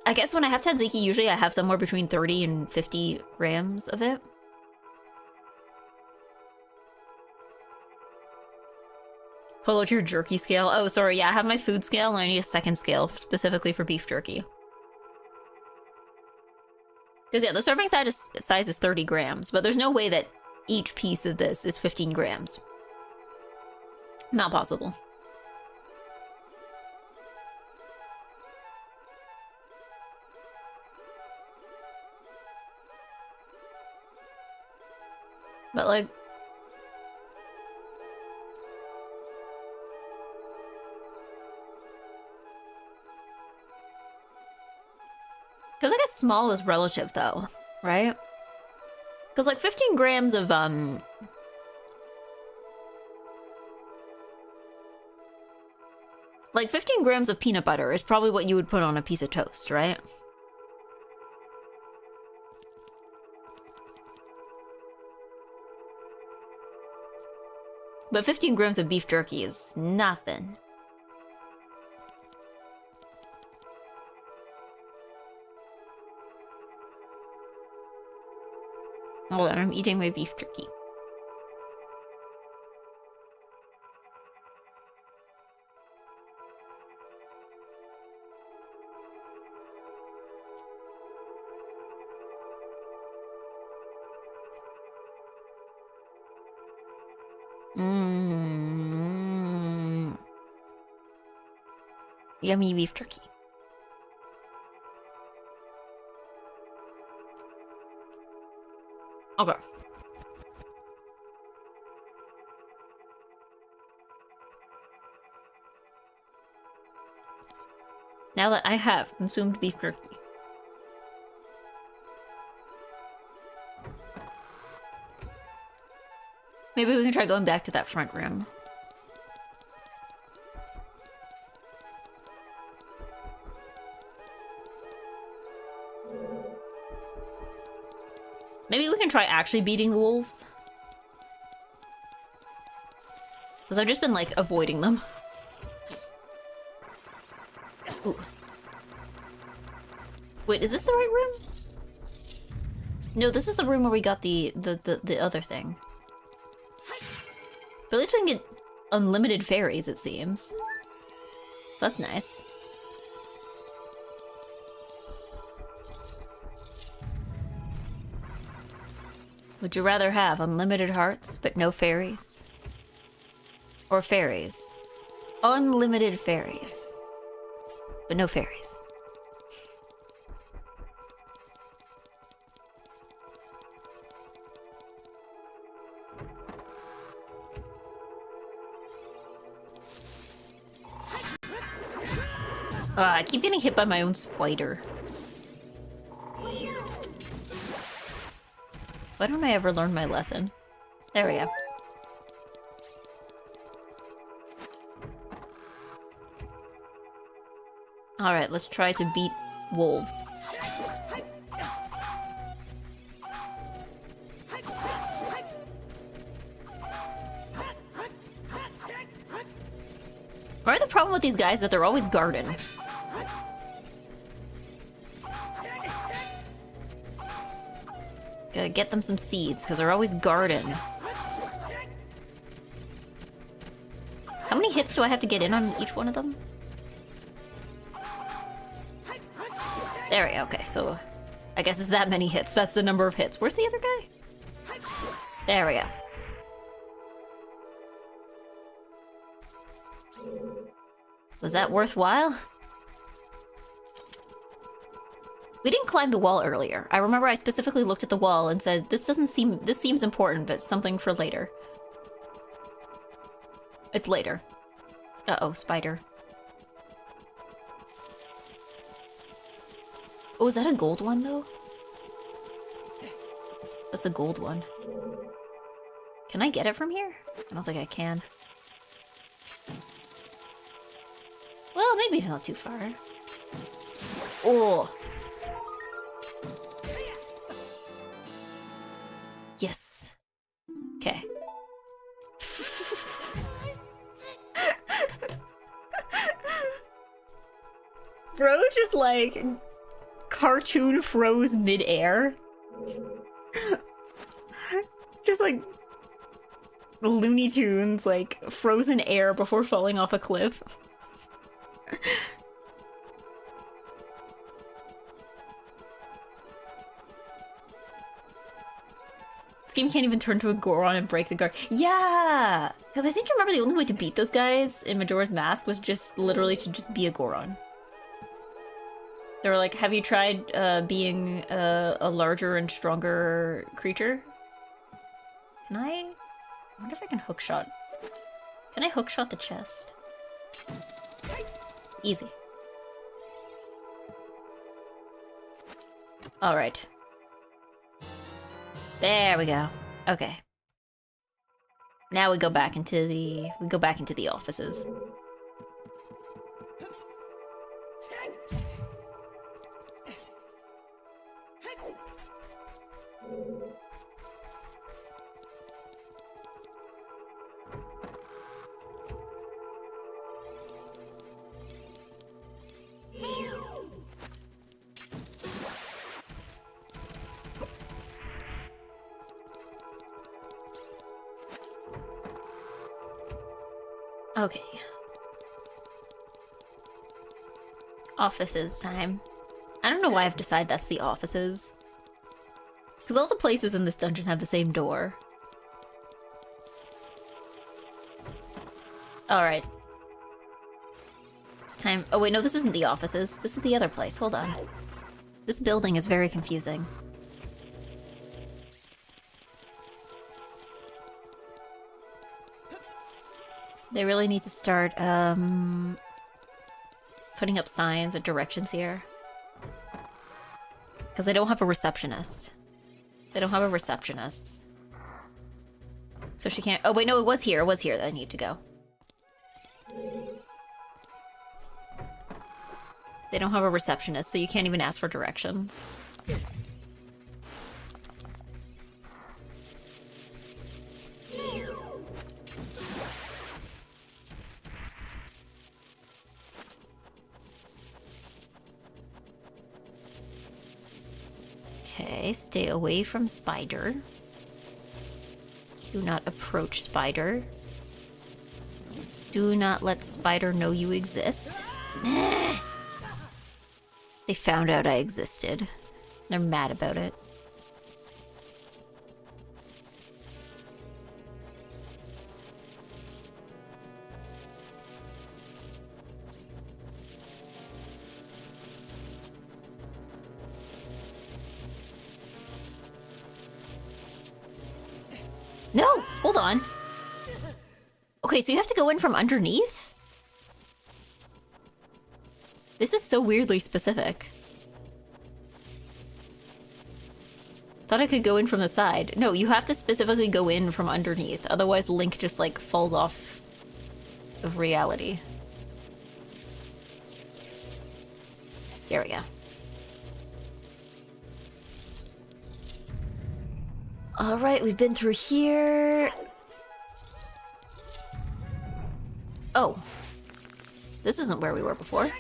I guess when I have tzatziki, usually I have somewhere between 30 and 50 grams of it. Pull out your jerky scale. Oh, sorry, yeah, I have my food scale, and I need a second scale specifically for beef jerky. Because, yeah, the serving size is 30 grams, but there's no way that each piece of this is 15 grams. Not possible. But, like, because I guess small is relative, though, right? Because, like, 15 grams of, like, 15 grams of peanut butter is probably what you would put on a piece of toast, right? But 15 grams of beef jerky is nothing. Hold on, I'm eating my beef jerky. Mmm. Yummy beef jerky. Okay. Now that I have consumed beef jerky, Maybe we can try going back to that front room. Maybe we can try actually beating the wolves. Because I've just been, like, avoiding them. Ooh. Wait, is this the right room? No, this is the room where we got the other thing. But at least we can get unlimited fairies, it seems. So that's nice. Would you rather have unlimited hearts, but no fairies? Or fairies? Unlimited fairies, but no fairies. I keep getting hit by my own spider. Why don't I ever learn my lesson? There we go. Alright, let's try to beat wolves. Part of the problem with these guys is that they're always guarding. Gotta get them some seeds, because they're always guarding. How many hits do I have to get in on each one of them? There we go, okay, so I guess it's that many hits. That's the number of hits. Where's the other guy? There we go. Was that worthwhile? We didn't climb the wall earlier. I remember I specifically looked at the wall and said, this seems important, but something for later. It's later. Uh-oh, spider. Oh, is that a gold one, though? That's a gold one. Can I get it from here? I don't think I can. Well, maybe it's not too far. Oh! Yes. Okay. Bro just like cartoon froze mid-air. Just like Looney Tunes, like frozen air before falling off a cliff. This game can't even turn to a Goron and break the guard. Yeah! Because I seem to remember the only way to beat those guys in Majora's Mask was just literally to just be a Goron. They were like, have you tried being a larger and stronger creature? Can I wonder if I can hookshot. Can I hookshot the chest? Easy. Alright. There we go. Okay. Now we go back into the offices. Okay. Offices time. I don't know why I've decided that's the offices. Because all the places in this dungeon have the same door. Alright. It's time. Oh wait, no, this isn't the offices. This is the other place. Hold on. This building is very confusing. They really need to start, putting up signs or directions here. Because they don't have a receptionist. They don't have a receptionist. So she can't... Oh, wait, no, it was here. It was here that I need to go. They don't have a receptionist, so you can't even ask for directions. Okay, stay away from Spider. Do not approach Spider. Do not let Spider know you exist. They found out I existed. They're mad about it. No! Hold on. Okay, so you have to go in from underneath? This is so weirdly specific. Thought I could go in from the side. No, you have to specifically go in from underneath. Otherwise, Link just, like, falls off of reality. There we go. Alright, we've been through here. Oh. This isn't where we were before.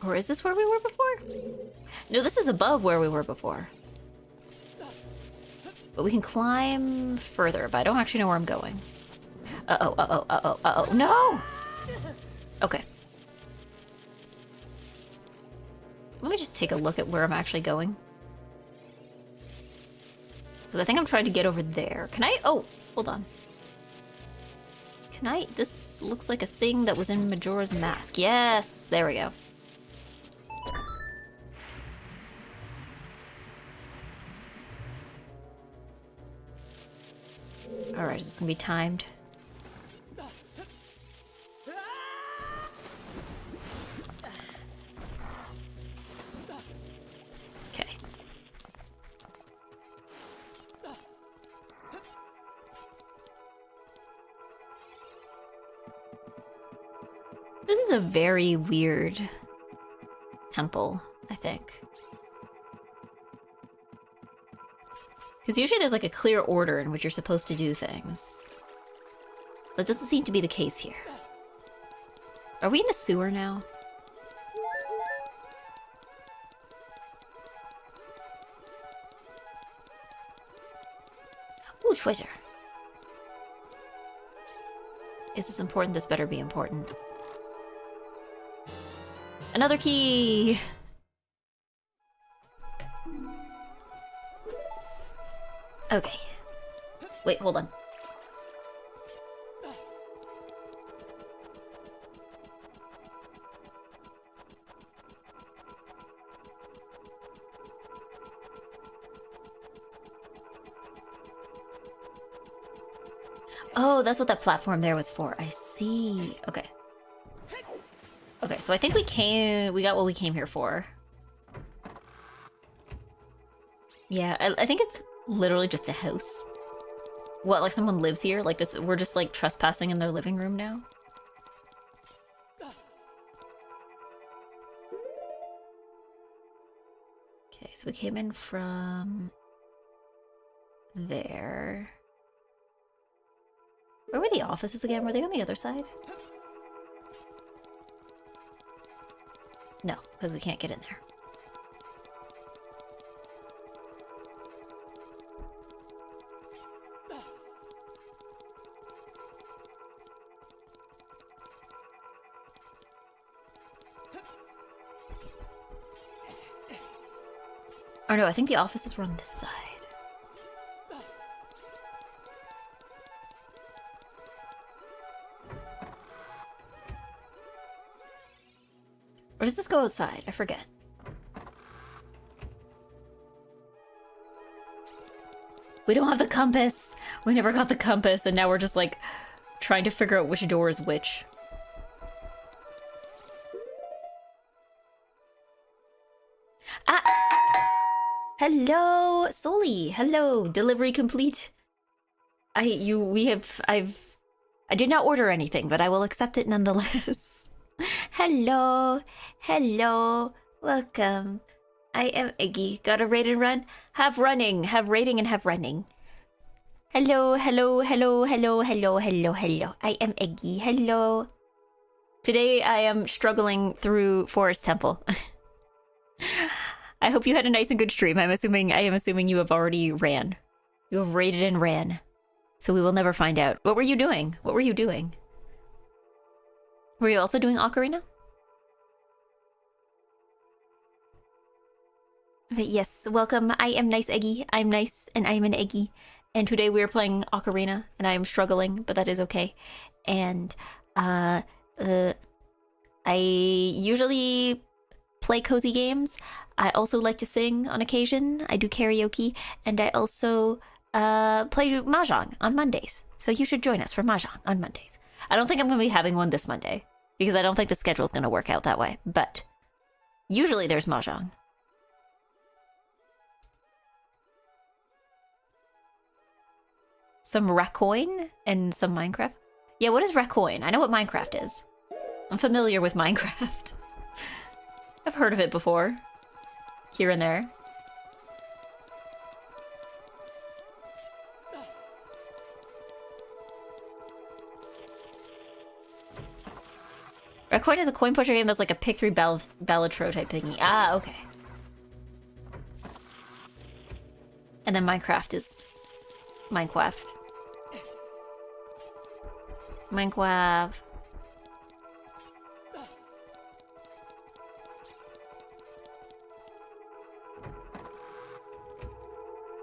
Or is this where we were before? No, this is above where we were before. But we can climb further, but I don't actually know where I'm going. Uh-oh, uh-oh, uh-oh, uh-oh. No! Okay. Let me just take a look at where I'm actually going. Because I think I'm trying to get over there. Can I? Oh, hold on. Can I? This looks like a thing that was in Majora's Mask. Yes! There we go. Alright, is this gonna be timed? Okay. This is a very weird temple, I think. Because usually there's like a clear order in which you're supposed to do things. That doesn't seem to be the case here. Are we in the sewer now? Ooh, treasure. Is this important? This better be important. Another key! Okay. Wait, hold on. Oh, that's what that platform there was for. I see. Okay. Okay, so I think we got what we came here for. Yeah, I think it's literally just a house. What, like someone lives here? Like this, we're just like trespassing in their living room now? Okay, so we came in from there. Where were the offices again? Were they on the other side? No, because we can't get in there. Or no, I think the offices were on this side. Or does this go outside? I forget. We don't have the compass! We never got the compass, and now we're just like trying to figure out which door is which. Hello, Soli. Hello, delivery complete. I did not order anything, but I will accept it nonetheless. Hello, hello, welcome. I am Iggy. Got a raid and run? Have running, have raiding and have running. Hello, hello, hello, hello, hello, hello, hello. I am Iggy. Hello. Today I am struggling through Forest Temple. I hope you had a nice and good stream. I am assuming you have already ran. You have raided and ran. So we will never find out. What were you doing? What were you doing? Were you also doing Ocarina? But yes, welcome. I am NiceEggy. I'm nice and I'm an Eggy. And today we are playing Ocarina and I am struggling, but that is okay. And I usually play cozy games. I also like to sing on occasion. I do karaoke, and I also play Mahjong on Mondays. So you should join us for Mahjong on Mondays. I don't think I'm going to be having one this Monday, because I don't think the schedule is going to work out that way. But usually there's Mahjong. Some Racoin and some Minecraft. Yeah, what is Racoin? I know what Minecraft is. I'm familiar with Minecraft. I've heard of it before. Here and there. Racoin is a coin pusher game that's like a pick 3 Balatro type thingy. Ah, okay. And then Minecraft is Minecraft. Minecraft.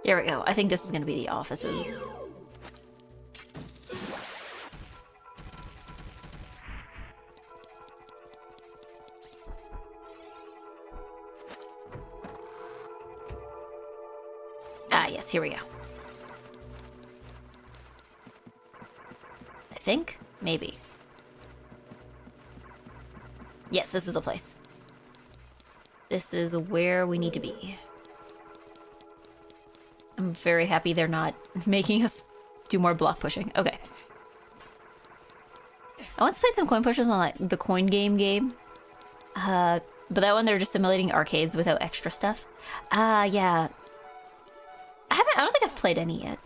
Here we go. I think this is going to be the offices. Ah, yes, here we go. I think? Maybe. Yes, this is the place. This is where we need to be. I'm very happy they're not making us do more block pushing. Okay. I once played some coin pushers on like the coin game. But that one they're just simulating arcades without extra stuff. Yeah. I don't think I've played any yet.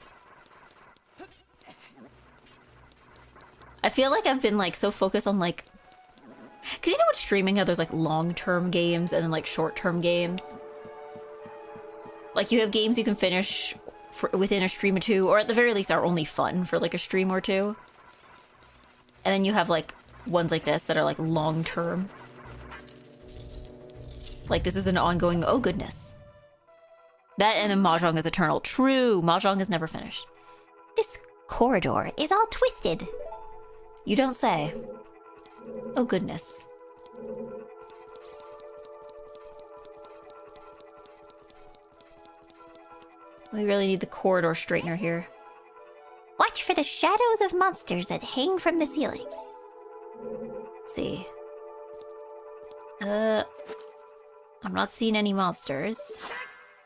I feel like I've been like so focused on like, cause you know what streaming, how there's like long-term games and then like short-term games? Like, you have games you can finish within a stream or two, or at the very least are only fun for, like, a stream or two. And then you have, like, ones like this that are, like, long-term. Like, this is an ongoing, oh goodness. That and then Mahjong is eternal. True, Mahjong is never finished. This corridor is all twisted. You don't say. Oh goodness. We really need the corridor straightener here. Watch for the shadows of monsters that hang from the ceiling. Let's see. I'm not seeing any monsters,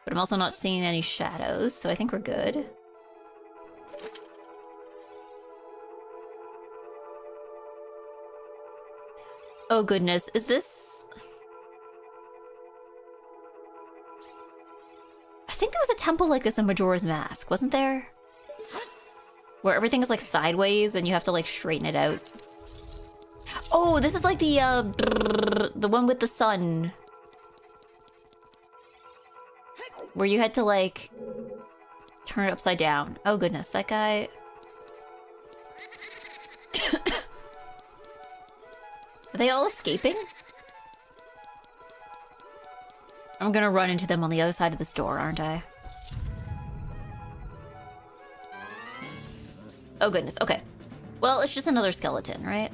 but I'm also not seeing any shadows, so I think we're good. Oh goodness, is this... I think there was a temple like this in Majora's Mask, wasn't there? Where everything is like sideways and you have to like straighten it out. Oh, this is like the one with the sun. Where you had to like turn it upside down. Oh goodness, that guy... Are they all escaping? I'm gonna run into them on the other side of this door, aren't I? Oh goodness, okay. Well, it's just another skeleton, right?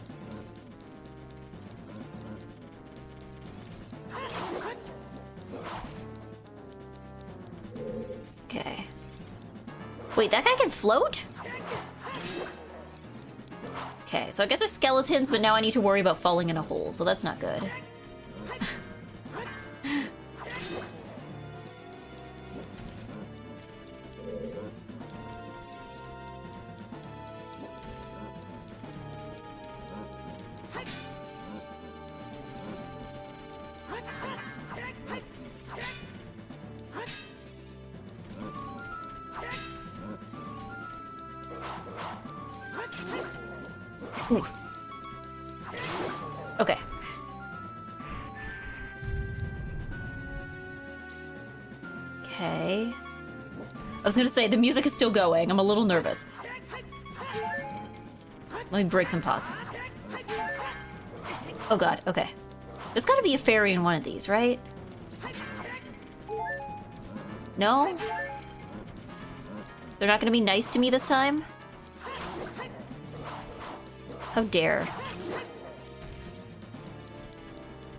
Okay. Wait, that guy can float? Okay, so I guess there's skeletons, but now I need to worry about falling in a hole, so that's not good. Ooh. Okay. Okay. I was gonna say, the music is still going. I'm a little nervous. Let me break some pots. Oh god, okay. There's gotta be a fairy in one of these, right? No? They're not gonna be nice to me this time? How dare.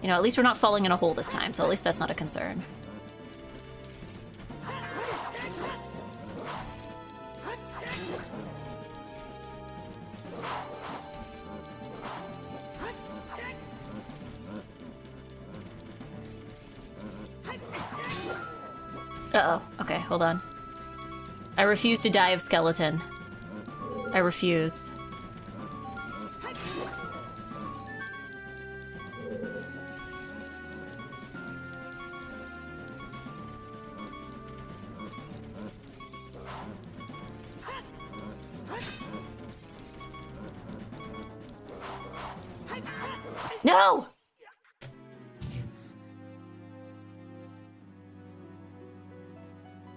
You know, at least we're not falling in a hole this time, so at least that's not a concern. Uh-oh. Okay, hold on. I refuse to die of skeleton. I refuse. No!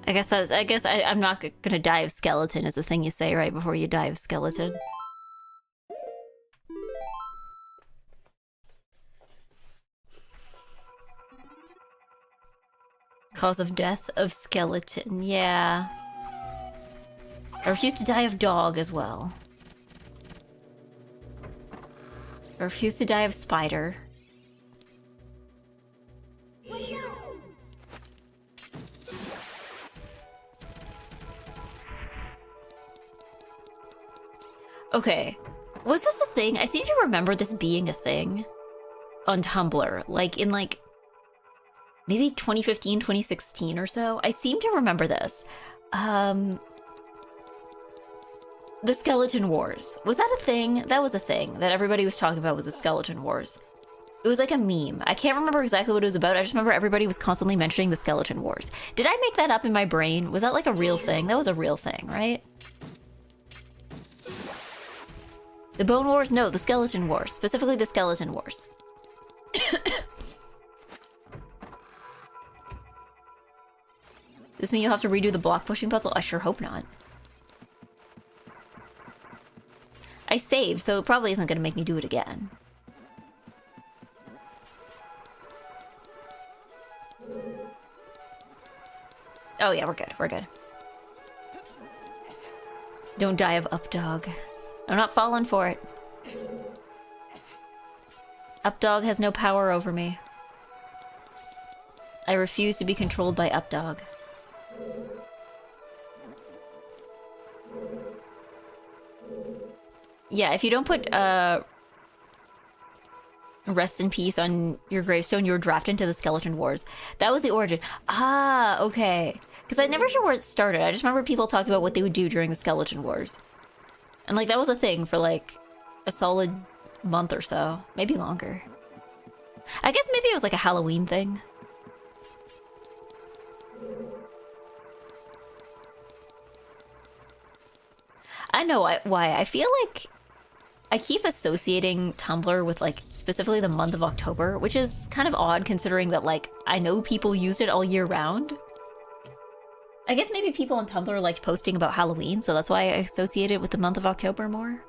I guess I'm not gonna die of skeleton is the thing you say right before you die of skeleton. Cause of death of skeleton, yeah. I refuse to die of dog as well. I refuse to die of spider. Okay, was this a thing? I seem to remember this being a thing on Tumblr, like in like maybe 2015, 2016 or so. I seem to remember this. The Skeleton Wars. Was that a thing? That was a thing that everybody was talking about, was the Skeleton Wars. It was like a meme. I can't remember exactly what it was about. I just remember everybody was constantly mentioning the Skeleton Wars. Did I make that up in my brain? Was that like a real thing? That was a real thing, right? The Bone Wars? No, the Skeleton Wars. Specifically the Skeleton Wars. Does this mean you'll have to redo the block pushing puzzle? I sure hope not. I saved, so it probably isn't gonna make me do it again. Oh yeah, we're good, we're good. Don't die of Updog. I'm not falling for it. Updog has no power over me. I refuse to be controlled by Updog. Yeah, if you don't put rest in peace on your gravestone, you were drafted into the Skeleton Wars. That was the origin. Ah, okay. Because I'm never sure where it started. I just remember people talking about what they would do during the Skeleton Wars. And like that was a thing for like a solid month or so. Maybe longer. I guess maybe it was like a Halloween thing. I know why. I feel like I keep associating Tumblr with like specifically the month of October, which is kind of odd considering that like I know people used it all year round. I guess maybe people on Tumblr liked posting about Halloween, so that's why I associate it with the month of October more.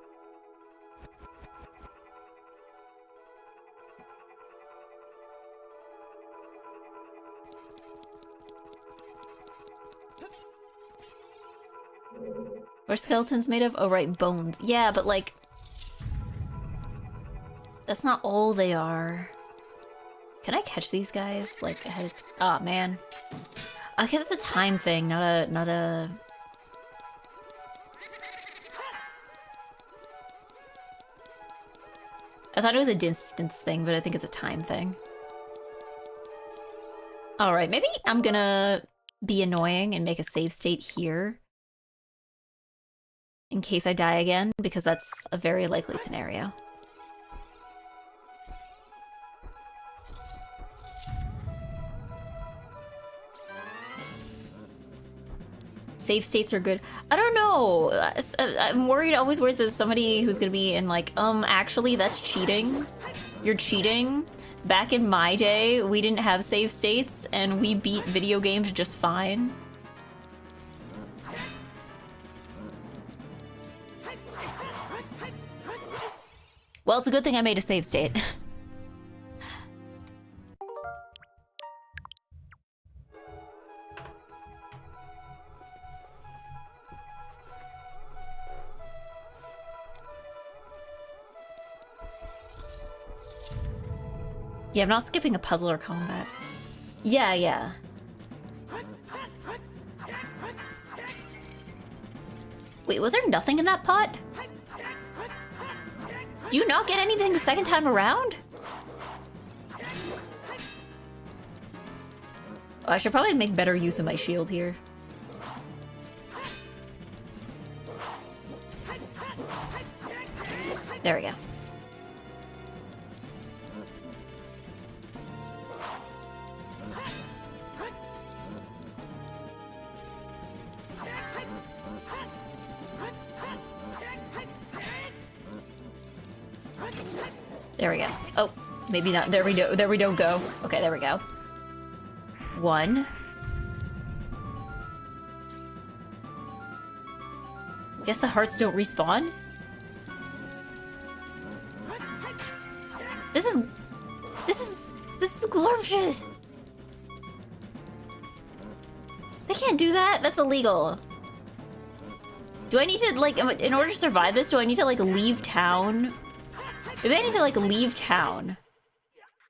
What are skeletons made of? Oh right, bones. Yeah, but like that's not all they are. Can I catch these guys? Like ahead of... Oh man. I guess it's a time thing, not a... I thought it was a distance thing, but I think it's a time thing. Alright, maybe I'm gonna be annoying and make a save state here. In case I die again, because that's a very likely scenario. save states are good. I don't know. I'm worried, always worried that somebody who's gonna be in like, actually that's cheating. You're cheating. Back in my day, we didn't have save states and we beat video games just fine. Well, it's a good thing I made a save state. Yeah, I'm not skipping a puzzle or combat. Yeah, yeah. Wait, was there nothing in that pot? Do you not get anything the second time around? Oh, I should probably make better use of my shield here. There we go. There we go. Oh, maybe not. There we go. There we don't go. Okay, there we go. 1. Guess the hearts don't respawn? This is glorious. They can't do that. That's illegal. Do I need to, like, in order to survive this, do I need to, like, leave town? Maybe I need to, like, leave town.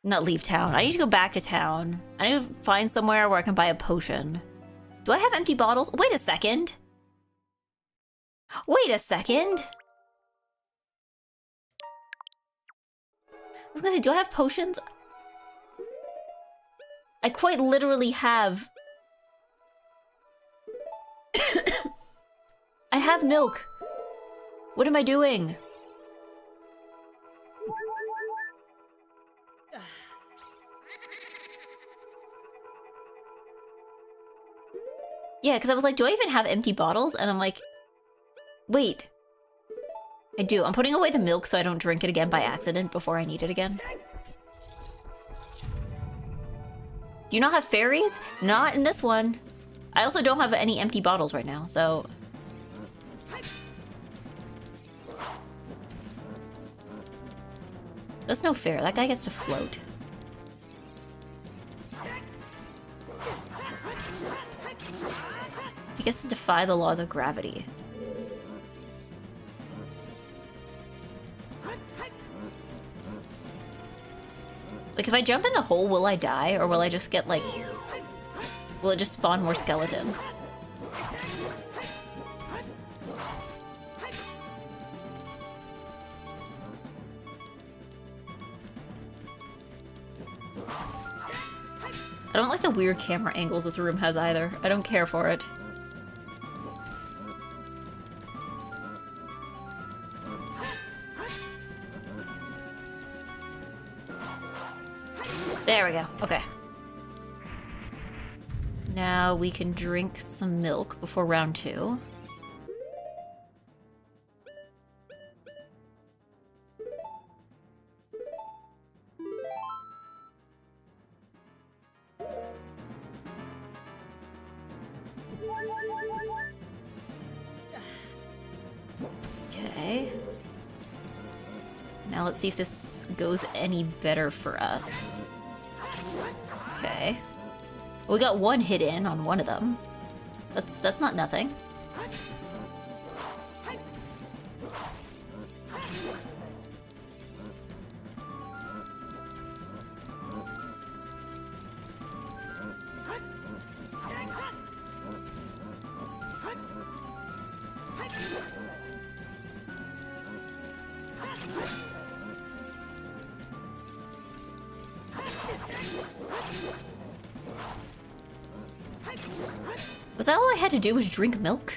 Not leave town. I need to go back to town. I need to find somewhere where I can buy a potion. Do I have empty bottles? Wait a second. Wait a second. I was gonna say, do I have potions? I quite literally have... I have milk. What am I doing? Yeah, because I was like, do I even have empty bottles? And I'm like, wait. I do. I'm putting away the milk so I don't drink it again by accident before I need it again. Do you not have fairies? Not in this one. I also don't have any empty bottles right now, so... That's no fair. That guy gets to float. He gets to defy the laws of gravity. Like, if I jump in the hole, will I die? Or will I just get, like... Will it just spawn more skeletons? I don't like the weird camera angles this room has either. I don't care for it. There we go. Okay. Now we can drink some milk before round 2. Okay. Now let's see if this goes any better for us. Okay. We got 1 hit in on one of them. That's not nothing. Was that all I had to do was drink milk?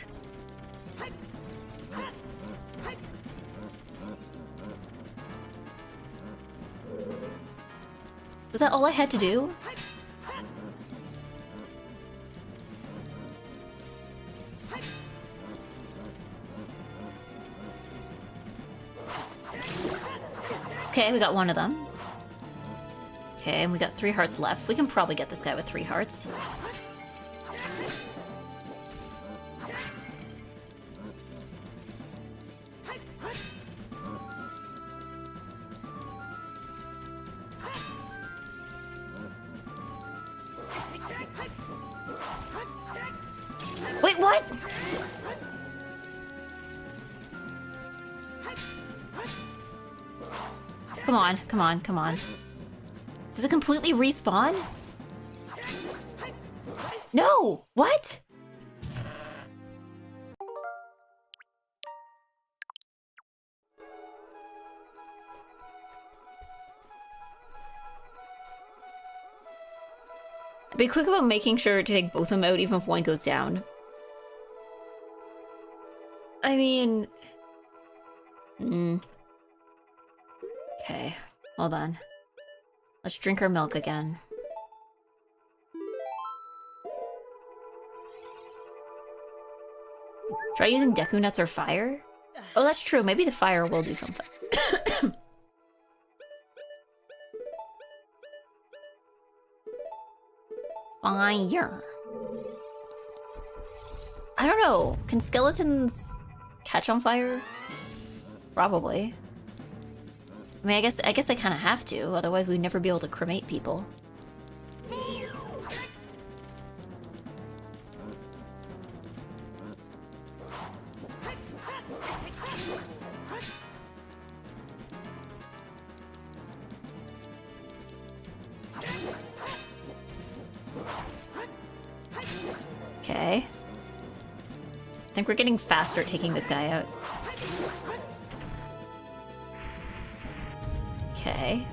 Was that all I had to do? Okay, we got one of them. Okay, and we got 3 hearts left. We can probably get this guy with 3 hearts. Wait, what? Come on, come on, come on. Does it completely respawn? No! What? Be quick about making sure to take both of them out even if one goes down. I mean... Okay, hold on. Let's drink our milk again. Try using Deku Nuts or fire? Oh, that's true. Maybe the fire will do something. Fire. I don't know. Can skeletons catch on fire? Probably. I mean, I guess they kind of have to. Otherwise, we'd never be able to cremate people. Okay. I think we're getting faster at taking this guy out. Okay.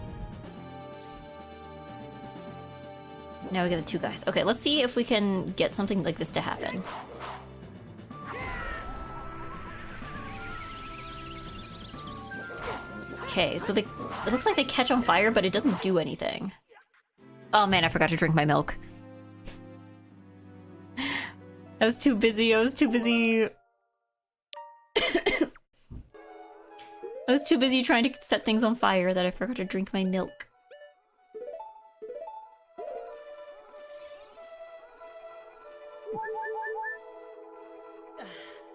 Now we got the 2 guys. Okay, let's see if we can get something like this to happen. Okay, so it looks like they catch on fire, but it doesn't do anything. Oh man, I forgot to drink my milk. I was too busy. I was too busy trying to set things on fire that I forgot to drink my milk.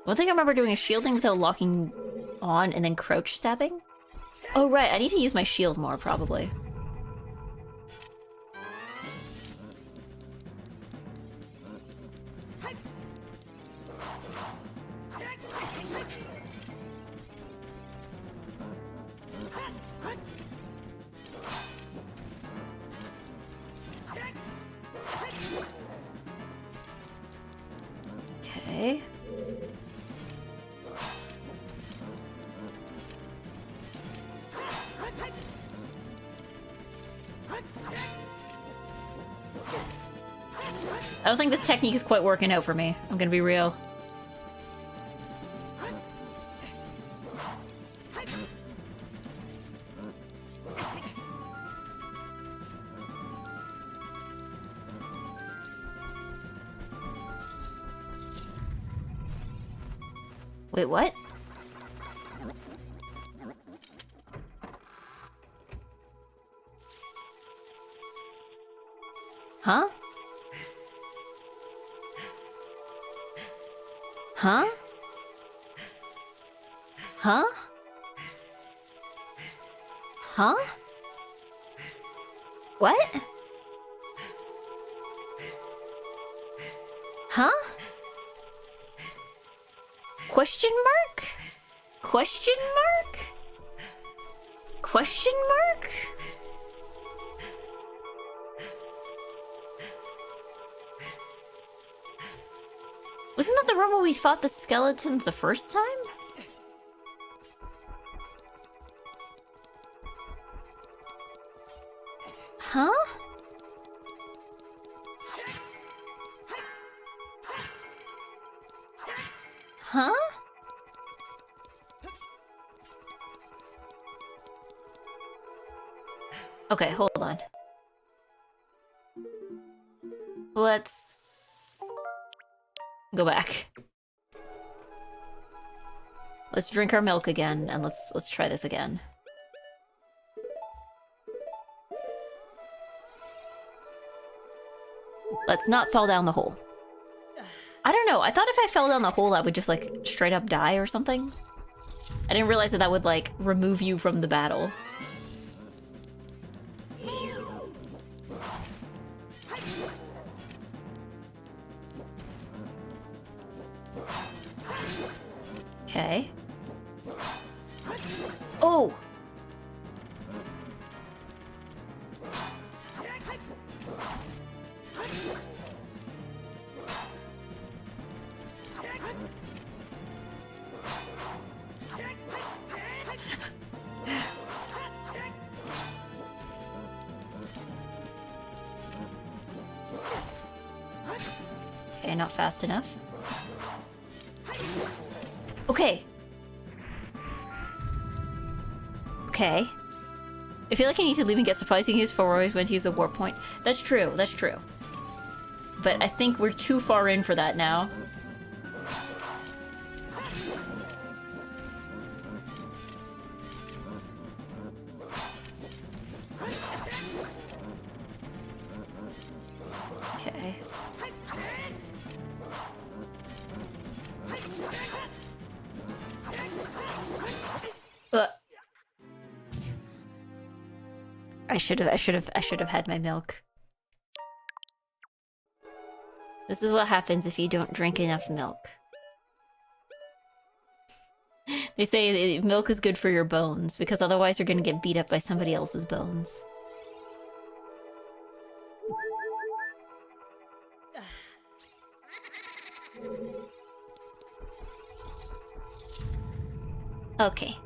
One thing I remember doing is shielding without locking on and then crouch stabbing. Oh right, I need to use my shield more, probably. Okay. I don't think this technique is quite working out for me. I'm gonna be real. Wait, what? Huh? Huh? Huh? Huh? What? Huh? Question mark? Question mark? Question mark? Wasn't that the room where we fought the skeletons the first time? Huh? Huh? Okay, hold on. Let's go back. Let's drink our milk again and let's try this again. Let's not fall down the hole. I don't know. I thought if I fell down the hole, I would just, like, straight up die or something. I didn't realize that that would, like, remove you from the battle. Okay. Oh! Okay, not fast enough. Okay. Okay. I feel like I need to leave and get supplies. You can use forward when to use a warp point. That's true, that's true. But I think we're too far in for that now. Okay. I should have had my milk. This is what happens if you don't drink enough milk. They say milk is good for your bones, because otherwise you're gonna get beat up by somebody else's bones. Okay.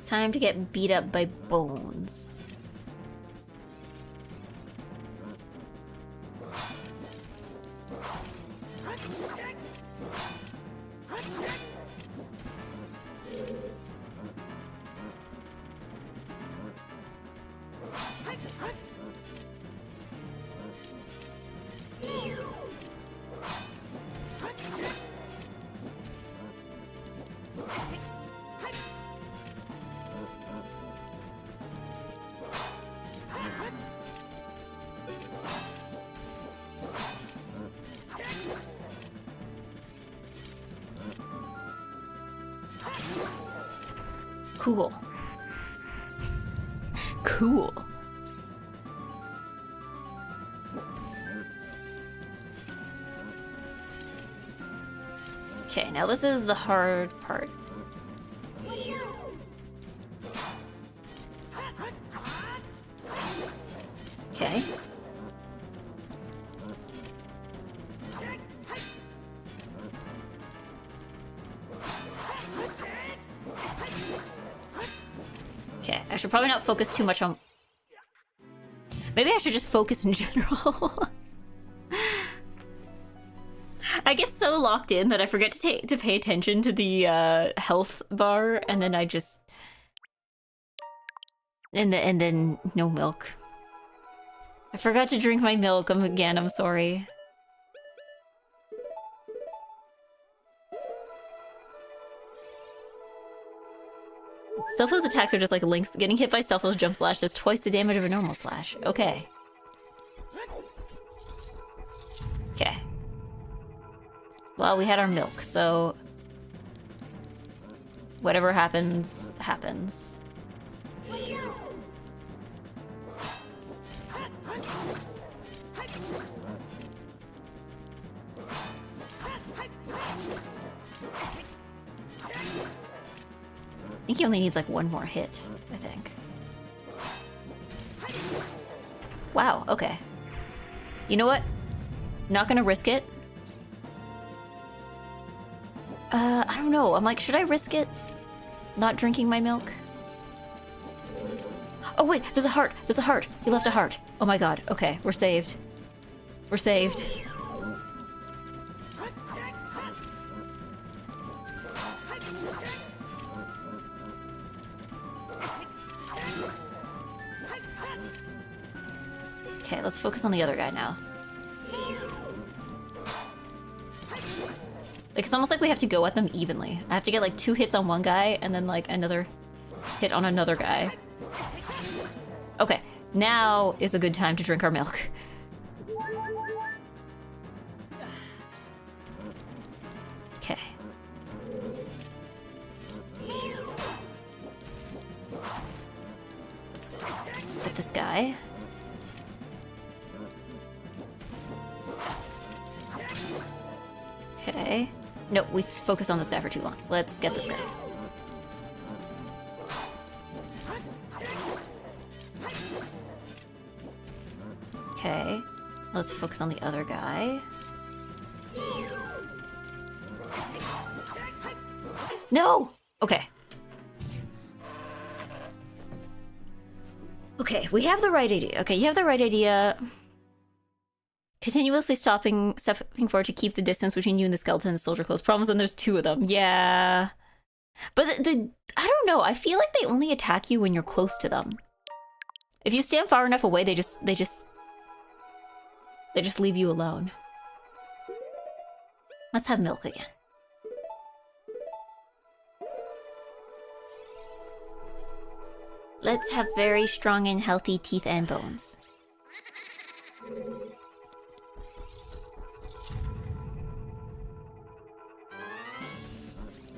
Time to get beat up by bones. Cool. Cool. Okay, now this is the hard part. Okay. Okay, I should probably not focus too much on... Maybe I should just focus in general. I get so locked in that I forget to pay attention to the health bar, and then I just... And then no milk. I forgot to drink my milk again, I'm sorry. Stealthos attacks are just like Link's. Getting hit by Stealthos jump slash does twice the damage of a normal slash. Okay. Okay. Well, we had our milk, so... Whatever happens, happens. I think he only needs like one more hit, I think. Wow, okay. You know what? Not gonna risk it. I don't know. I'm like, should I risk it? Not drinking my milk? Oh wait, there's a heart! There's a heart! He left a heart. Oh my god, okay, we're saved. We're saved. Okay, let's focus on the other guy now. Like, it's almost like we have to go at them evenly. I have to get like 2 hits on one guy and then like another hit on another guy. Okay, now is a good time to drink our milk. get this guy. Okay. Nope, we focused on this guy for too long. Let's get this guy. Okay. Let's focus on the other guy. No! Okay. Okay, we have the right idea. Okay, you have the right idea. Continuously stepping forward to keep the distance between you and the skeleton and the soldier close. Problem is then there's two of them. Yeah. But I don't know. I feel like they only attack you when you're close to them. If you stand far enough away, they just leave you alone. Let's have milk again. Let's have very strong and healthy teeth and bones.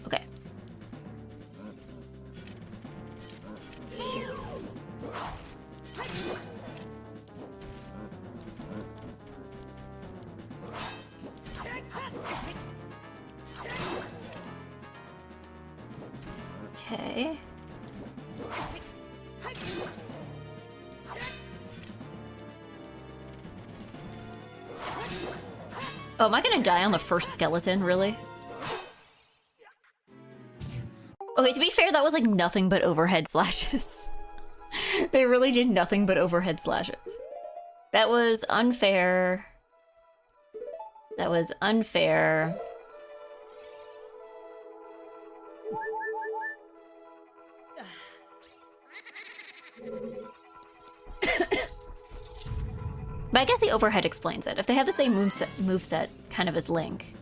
Okay. Okay. Oh, am I gonna die on the first skeleton, really? Okay, to be fair, that was like nothing but overhead slashes. They really did nothing but overhead slashes. That was unfair. That was unfair. But I guess the overhead explains it. If they have the same moveset kind of as Link.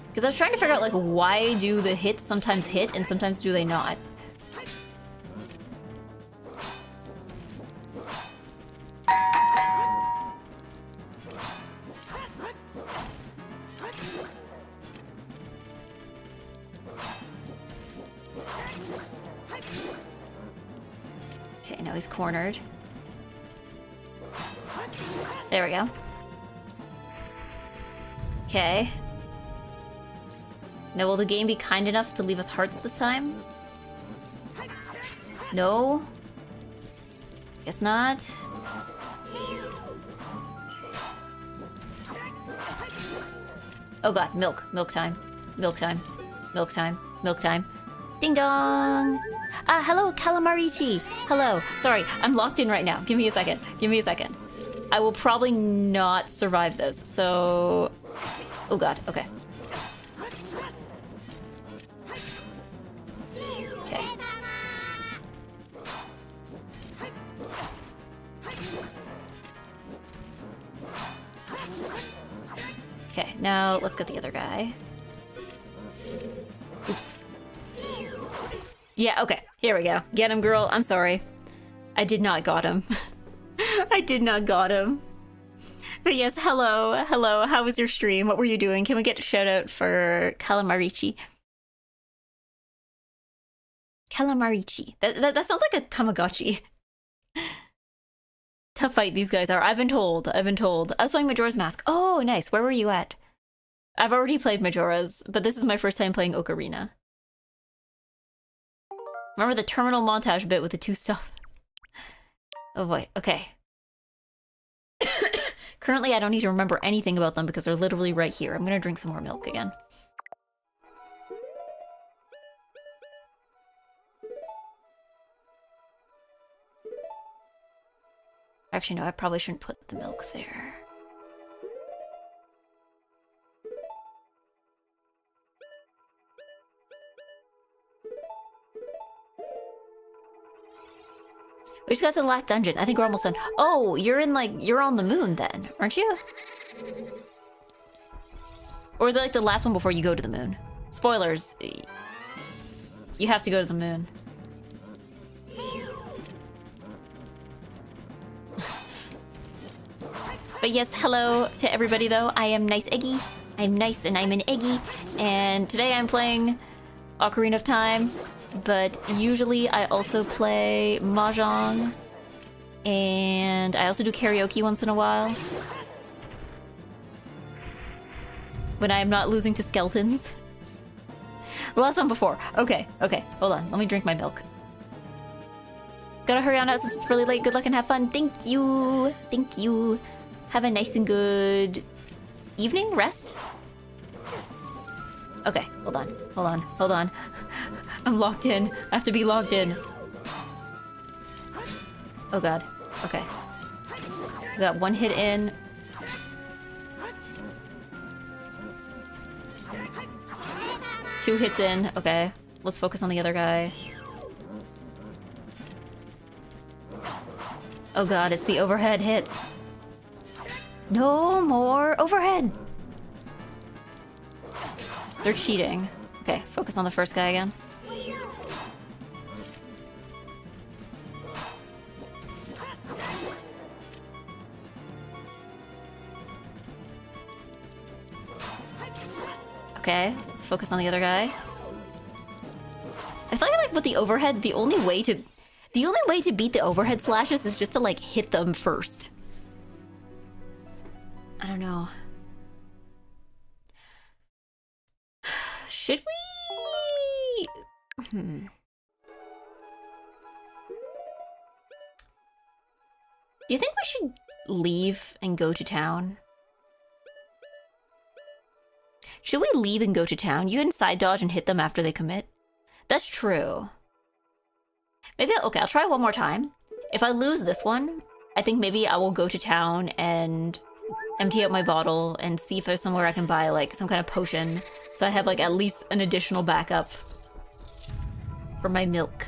Because I was trying to figure out, like, why do the hits sometimes hit and sometimes do they not? Okay, now he's cornered. There we go. Okay. Now, will the game be kind enough to leave us hearts this time? No? Guess not. Oh god, milk. Milk time. Milk time. Milk time. Milk time. Ding dong! Hello, Calamarichi! Hello. Sorry, I'm locked in right now. Give me a second. Give me a second. I will probably not survive this, so... Oh god, okay. Okay. Okay, now let's get the other guy. Oops. Yeah, okay, here we go. Get him, girl. I'm sorry. I did not got him. I did not got him. But yes, hello, hello. How was your stream? What were you doing? Can we get a shout out for Calamarichi? Calamarichi. That sounds like a Tamagotchi. Tough fight these guys are. I've been told. I've been told. I was playing Majora's Mask. Oh, nice. Where were you at? I've already played Majora's, but this is my first time playing Ocarina. Remember the terminal montage bit with the two stuff? Oh boy, okay. Currently, I don't need to remember anything about them because they're literally right here. I'm gonna drink some more milk again. Actually, no, I probably shouldn't put the milk there. We just got to the last dungeon. I think we're almost done. Oh, you're in like, you're on the moon then, aren't you? Or is it like the last one before you go to the moon? Spoilers. You have to go to the moon. But yes, hello to everybody though. I am NiceEggy. I'm nice and I'm an Eggy. And today I'm playing Ocarina of Time. but usually I also play Mahjong, and I also do karaoke once in a while. When I am not losing to skeletons. The last one before. Okay, hold on. Let me drink my milk. Gotta hurry on out since it's really late. Good luck and have fun. Thank you. Thank you. Have a nice and good evening rest. Okay, hold on. I'm locked in. I have to be logged in. Oh god. Okay. We got one hit in. Two hits in. Okay. Let's focus on the other guy. Oh god, it's the overhead hits. No more overhead! They're cheating. Okay, focus on the first guy again. Okay, let's focus on the other guy. I feel like with the overhead, the only way to beat the overhead slashes is just to like hit them first. I don't know. Should we? Do you think we should leave and go to town? Should we leave and go to town? You can side dodge and hit them after they commit. That's true. Maybe, okay, I'll try one more time. If I lose this one, I think maybe I will go to town and empty out my bottle and see if there's somewhere I can buy, like, some kind of potion. So I have, like, at least an additional backup for my milk.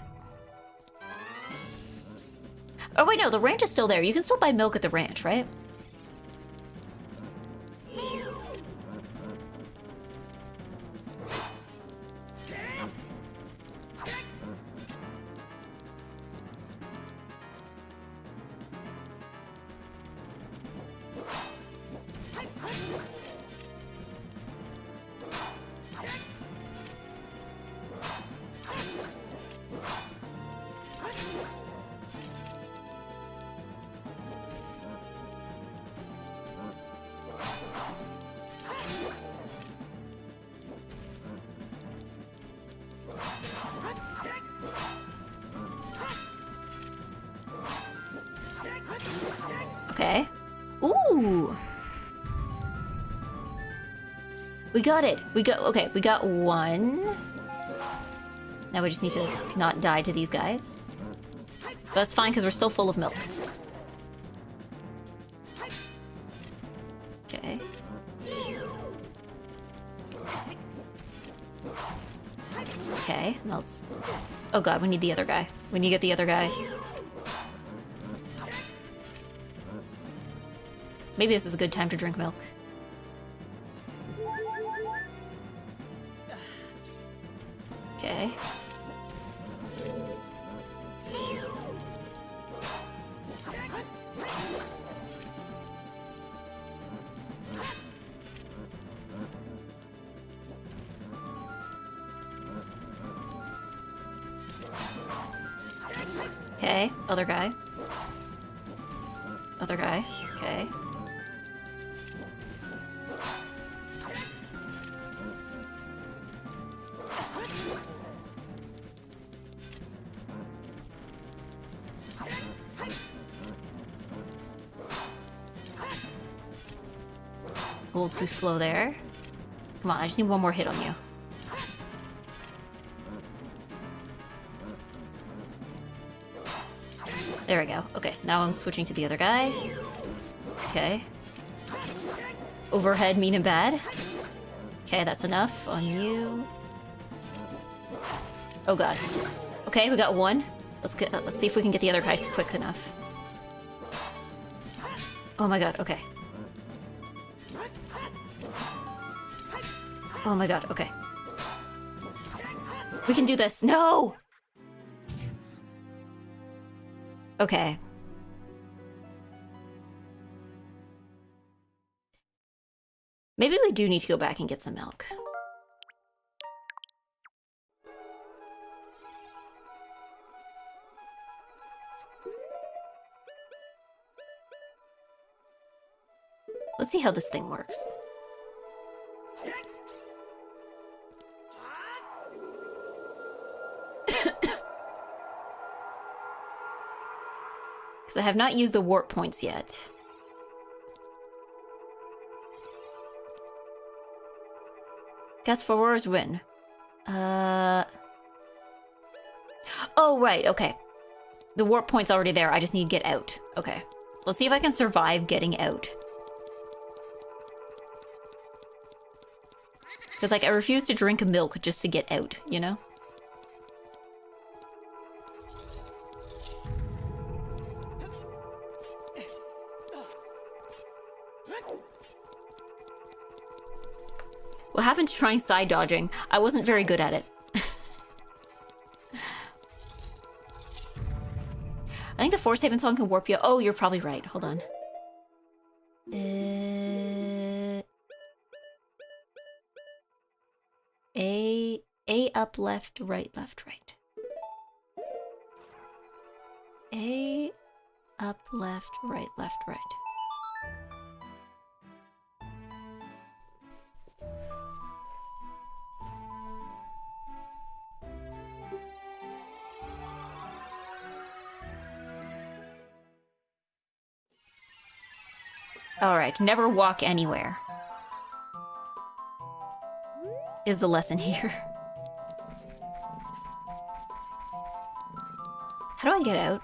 Oh, wait, no, the ranch is still there. You can still buy milk at the ranch, right? Okay. Ooh! We got it! We got one. Now we just need to not die to these guys. But that's fine, because we're still full of milk. Okay. Okay, now let's... Oh god, we need the other guy. We need to get the other guy. Maybe this is a good time to drink milk. Okay. Okay, other guy. Other guy, okay. A little too slow there. Come on, I just need one more hit on you. There we go. Okay, now I'm switching to the other guy. Okay. Overhead, mean and bad. Okay, that's enough on you. Oh god. Okay, we got one. Let's see if we can get the other guy quick enough. Oh my god, okay. Oh my god, okay. We can do this. No! Okay. Maybe we do need to go back and get some milk. Let's see how this thing works. Because I have not used the warp points yet. Guess forwards win. Oh, right, okay. The warp point's already there, I just need to get out. Okay. Let's see if I can survive getting out. Because, like, I refuse to drink milk just to get out, you know? What happened to trying side dodging? I wasn't very good at it. I think the Force Haven song can warp you. Oh, you're probably right. Hold on. A up, left, right, left, right. A up, left, right, left, right. Alright, never walk anywhere. Is the lesson here. How do I get out?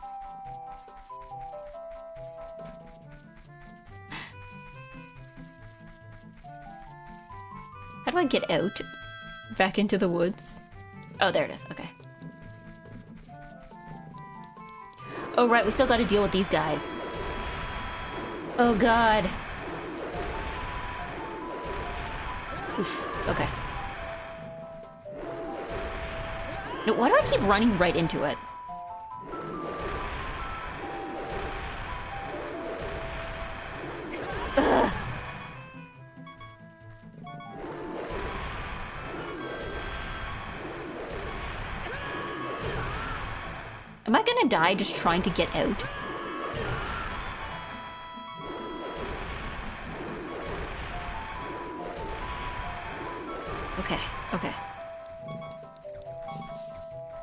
How do I get out? Back into the woods? Oh, there it is. Okay. Oh, right. We still got to deal with these guys. Oh, God. Oof. Okay. No, why do I keep running right into it? Ugh. Am I gonna die just trying to get out? Okay, okay.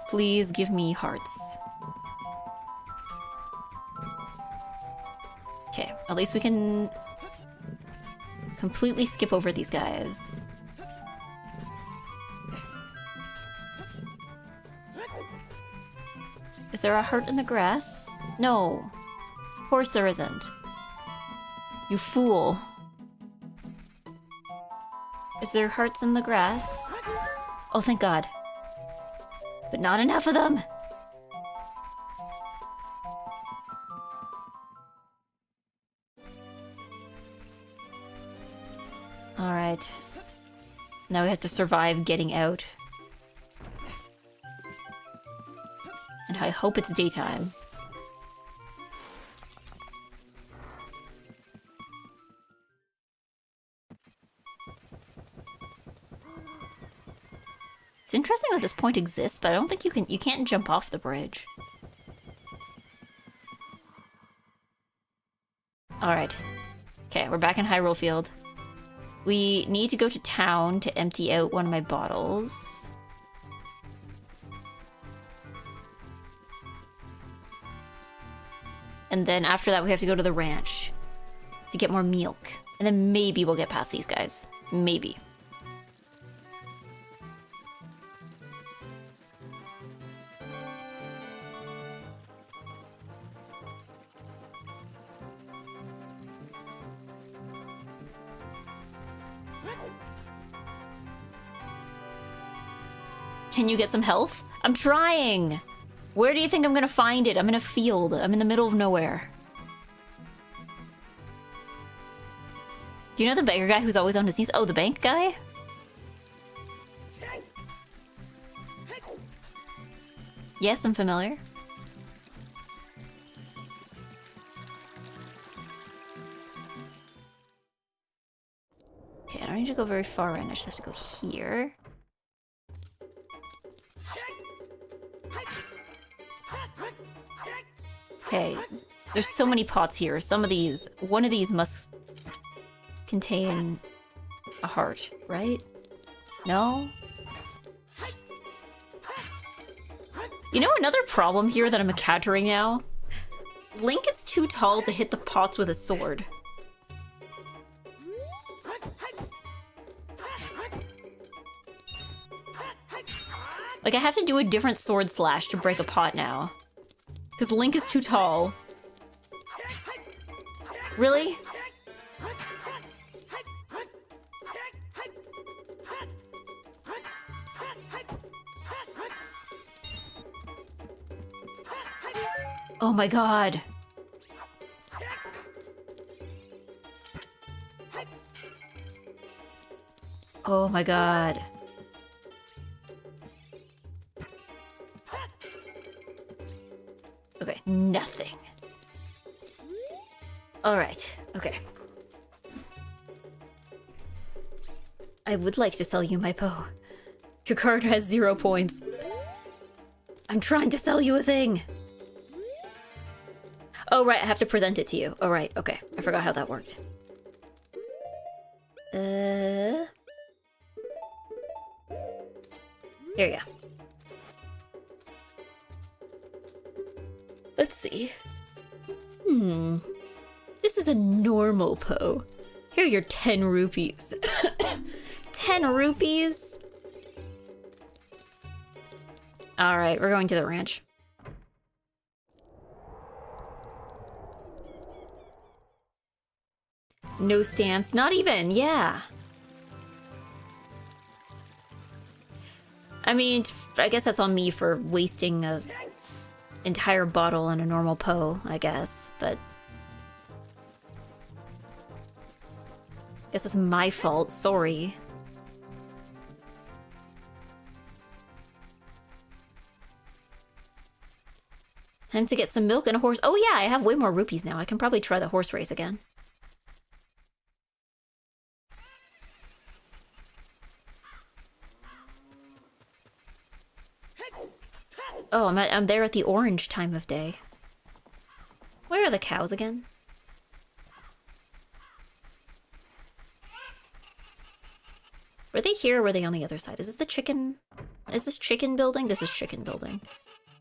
Please give me hearts. Okay, at least we can completely skip over these guys. Is there a heart in the grass? No. Of course there isn't. You fool. Is there hearts in the grass? Oh, thank God. But not enough of them. Alright. Now we have to survive getting out. And I hope it's daytime. It's interesting that this point exists, but I don't think you can't jump off the bridge. Alright. Okay, we're back in Hyrule Field. We need to go to town to empty out one of my bottles. And then after that we have to go to the ranch to get more milk. And then maybe we'll get past these guys. Maybe. Can you get some health? I'm trying! Where do you think I'm gonna find it? I'm in a field. I'm in the middle of nowhere. Do you know the beggar guy who's always on his knees? Oh, the bank guy? Yes, I'm familiar. Okay, I don't need to go very far in. I just have to go here. Okay, there's so many pots here. Some of these, one of these must contain a heart, right? No? You know another problem here that I'm encountering now? Link is too tall to hit the pots with a sword. Like, I have to do a different sword slash to break a pot now. Because Link is too tall. Really? Oh my god. Oh my god. Okay, nothing. Alright, okay. I would like to sell you my bow. Your card has 0 points. I'm trying to sell you a thing. Oh, right, I have to present it to you. Oh, right, okay. I forgot how that worked. Here you go. Let's see. This is a normal Poe. Here are your 10 rupees. 10 rupees? Alright, we're going to the ranch. No stamps, not even, yeah. I mean, I guess that's on me for wasting a entire bottle on a normal Poe, I guess, but guess it's my fault, sorry. Time to get some milk and a horse. Oh yeah, I have way more rupees now. I can probably try the horse race again. Oh, I'm there at the orange time of day. Where are the cows again? Were they here or were they on the other side? Is this the chicken? Is this chicken building? This is chicken building.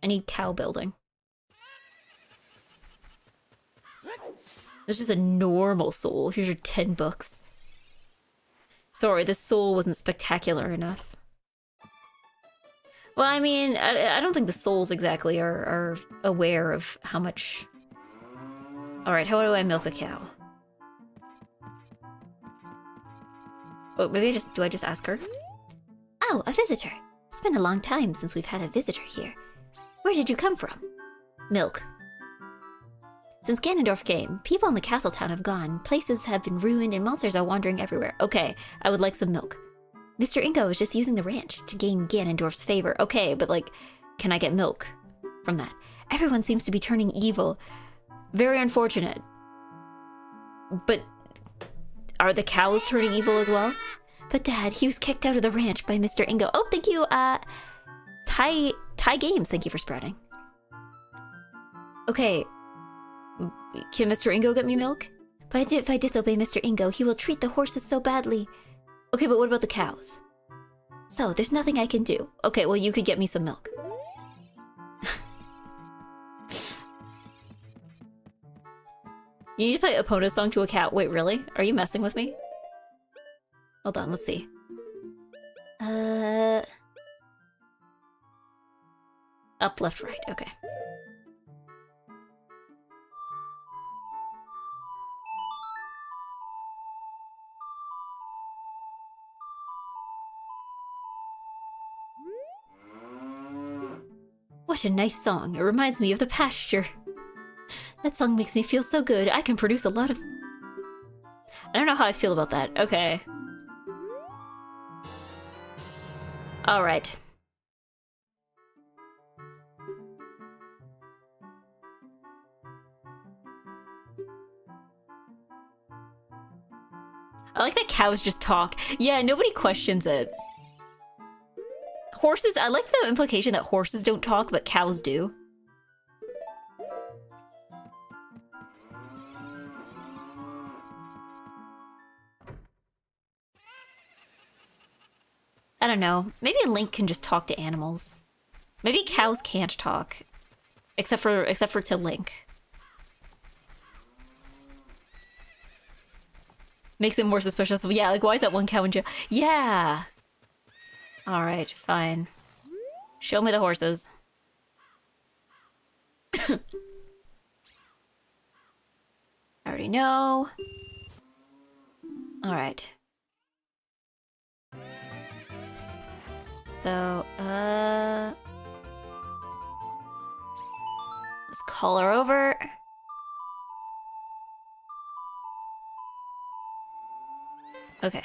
I need cow building. This is a normal soul. Here's your 10 bucks. Sorry, this soul wasn't spectacular enough. Well, I mean, I don't think the souls exactly are aware of how much... Alright, how do I milk a cow? Oh, maybe do I just ask her? Oh, a visitor. It's been a long time since we've had a visitor here. Where did you come from? Milk. Since Ganondorf came, people in the castle town have gone, places have been ruined, and monsters are wandering everywhere. Okay, I would like some milk. Mr. Ingo is just using the ranch to gain Ganondorf's favor. Okay, but like, can I get milk from that? Everyone seems to be turning evil. Very unfortunate. But are the cows turning evil as well? But Dad, he was kicked out of the ranch by Mr. Ingo. Oh, thank you, Thai Games, thank you for spreading. Okay, can Mr. Ingo get me milk? But if I disobey Mr. Ingo, he will treat the horses so badly. Okay, but what about the cows? So, there's nothing I can do. Okay, well, you could get me some milk. You need to play Epona's song to a cow. Wait, really? Are you messing with me? Hold on, let's see. Up, left, right. Okay. What a nice song. It reminds me of the pasture. That song makes me feel so good. I can produce a lot of... I don't know how I feel about that. Okay. Alright. I like that cows just talk. Yeah, nobody questions it. Horses, I like the implication that horses don't talk, but cows do. I don't know. Maybe Link can just talk to animals. Maybe cows can't talk. Except for to Link. Makes it more suspicious. Yeah, like, why is that one cow in jail? Yeah! Alright, fine. Show me the horses. I already know. Alright. So, let's call her over. Okay.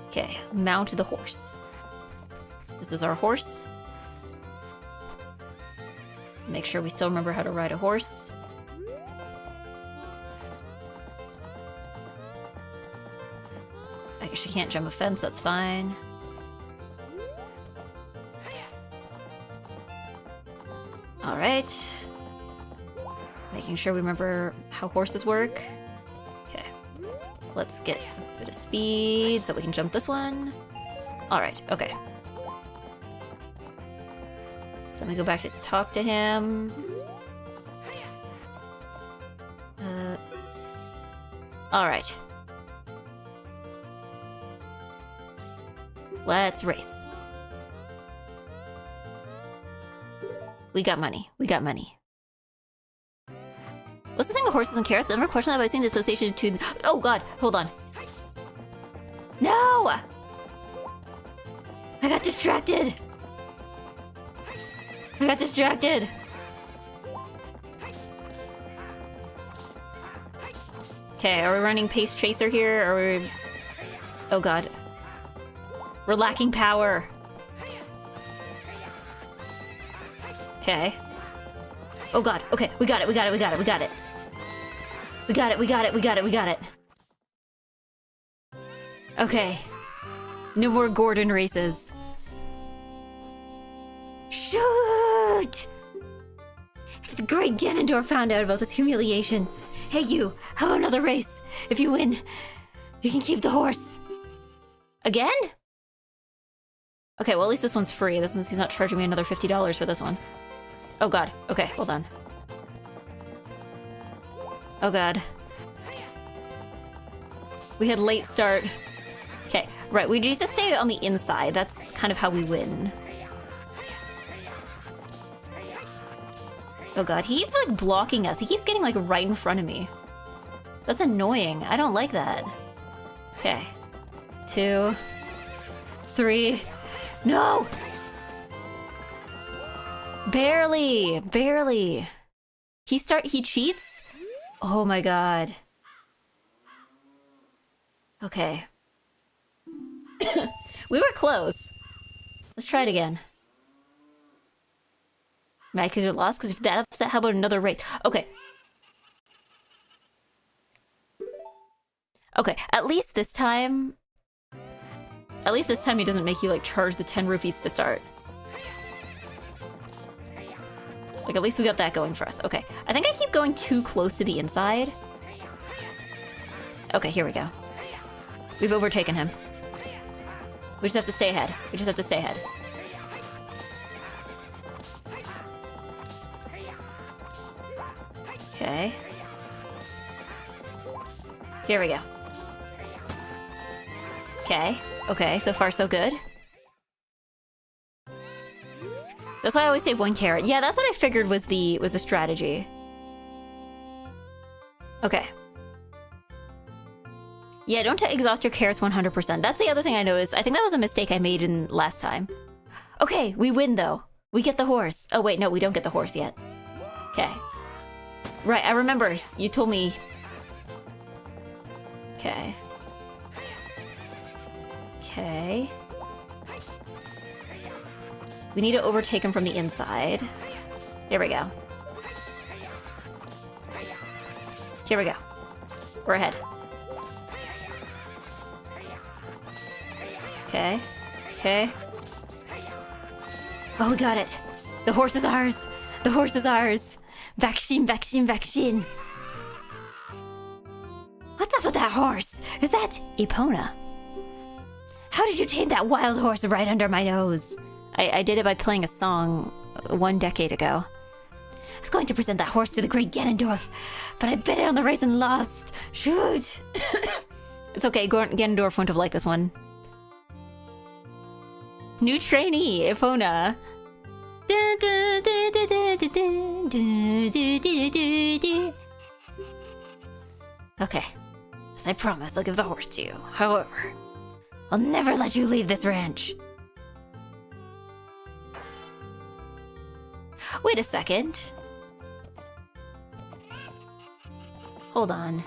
Okay, mount the horse. This is our horse. Make sure we still remember how to ride a horse. I guess she can't jump a fence, that's fine. Alright. Making sure we remember how horses work. Okay. Let's get a bit of speed so we can jump this one. Alright, okay. So let me go back to talk to him. Alright. Let's race. We got money. We got money. What's the thing with horses and carrots? I've never questioned that by seeing the association to... Oh god, hold on. No! I got distracted! I got distracted! Okay, are we running Pace Chaser here? Or are we... Oh god. We're lacking power. Okay. Oh god, okay, we got it, we got it, we got it, we got it. We got it, we got it, we got it, we got it. Okay. No more Gordon races. Shoot! If the great Ganondorf found out about this humiliation. Hey you, how about another race? If you win, you can keep the horse. Again? Okay, well at least this one's free. This one's, he's not charging me another $50 for this one. Oh god, okay, hold on. Oh god. We had late start. Okay, right, we need to stay on the inside. That's kind of how we win. Oh god, he keeps like blocking us. He keeps getting like right in front of me. That's annoying. I don't like that. Okay. 2, 3. No! Barely! Barely! He cheats? Oh my god. Okay. We were close. Let's try it again. Mad because you're lost? Because if that upset, how about another race? Okay. Okay, at least this time he doesn't make you, like, charge the 10 rupees to start. Like, at least we got that going for us. Okay, I think I keep going too close to the inside. Okay, here we go. We've overtaken him. We just have to stay ahead. We just have to stay ahead. Okay. Here we go. Okay. Okay, so far so good. That's why I always save 1 carrot. Yeah, that's what I figured was the strategy. Okay. Yeah, don't exhaust your carrots 100%. That's the other thing I noticed. I think that was a mistake I made in last time. Okay, we win though. We get the horse. Oh wait, no, we don't get the horse yet. Okay. Right, I remember. You told me. Okay. Okay. We need to overtake him from the inside. Here we go. Here we go. We're ahead. Okay. Okay. Oh, we got it. The horse is ours. The horse is ours. Vaccine, vaccine, vaccine. What's up with that horse? Is that Epona? How did you tame that wild horse right under my nose? I did it by playing a song 1 decade ago. I was going to present that horse to the great Ganondorf, but I bet it on the race and lost. Shoot! It's okay, Ganondorf wouldn't have liked this one. New trainee, Epona. Okay, as I promise, I'll give the horse to you. However, I'll never let you leave this ranch. Wait a second. Hold on.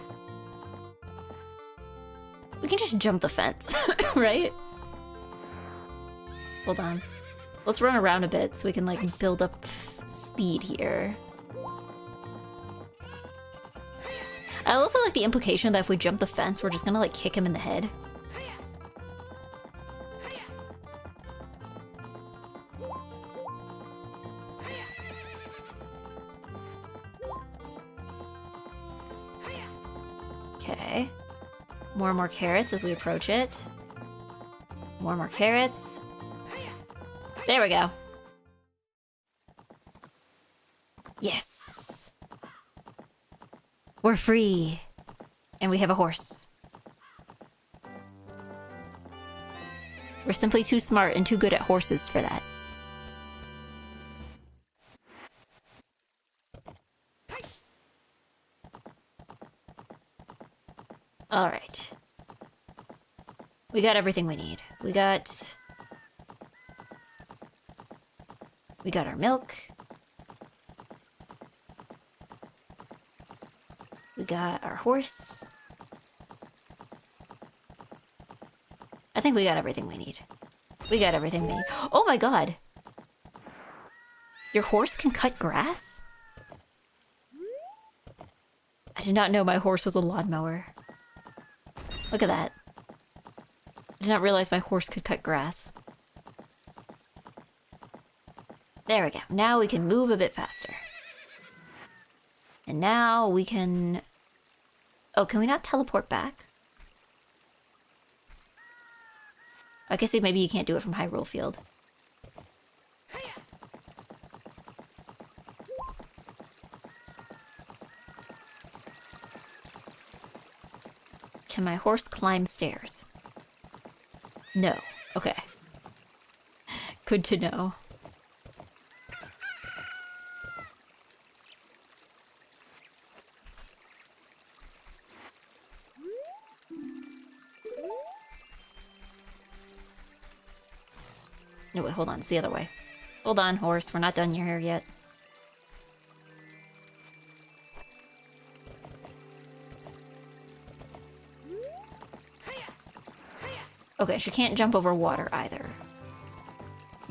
We can just jump the fence, right? Hold on. Let's run around a bit so we can, like, build up speed here. I also like the implication that if we jump the fence, we're just gonna, like, kick him in the head. Okay. More and more carrots as we approach it. More and more carrots. There we go. Yes! We're free! And we have a horse. We're simply too smart and too good at horses for that. Alright. We got everything we need. We got our milk. We got our horse. I think we got everything we need. We got everything we need. Oh my god! Your horse can cut grass? I did not know my horse was a lawnmower. Look at that. I did not realize my horse could cut grass. There we go. Now we can move a bit faster. And now we can... Oh, can we not teleport back? I guess maybe you can't do it from Hyrule Field. Can my horse climb stairs? No. Okay. Good to know. No, wait, hold on. It's the other way. Hold on, horse. We're not done here yet. Okay, she can't jump over water either.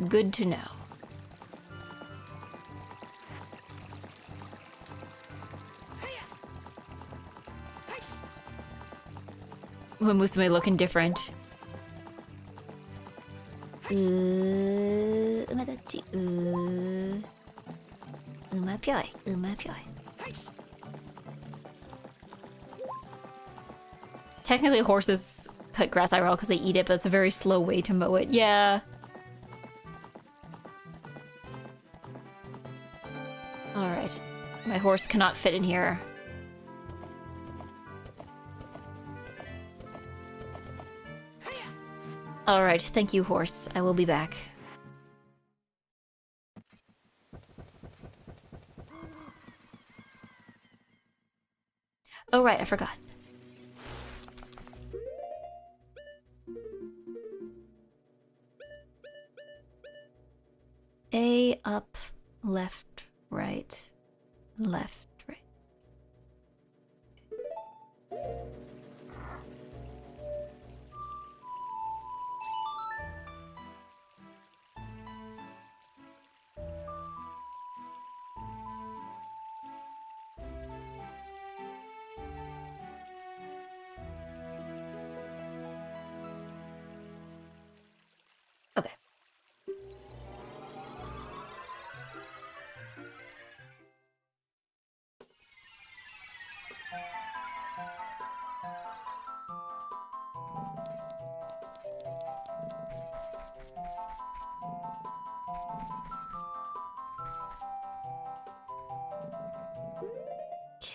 Good to know. Ooh, Musume looking different. Umadachi. Umapyoi. Umapyoi. Technically, horses cut grass IRL because they eat it, but it's a very slow way to mow it. Yeah. Alright. My horse cannot fit in here. Alright, thank you, horse. I will be back. Oh, right, I forgot. A, up, left, right, left, right. Okay.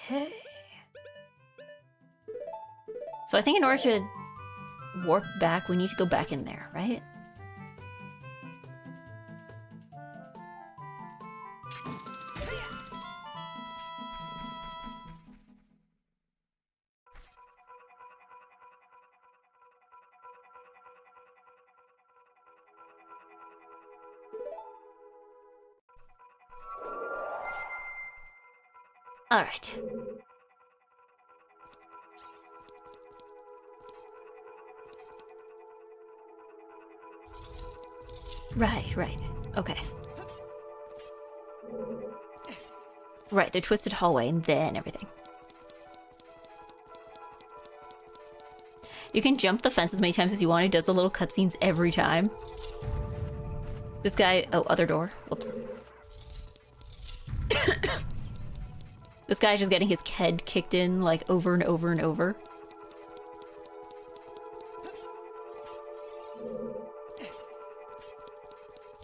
Okay. So I think in order to warp back, we need to go back in there, right? All right. Right. Okay. Right, the twisted hallway and then everything. You can jump the fence as many times as you want. It does the little cutscenes every time. This guy... Oh, other door. Whoops. This guy's just getting his head kicked in, like, over and over and over.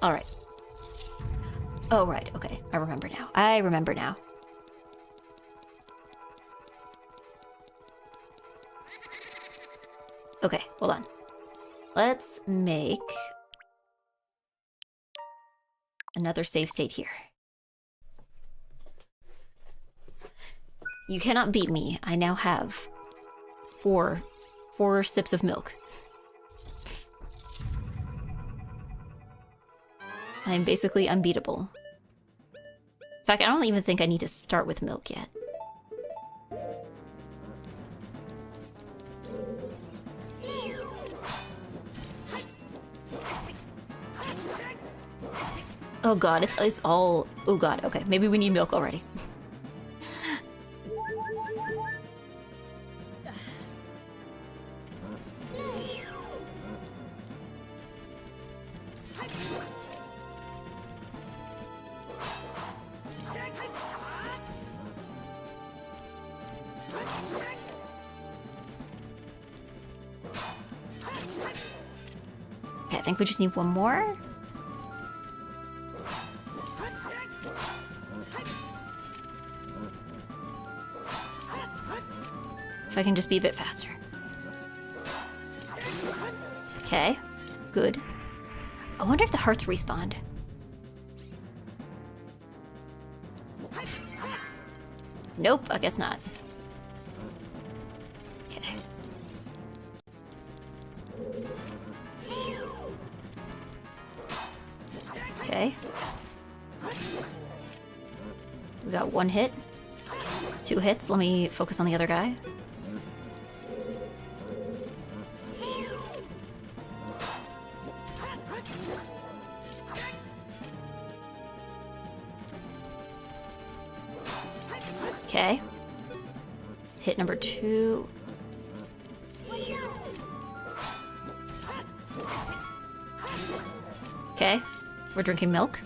Alright. Oh, right, okay. I remember now. Okay, hold on. Let's make another save state here. You cannot beat me. I now have four sips of milk. I am basically unbeatable. In fact, I don't even think I need to start with milk yet. Oh god, it's all... Oh god, okay. Maybe we need milk already. Okay, I think we just need one more. If I can just be a bit faster. Okay, good. I wonder if the hearts respawned. Nope, I guess not. Okay. Okay. We got one hit. 2 hits. Let me focus on the other guy. Okay. Hit number 2. Okay. We're drinking milk.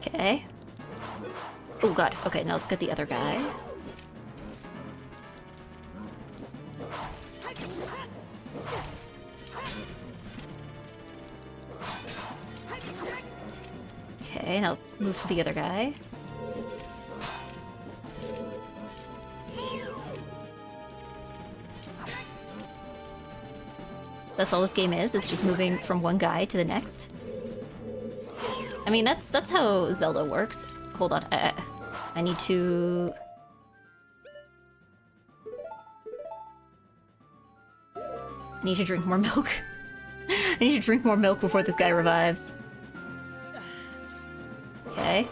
Okay. Oh god. Okay, now let's get the other guy. Okay, now let's move to the other guy. That's all this game is just moving from one guy to the next. I mean, that's how Zelda works. Hold on, I need to... I need to drink more milk. I need to drink more milk before this guy revives. Okay.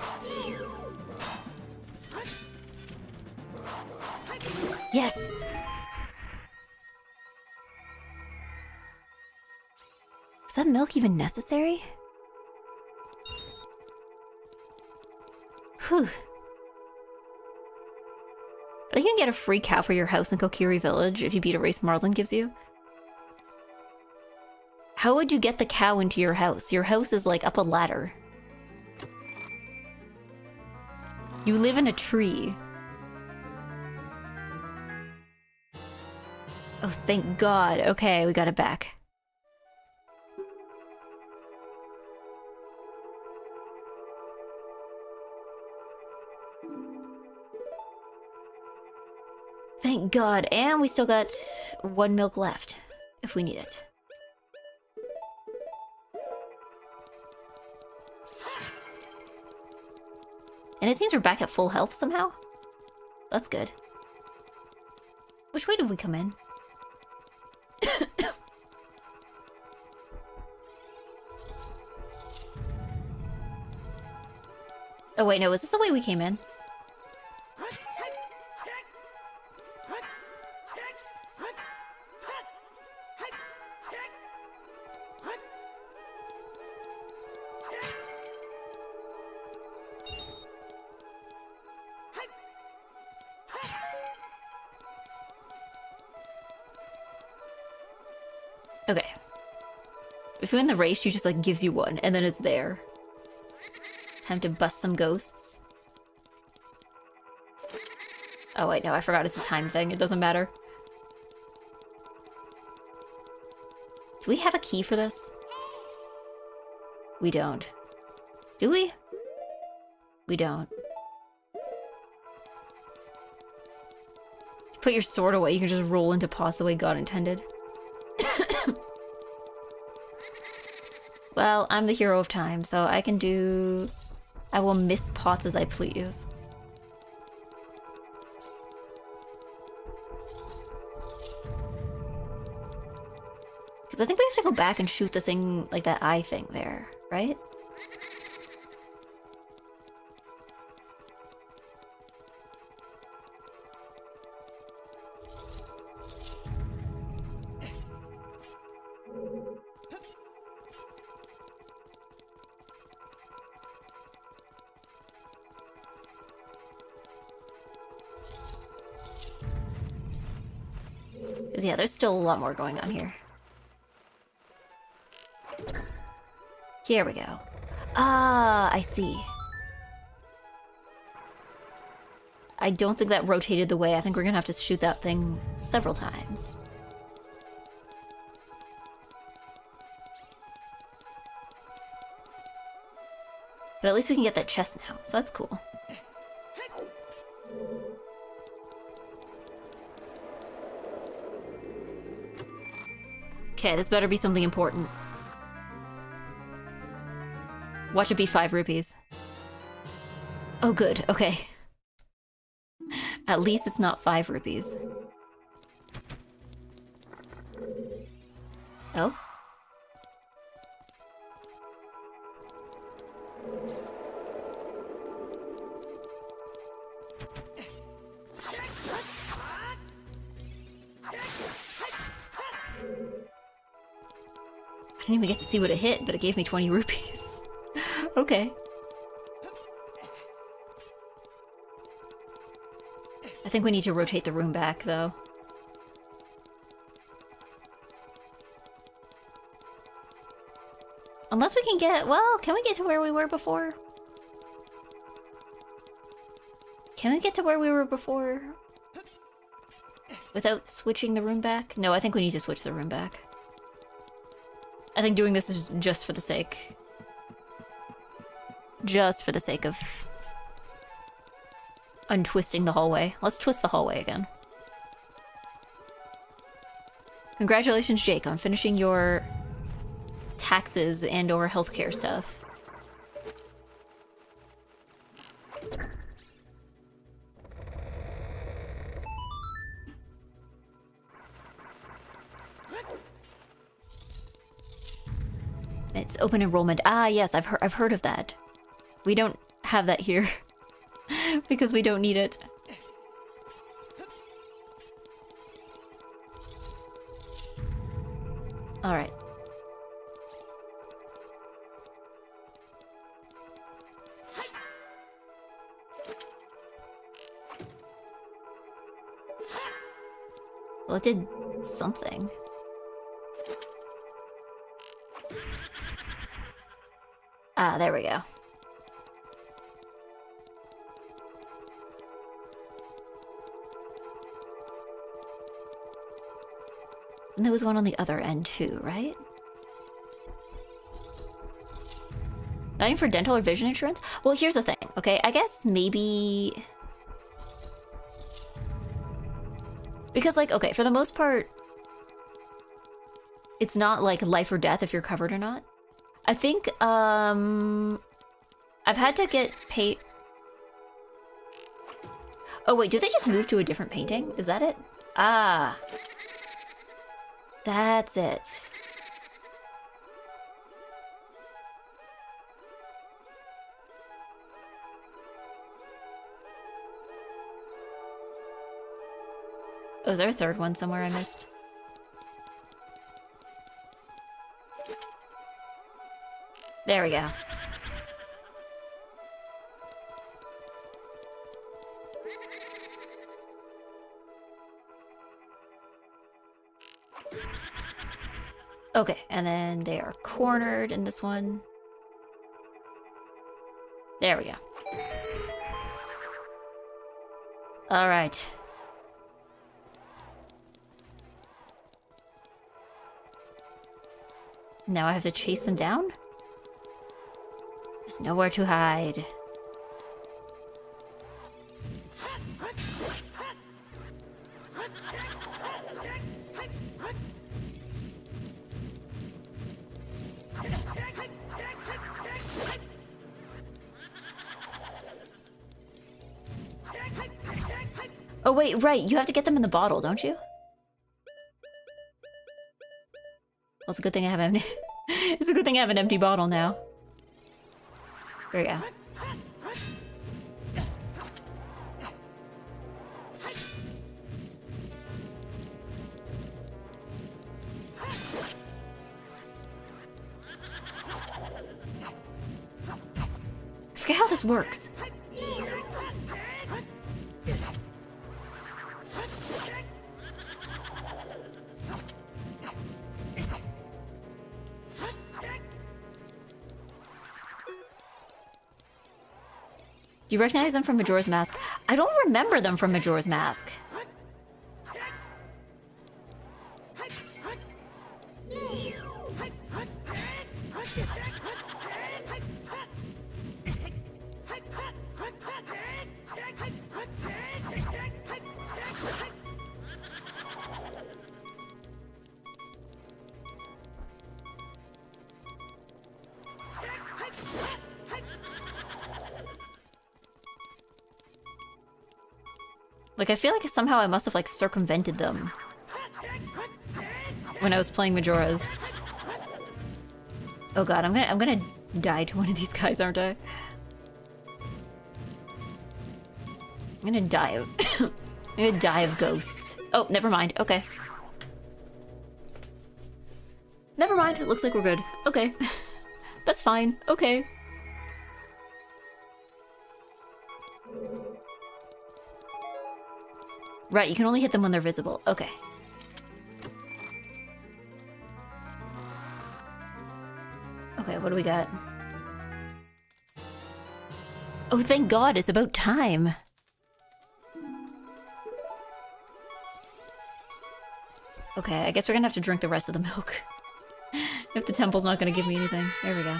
Yes! Is that milk even necessary? Whew. Are you gonna get a free cow for your house in Kokiri Village if you beat a race Marlin gives you? How would you get the cow into your house? Your house is like up a ladder. You live in a tree. Oh, thank God. Okay, we got it back. Thank God. And we still got 1 milk left, if we need it. And it seems we're back at full health somehow. That's good. Which way did we come in? Oh wait, no, is this the way we came in? Okay. If you win the race, she just like gives you one, and then it's there. Time to bust some ghosts. Oh wait, no, I forgot it's a time thing. It doesn't matter. Do we have a key for this? We don't. Do we? We don't. Put your sword away, you can just roll into pots the way God intended. Well, I'm the hero of time, so I can do... I will miss pots as I please. Because I think we have to go back and shoot the thing, like that eye thing there, right? Because yeah, there's still a lot more going on here. Here we go. Ah, I see. I don't think that rotated the way. I think we're gonna have to shoot that thing several times. But at least we can get that chest now, so that's cool. Okay, this better be something important. Watch it be 5 rupees. Oh good, okay. At least it's not 5 rupees. Oh? I didn't even get to see what it hit, but it gave me 20 rupees. Okay. I think we need to rotate the room back, though. Unless we can get... Well, can we get to where we were before? Can we get to where we were before? Without switching the room back? No, I think we need to switch the room back. I think doing this is just for the sake... Just for the sake of... untwisting the hallway. Let's twist the hallway again. Congratulations, Jake, on finishing your taxes and or healthcare stuff. It's open enrollment. Ah, yes, I've heard of that. We don't have that here because we don't need it. All right. Well, it did something. Ah, there we go. And there was one on the other end too, right? Not even for dental or vision insurance? Well, here's the thing, okay? I guess maybe... Because, like, okay, for the most part, it's not, like, life or death if you're covered or not. I think, I've had to get paid... Oh, wait, did they just move to a different painting? Is that it? Ah. That's it. Oh, is there a third one somewhere I missed? There we go. Okay, and then they are cornered in this one. There we go. All right. Now I have to chase them down? There's nowhere to hide. Oh wait, right, you have to get them in the bottle, don't you? Well, it's a good thing I have an it's a good thing I have an empty bottle now. There we go. I forget how this works. Do you recognize them from Majora's Mask? I don't remember them from Majora's Mask. Like, I feel like somehow I must have, like, circumvented them when I was playing Majora's. Oh god, I'm gonna die to one of these guys, aren't I? I'm gonna die of... I'm gonna die of ghosts. Oh, never mind. Okay. Never mind. It looks like we're good. Okay. That's fine. Okay. Right, you can only hit them when they're visible. Okay. Okay, what do we got? Oh, thank God, it's about time. Okay, I guess we're gonna have to drink the rest of the milk. If the temple's not gonna give me anything. There we go.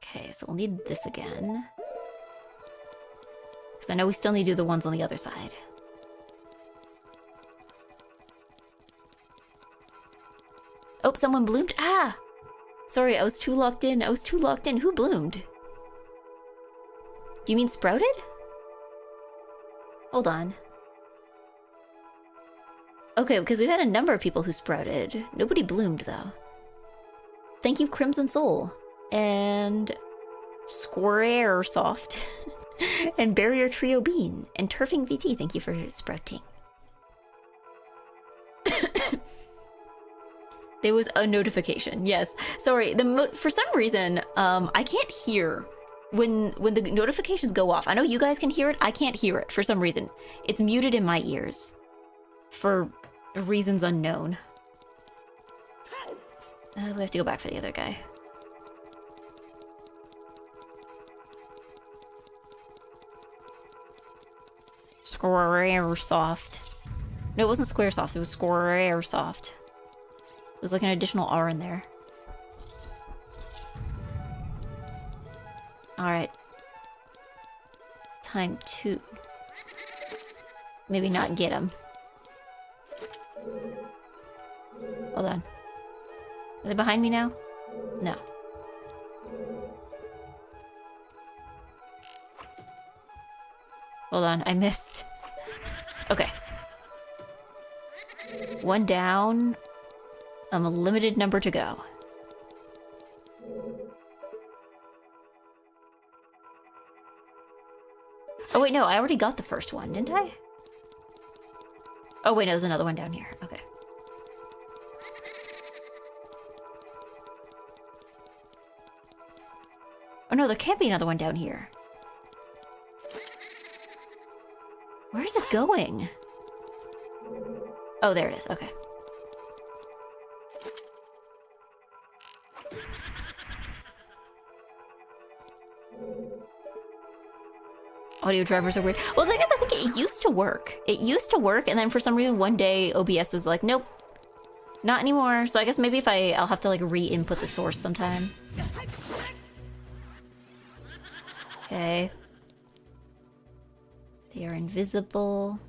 Okay, so we'll need this again. Because I know we still need to do the ones on the other side. Oh, someone bloomed. Ah! Sorry, I was too locked in. I was too locked in. Who bloomed? Do you mean sprouted? Hold on. Okay, because we've had a number of people who sprouted. Nobody bloomed, though. Thank you, Crimson Soul. And Square Soft. And Barrier Trio Bean. And Turfing VT, thank you for sprouting. There was a notification, yes. Sorry, for some reason, I can't hear when the notifications go off, I know you guys can hear it. I can't hear it for some reason. It's muted in my ears for reasons unknown. We have to go back for the other guy. Squaresoft. No, it wasn't Squaresoft. It was Squaresoft. There's like an additional R in there. Alright. Time to maybe not get him. Hold on. Are they behind me now? No. Hold on, I missed. Okay. One down. A limited number to go. Oh wait, no, I already got the first one, didn't I? Oh wait, no, there's another one down here. Okay. Oh no, there can't be another one down here. Where's it going? Oh, there it is. Okay. Audio drivers are weird. Well, the thing is, I think it used to work. It used to work, and then for some reason, one day OBS was like, nope, not anymore. So I guess maybe if I'll have to like re-input the source sometime. Okay. They are invisible.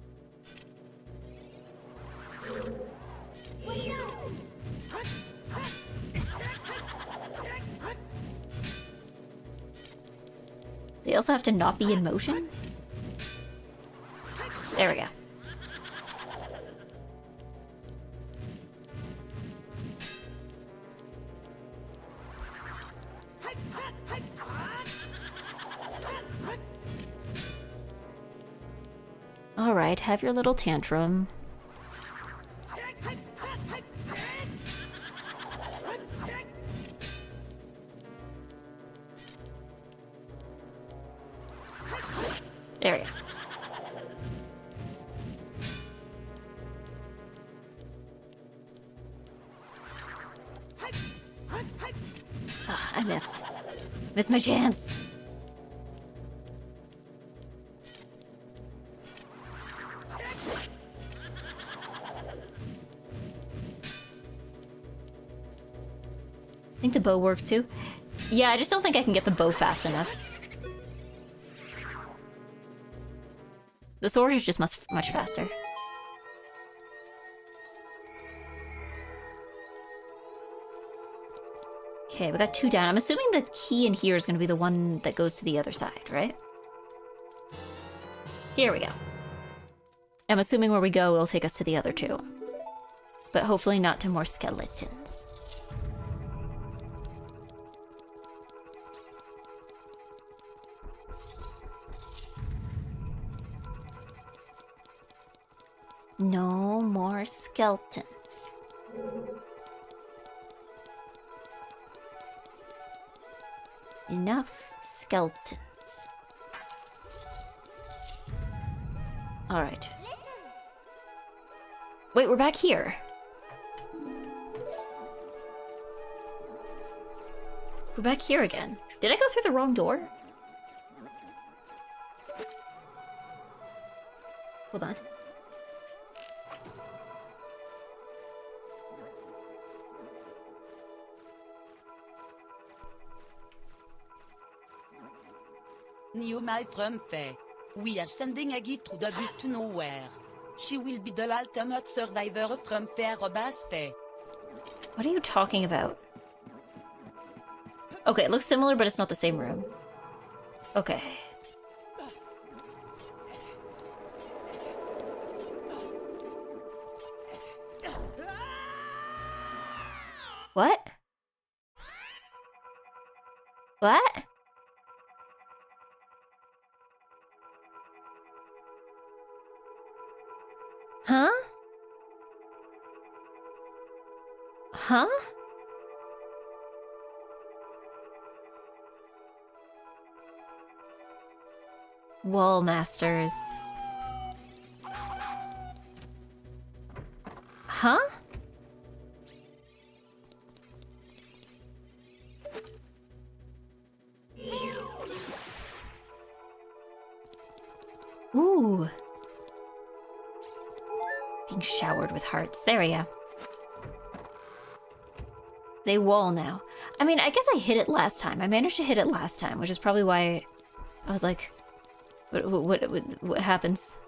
They also have to not be in motion? There we go. Alright, have your little tantrum. There we go. Oh, I missed. Missed my chance. I think the bow works too. Yeah, I just don't think I can get the bow fast enough. The sword is just much faster. Okay, we got two down. I'm assuming the key in here is going to be the one that goes to the other side, right? Here we go. I'm assuming where we go will take us to the other two. But hopefully not to more skeletons. No more skeletons. Enough skeletons. All right. Wait, we're back here. We're back here again. Did I go through the wrong door? Hold on. Niomai from Faye. We are sending Eggy through the abyss to nowhere. She will be the ultimate survivor from Faye Robas Faye. What are you talking about? Okay, it looks similar, but it's not the same room. Okay. What? What? Huh? Huh? Wall masters. Huh? Ooh. Being showered with hearts. There we go. They wall now. I mean, I guess I hit it last time. I managed to hit it last time, which is probably why I was like, what happens?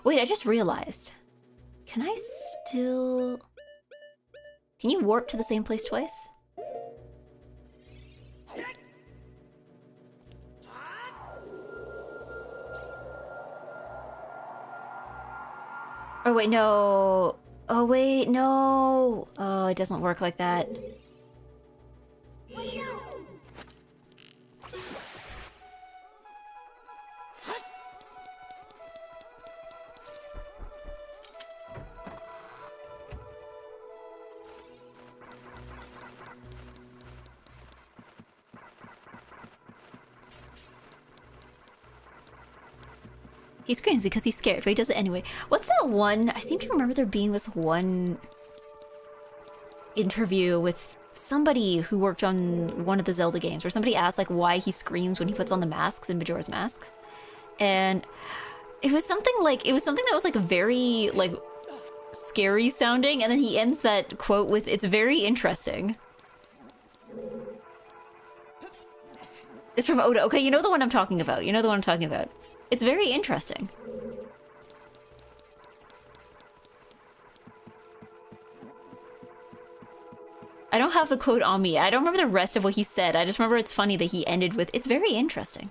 Wait, I just realized. Can I still... Can you warp to the same place twice? Oh wait, no. Oh wait, no. Oh, it doesn't work like that. He screams because he's scared, but he does it anyway. What's that one? I seem to remember there being this one interview with somebody who worked on one of the Zelda games where somebody asked like why he screams when he puts on the masks in Majora's Mask. And it was something that was like very like scary sounding, and then he ends that quote with, "It's very interesting." It's from Oda. Okay, you know the one I'm talking about. It's very interesting. I don't have the quote on me. I don't remember the rest of what he said. I just remember it's funny that he ended with, "It's very interesting."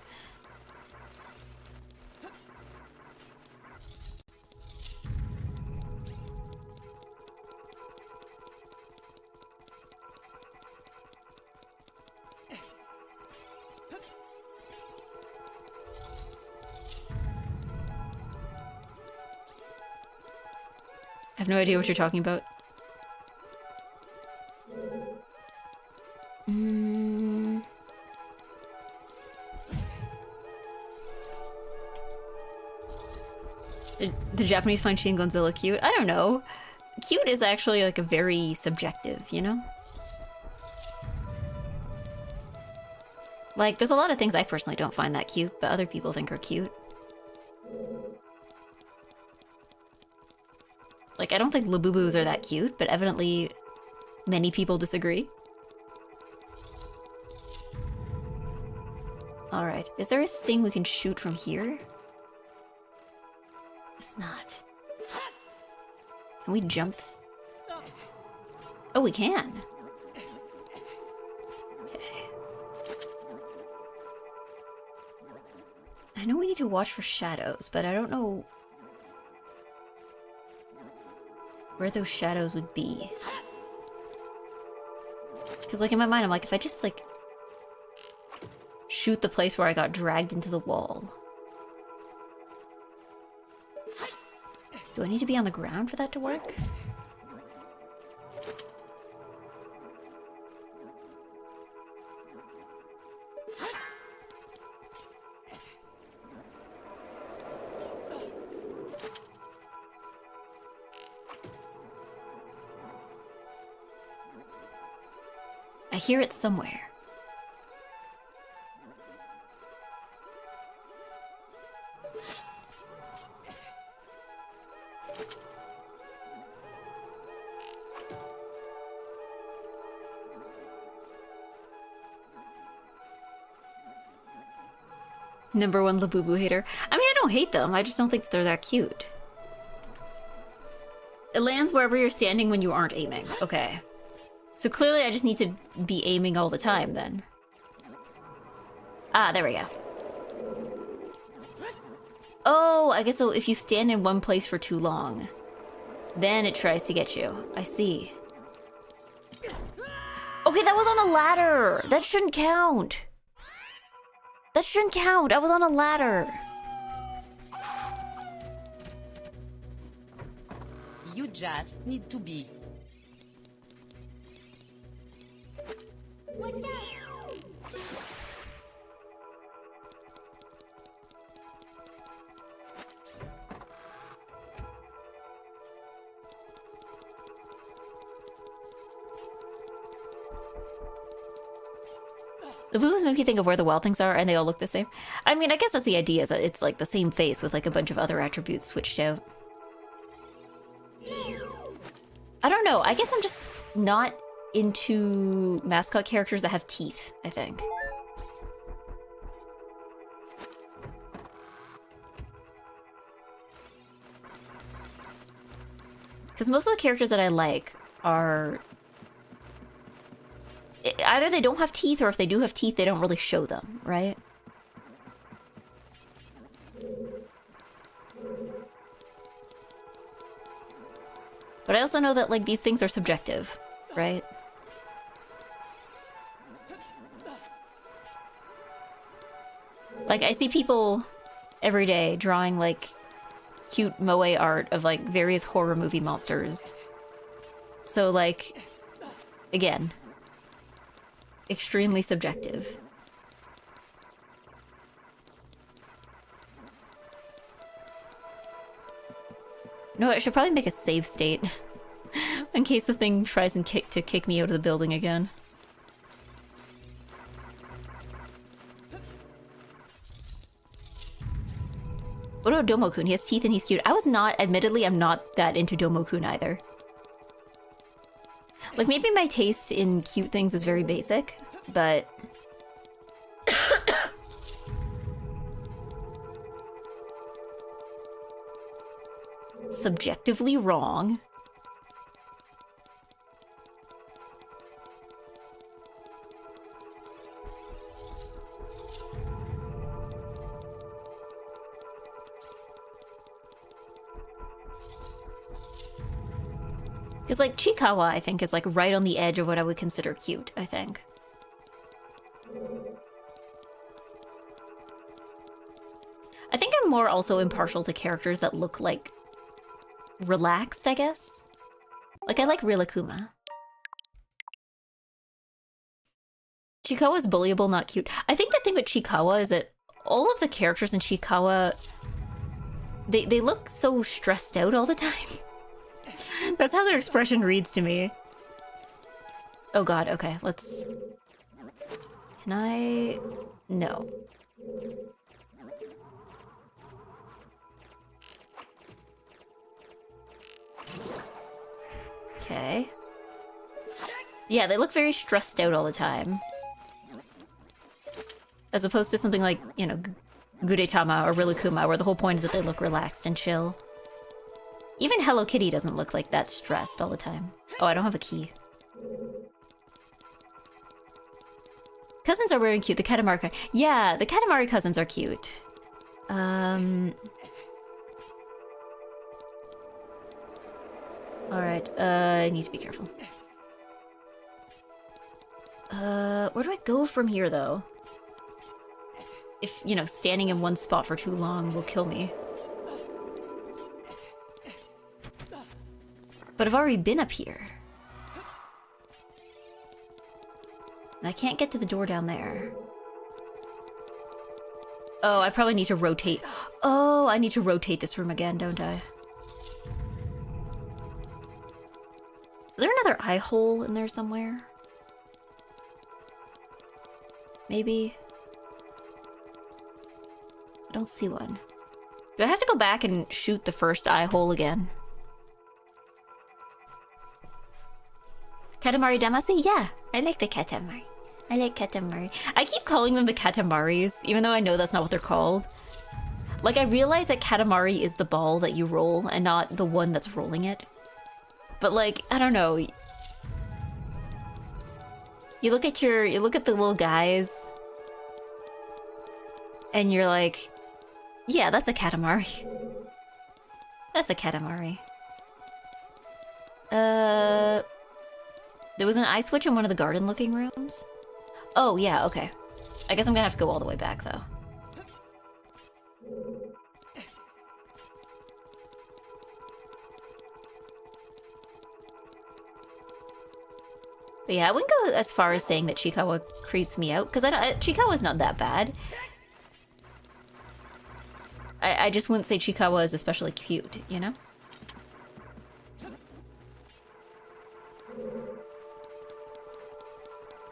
I have no idea what you're talking about. The Japanese find Shin Godzilla cute? I don't know. Cute is actually like a very subjective, you know? Like, there's a lot of things I personally don't find that cute, but other people think are cute. Like, I don't think Labubus are that cute, but evidently many people disagree. Alright, is there a thing we can shoot from here? It's not. Can we jump? Oh, we can. Okay. I know we need to watch for shadows, but I don't know where those shadows would be. Because, like, in my mind, I'm like, if I just, like, shoot the place where I got dragged into the wall. Do I need to be on the ground for that to work? I hear it somewhere. #1 Labubu hater. I mean, I don't hate them, I just don't think that they're that cute. It lands wherever you're standing when you aren't aiming. Okay. So clearly I just need to be aiming all the time, then. Ah, there we go. Oh, I guess so if you stand in one place for too long, then it tries to get you. I see. Okay, that was on a ladder! That shouldn't count! That shouldn't count! I was on a ladder! You just need to be. The movies make you think of where the wild things are, and they all look the same. I mean, I guess that's the idea, is that it's like the same face with like a bunch of other attributes switched out. I don't know. I guess I'm just not into mascot characters that have teeth, I think. Because most of the characters that I like are... either they don't have teeth, or if they do have teeth, they don't really show them, right? But I also know that, like, these things are subjective, right? Like, I see people every day drawing, like, cute moe art of, like, various horror movie monsters. So, like, again, extremely subjective. No, I should probably make a save state in case the thing tries and kick me out of the building again. What about Domo-kun? He has teeth and he's cute. Admittedly, I'm not that into Domo-kun either. Like, maybe my taste in cute things is very basic, but... subjectively wrong. Because, like, Chikawa, I think, is, like, right on the edge of what I would consider cute, I think. I think I'm more also impartial to characters that look, like, relaxed, I guess? Like, I like Rilakuma. Chikawa's bullyable, not cute. I think the thing with Chikawa is that all of the characters in Chikawa... They look so stressed out all the time. That's how their expression reads to me. Oh god, okay, let's... Can I... No. Okay. Yeah, they look very stressed out all the time. As opposed to something like, you know, Gudetama or Rilakuma, where the whole point is that they look relaxed and chill. Even Hello Kitty doesn't look like that stressed all the time. Oh, I don't have a key. Cousins are very cute. The Katamari... Yeah, the Katamari cousins are cute. Alright, I need to be careful. Where do I go from here, though? If, you know, standing in one spot for too long will kill me. But I've already been up here. And I can't get to the door down there. Oh, I probably need to rotate. Oh, I need to rotate this room again, don't I? Is there another eye hole in there somewhere? Maybe? I don't see one. Do I have to go back and shoot the first eye hole again? Katamari Damacy? Yeah, I like the Katamari. I like Katamari. I keep calling them the Katamaris, even though I know that's not what they're called. Like, I realize that Katamari is the ball that you roll and not the one that's rolling it. But, like, I don't know. You look at the little guys, and you're like, yeah, that's a Katamari. That's a Katamari. There was an eye switch in one of the garden-looking rooms? Oh, yeah, okay. I guess I'm gonna have to go all the way back, though. But yeah, I wouldn't go as far as saying that Chikawa creeps me out, because Chikawa's not that bad. I just wouldn't say Chikawa is especially cute, you know?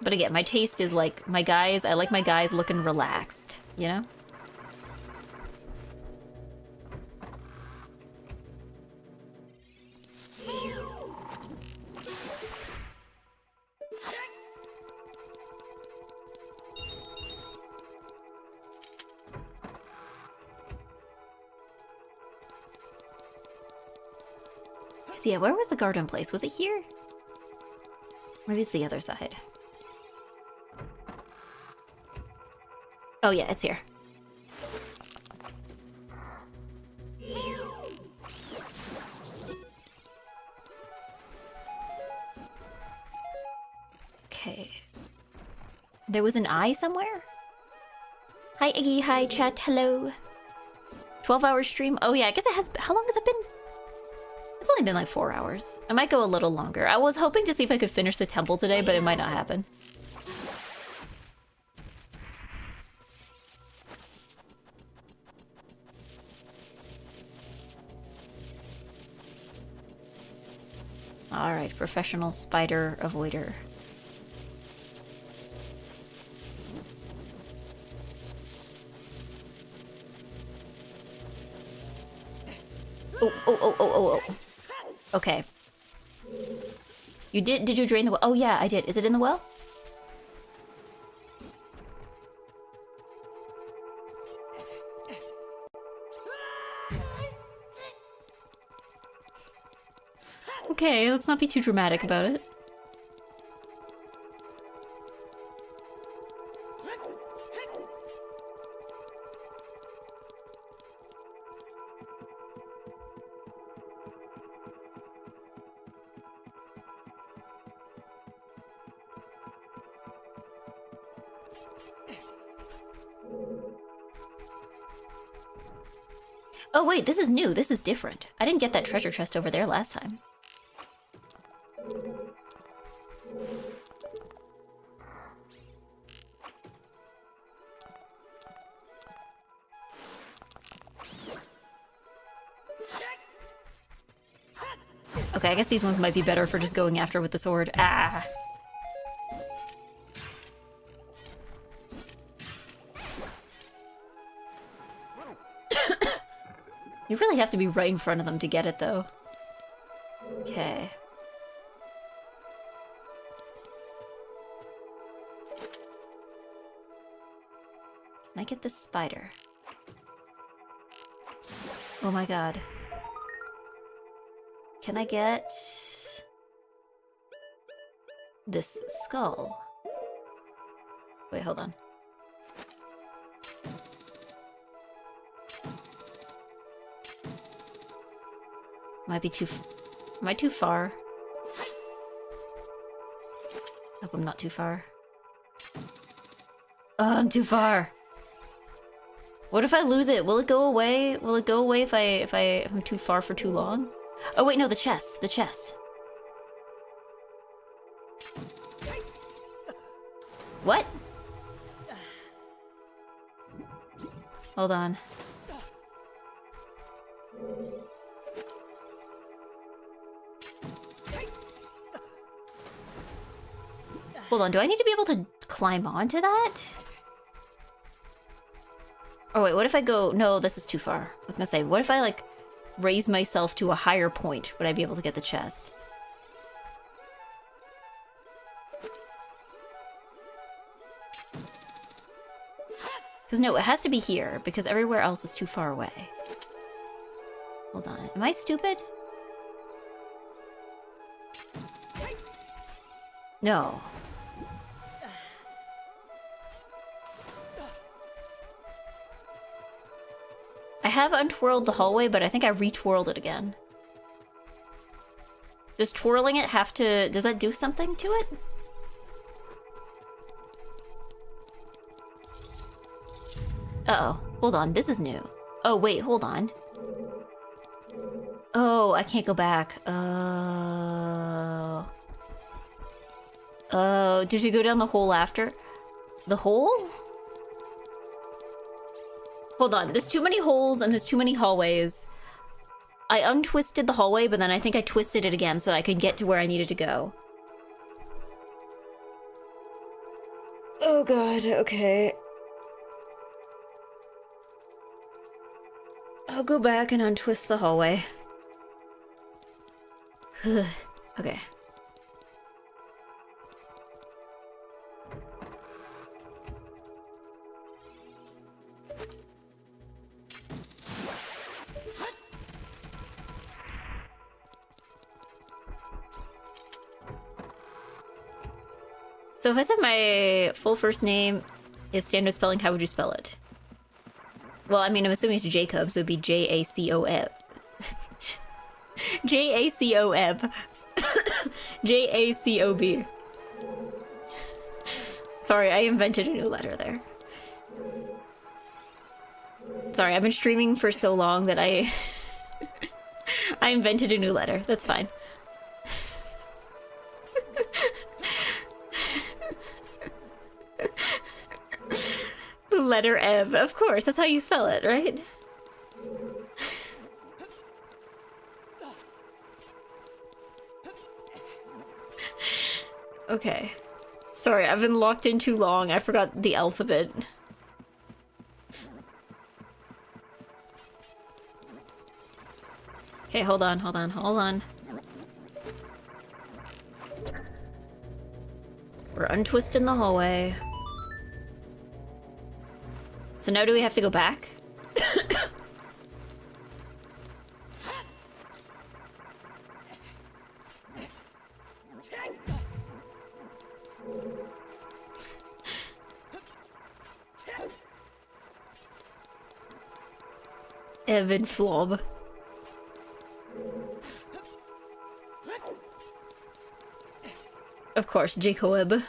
But again, my taste is like, I like my guys looking relaxed, you know? So yeah, where was the garden place? Was it here? Maybe it's the other side. Oh yeah, it's here. Okay. There was an eye somewhere? Hi Iggy, hi chat, hello. 12-hour stream? Oh yeah, I guess it has, how long has it been? It's only been like 4 hours. I might go a little longer. I was hoping to see if I could finish the temple today, but it might not happen. Alright, professional spider avoider. Oh. Okay. Did you drain the well? Oh yeah, I did. Is it in the well? Okay, let's not be too dramatic about it. Oh wait, this is new. This is different. I didn't get that treasure chest over there last time. Okay, I guess these ones might be better for just going after with the sword. Ah! You really have to be right in front of them to get it, though. Okay. Can I get this spider? Oh my god. Can I get this skull? Wait, hold on. Might be too... Am I too far? Hope I'm not too far. Oh, I'm too far. What if I lose it? Will it go away? Will it go away if I'm too far for too long? Oh wait, no, the chest. The chest. What? Hold on. Hold on, do I need to be able to climb onto that? Oh wait, what if I go... No, this is too far. I was gonna say, what if I, like, raise myself to a higher point? Would I be able to get the chest? Because no, it has to be here, because everywhere else is too far away. Hold on, am I stupid? No. I have untwirled the hallway, but I think I retwirled it again. Does twirling it have to... Does that do something to it? Uh-oh. Hold on, this is new. Oh, wait, hold on. Oh, I can't go back. Oh, did you go down the hole after? The hole? Hold on, there's too many holes and there's too many hallways. I untwisted the hallway, but then I think I twisted it again so I could get to where I needed to go. Oh god, okay. I'll go back and untwist the hallway. Okay. So if I said my full first name is standard spelling, how would you spell it? Well, I mean, I'm assuming it's Jacob, so it'd be J-A-C-O-B. J-A-C-O-B. J-A-C-O-B. Sorry, I invented a new letter there. Sorry, I've been streaming for so long that I invented a new letter. That's fine. The letter M, of course, that's how you spell it, right? Okay. Sorry, I've been locked in too long. I forgot the alphabet. Okay, hold on. We're untwisting the hallway. So now do we have to go back? Evan Flob. Of course, Jacob.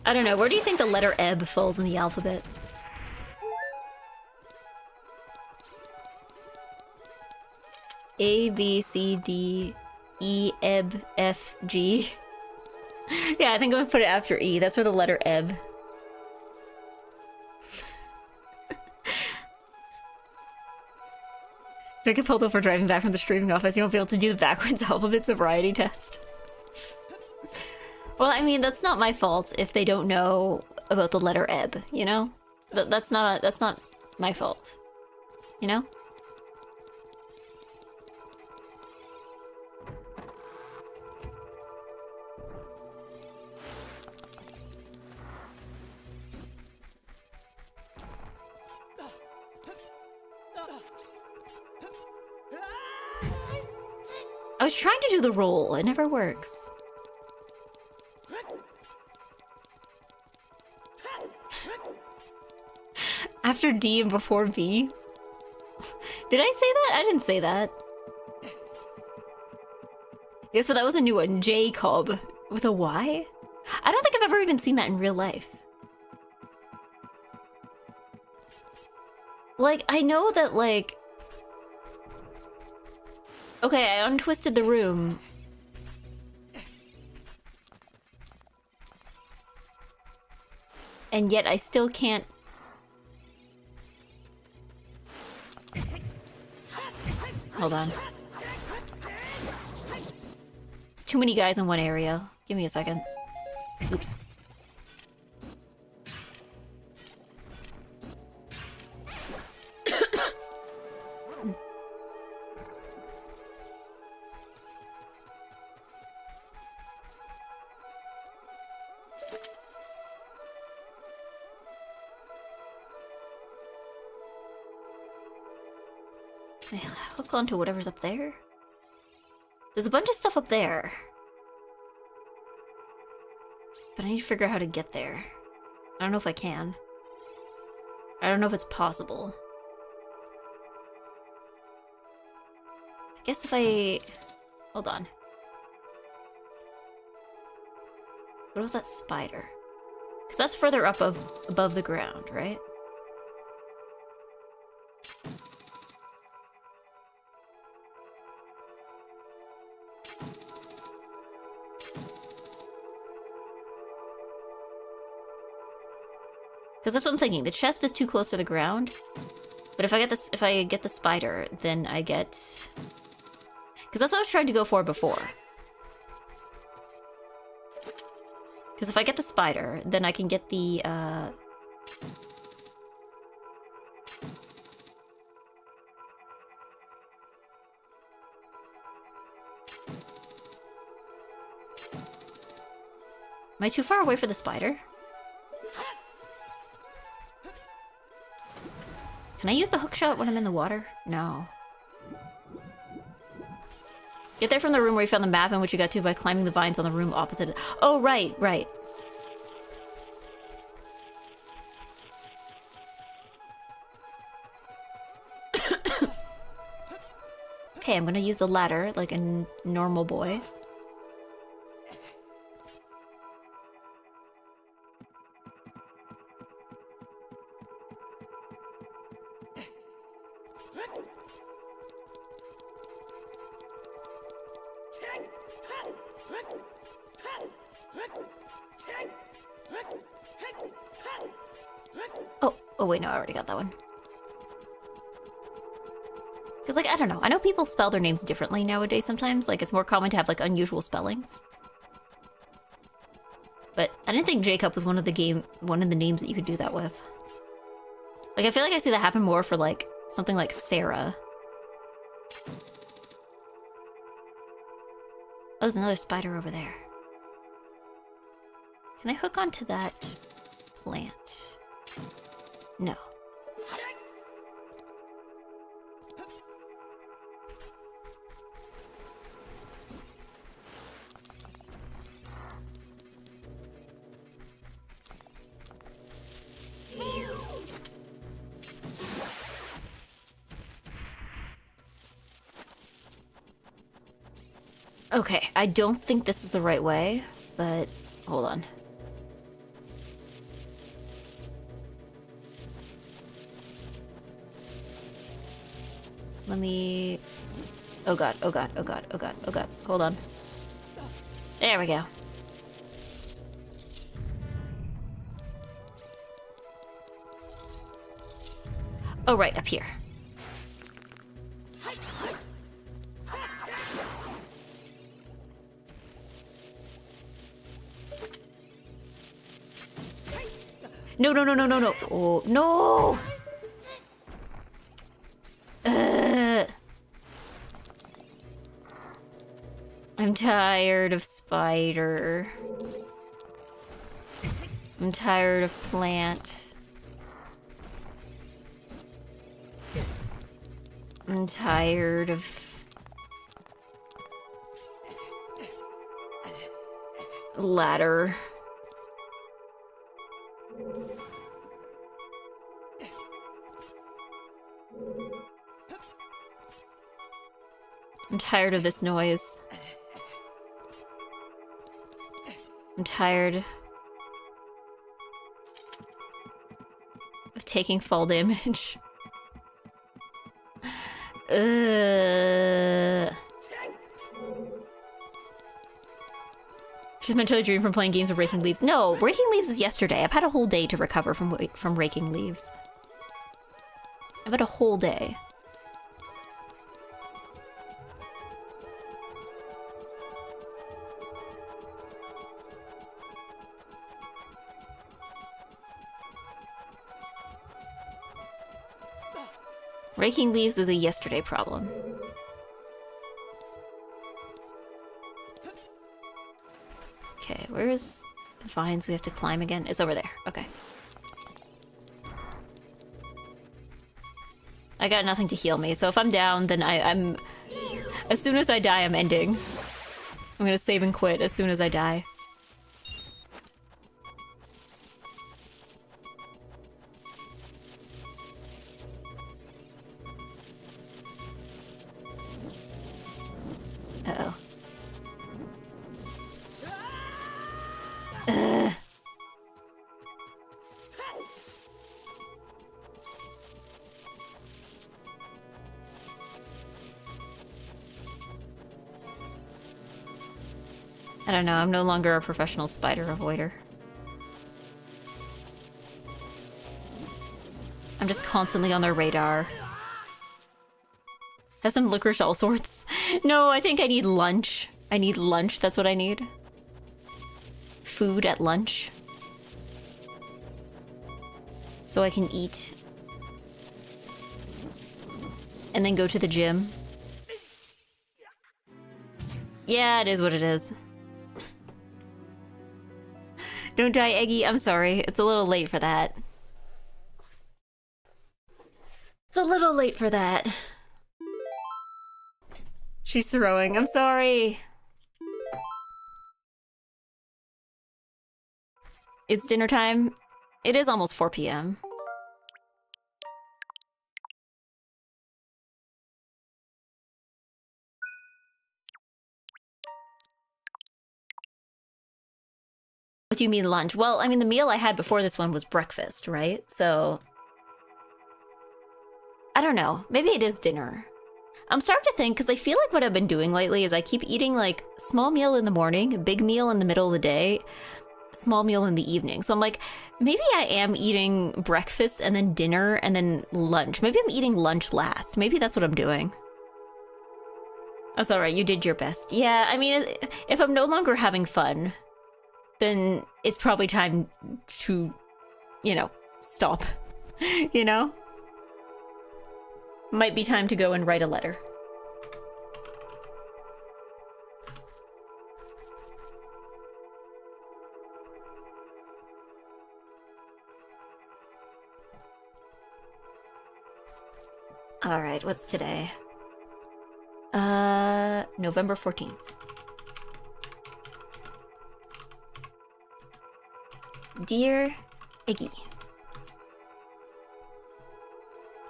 I don't know, where do you think the letter Eb falls in the alphabet? A, B, C, D, E, Eb, F, G. Yeah, I think I'm gonna put it after E. That's where the letter Eb. Do I get pulled over driving back from the streaming office? You won't be able to do the backwards alphabet sobriety test. Well, I mean, that's not my fault if they don't know about the letter Eb, you know? That's not my fault, you know? I was trying to do the roll, it never works. After D and before B? Did I say that? I didn't say that. Guess what, that was a new one. Jacob with a Y? I don't think I've ever even seen that in real life. Like, I know that, like... Okay, I untwisted the room. And yet I still can't... Hold on. There's too many guys in one area. Give me a second. Oops. Hook onto whatever's up there. There's a bunch of stuff up there. But I need to figure out how to get there. I don't know if I can. I don't know if it's possible. I guess if I... Hold on. What about that spider? Because that's further up above the ground, right? Because that's what I'm thinking. The chest is too close to the ground. But if I get the spider, then I get... Because that's what I was trying to go for before. Because if I get the spider, then I can get the, Am I too far away for the spider? Can I use the hookshot when I'm in the water? No. Get there from the room where you found the map in which you got to by climbing the vines on the room opposite. Oh, right, right. Okay, I'm gonna use the ladder like a normal boy. Oh wait, no, I already got that one. Because, like, I don't know. I know people spell their names differently nowadays sometimes. Like, it's more common to have, like, unusual spellings. But I didn't think Jacob was one of the names that you could do that with. Like, I feel like I see that happen more for, like, something like Sarah. Oh, there's another spider over there. Can I hook onto that plant? No. Okay, I don't think this is the right way, but hold on. Let me... Oh god, oh god, oh god, oh god, oh god. Hold on. There we go. Oh, right, up here. No, no, no, no, no, no. Oh, no! I'm tired of spider. I'm tired of plant. I'm tired of ladder. I'm tired of this noise. I'm tired of taking fall damage. She's mentally dreaming from playing games of raking leaves. No, raking leaves was yesterday. I've had a whole day to recover from raking leaves. I've had a whole day. Raking leaves was a yesterday problem. Okay, where's the vines we have to climb again? It's over there. Okay. I got nothing to heal me, so if I'm down, then I'm... As soon as I die, I'm ending. I'm gonna save and quit as soon as I die. Uh-oh. I don't know, I'm no longer a professional spider avoider. I'm just constantly on their radar. Have some licorice all sorts. No, I think I need lunch. I need lunch, that's what I need. Food at lunch. So I can eat. And then go to the gym. Yeah, it is what it is. Don't die, Eggy. I'm sorry. It's a little late for that. It's a little late for that. She's throwing. I'm sorry. It's dinner time. It is almost 4 p.m. What do you mean lunch? Well, I mean, the meal I had before this one was breakfast, right? So I don't know. Maybe it is dinner. I'm starting to think, because I feel like what I've been doing lately is I keep eating like small meal in the morning, big meal in the middle of the day, small meal in the evening. So I'm like, maybe I am eating breakfast and then dinner and then lunch. Maybe I'm eating lunch last. Maybe that's what I'm doing. That's all right. You did your best. Yeah, I mean, if I'm no longer having fun, then it's probably time to, you know, stop. You know? Might be time to go and write a letter. All right, what's today? November 14th. Dear Iggy,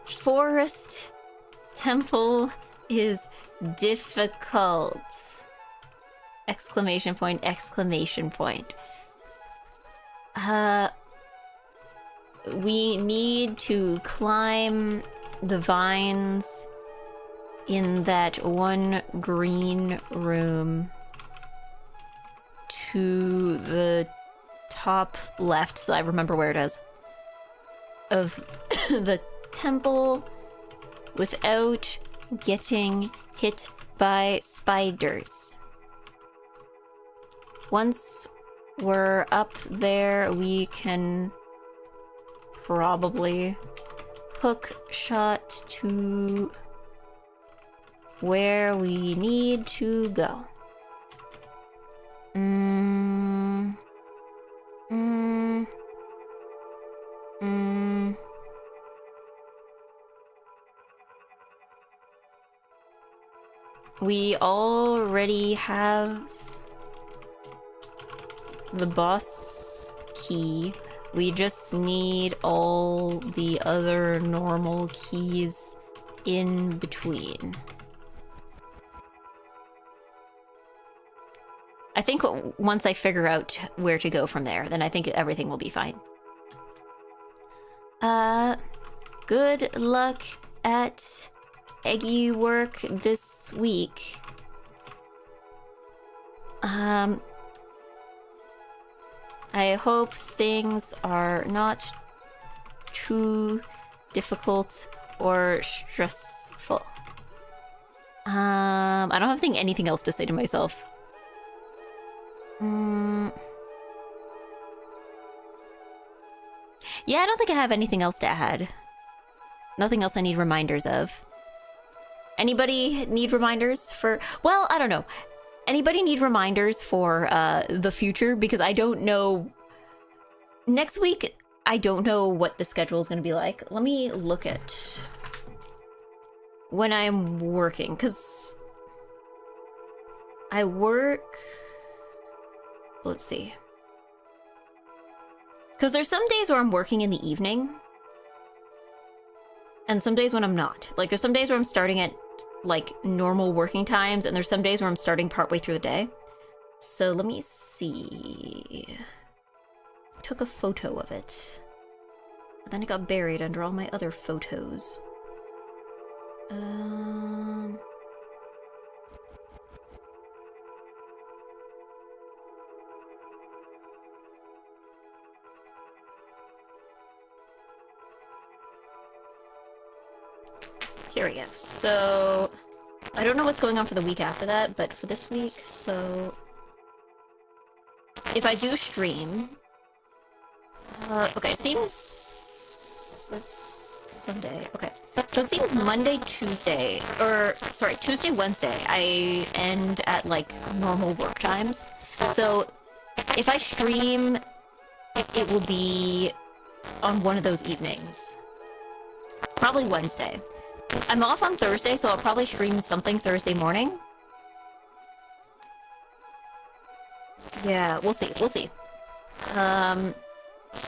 Forest Temple is difficult! Exclamation point, exclamation point. We need to climb the vines in that one green room to the top left, so I remember where it is, of the temple without getting hit by spiders. Once we're up there, we can probably hook shot to where we need to go. We already have the boss key. We just need all the other normal keys in between. I think once I figure out where to go from there, then I think everything will be fine. Good luck at EGGY work this week. I hope things are not too difficult or stressful. I don't have anything else to say to myself. Yeah, I don't think I have anything else to add. Nothing else I need reminders of. Anybody need reminders for... Well, I don't know. Anybody need reminders for the future? Because I don't know... Next week, I don't know what the schedule is going to be like. Let me look at when I'm working, because I work... Let's see. Because there's some days where I'm working in the evening, and some days when I'm not. Like, there's some days where I'm starting at, like, normal working times, and there's some days where I'm starting partway through the day. So let me see. Took a photo of it. But then it got buried under all my other photos. There we go. So, I don't know what's going on for the week after that, but for this week, so... If I do stream... okay, it seems... It's Sunday, okay. So it seems Monday, Tuesday, or, sorry, Tuesday, Wednesday, I end at, like, normal work times. So, if I stream, it will be on one of those evenings. Probably Wednesday. I'm off on Thursday, so I'll probably stream something Thursday morning. Yeah, we'll see, we'll see.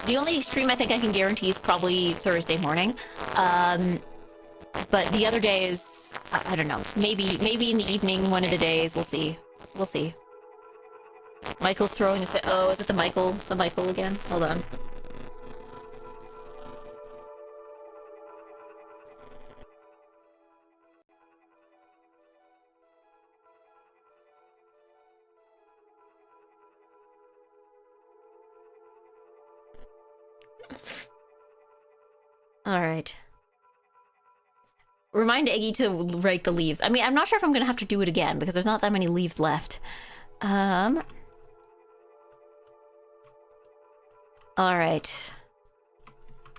The only stream I think I can guarantee is probably Thursday morning. But the other days, I don't know. Maybe in the evening, one of the days, we'll see. We'll see. Michael's throwing a fit. Oh, is it the Michael again? Hold on. Alright. Remind Eggy to rake the leaves. I mean, I'm not sure if I'm gonna have to do it again, because there's not that many leaves left. Alright.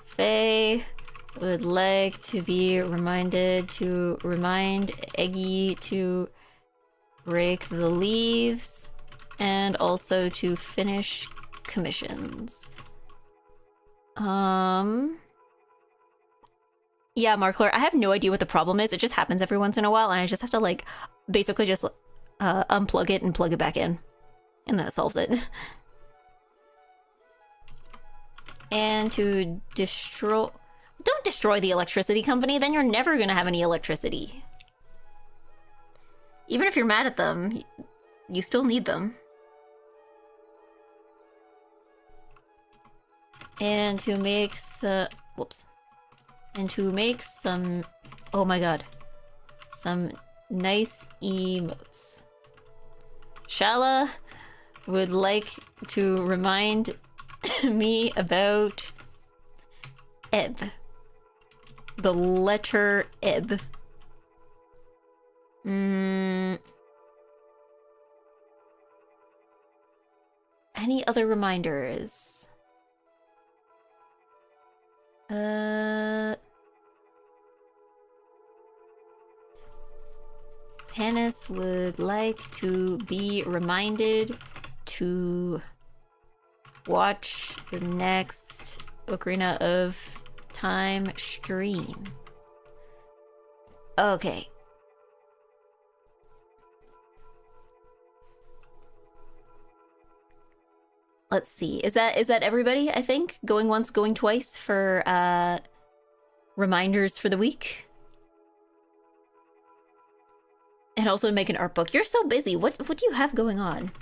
Faye would like to be reminded to remind Eggy to rake the leaves, and also to finish commissions. Yeah, Markler, I have no idea what the problem is. It just happens every once in a while, and I just have to, like, basically just unplug it and plug it back in. And that solves it. And to destroy... Don't destroy the electricity company, then you're never gonna have any electricity. Even if you're mad at them, you still need them. And to make some... Whoops. And to make some... Oh my god. Some nice emotes. Shala would like to remind me about ebb. The letter ebb. Any other reminders? Panis would like to be reminded to watch the next Ocarina of Time stream. Okay. Let's see. Is that everybody, I think? Going once, going twice for reminders for the week? And also make an art book. You're so busy. What do you have going on?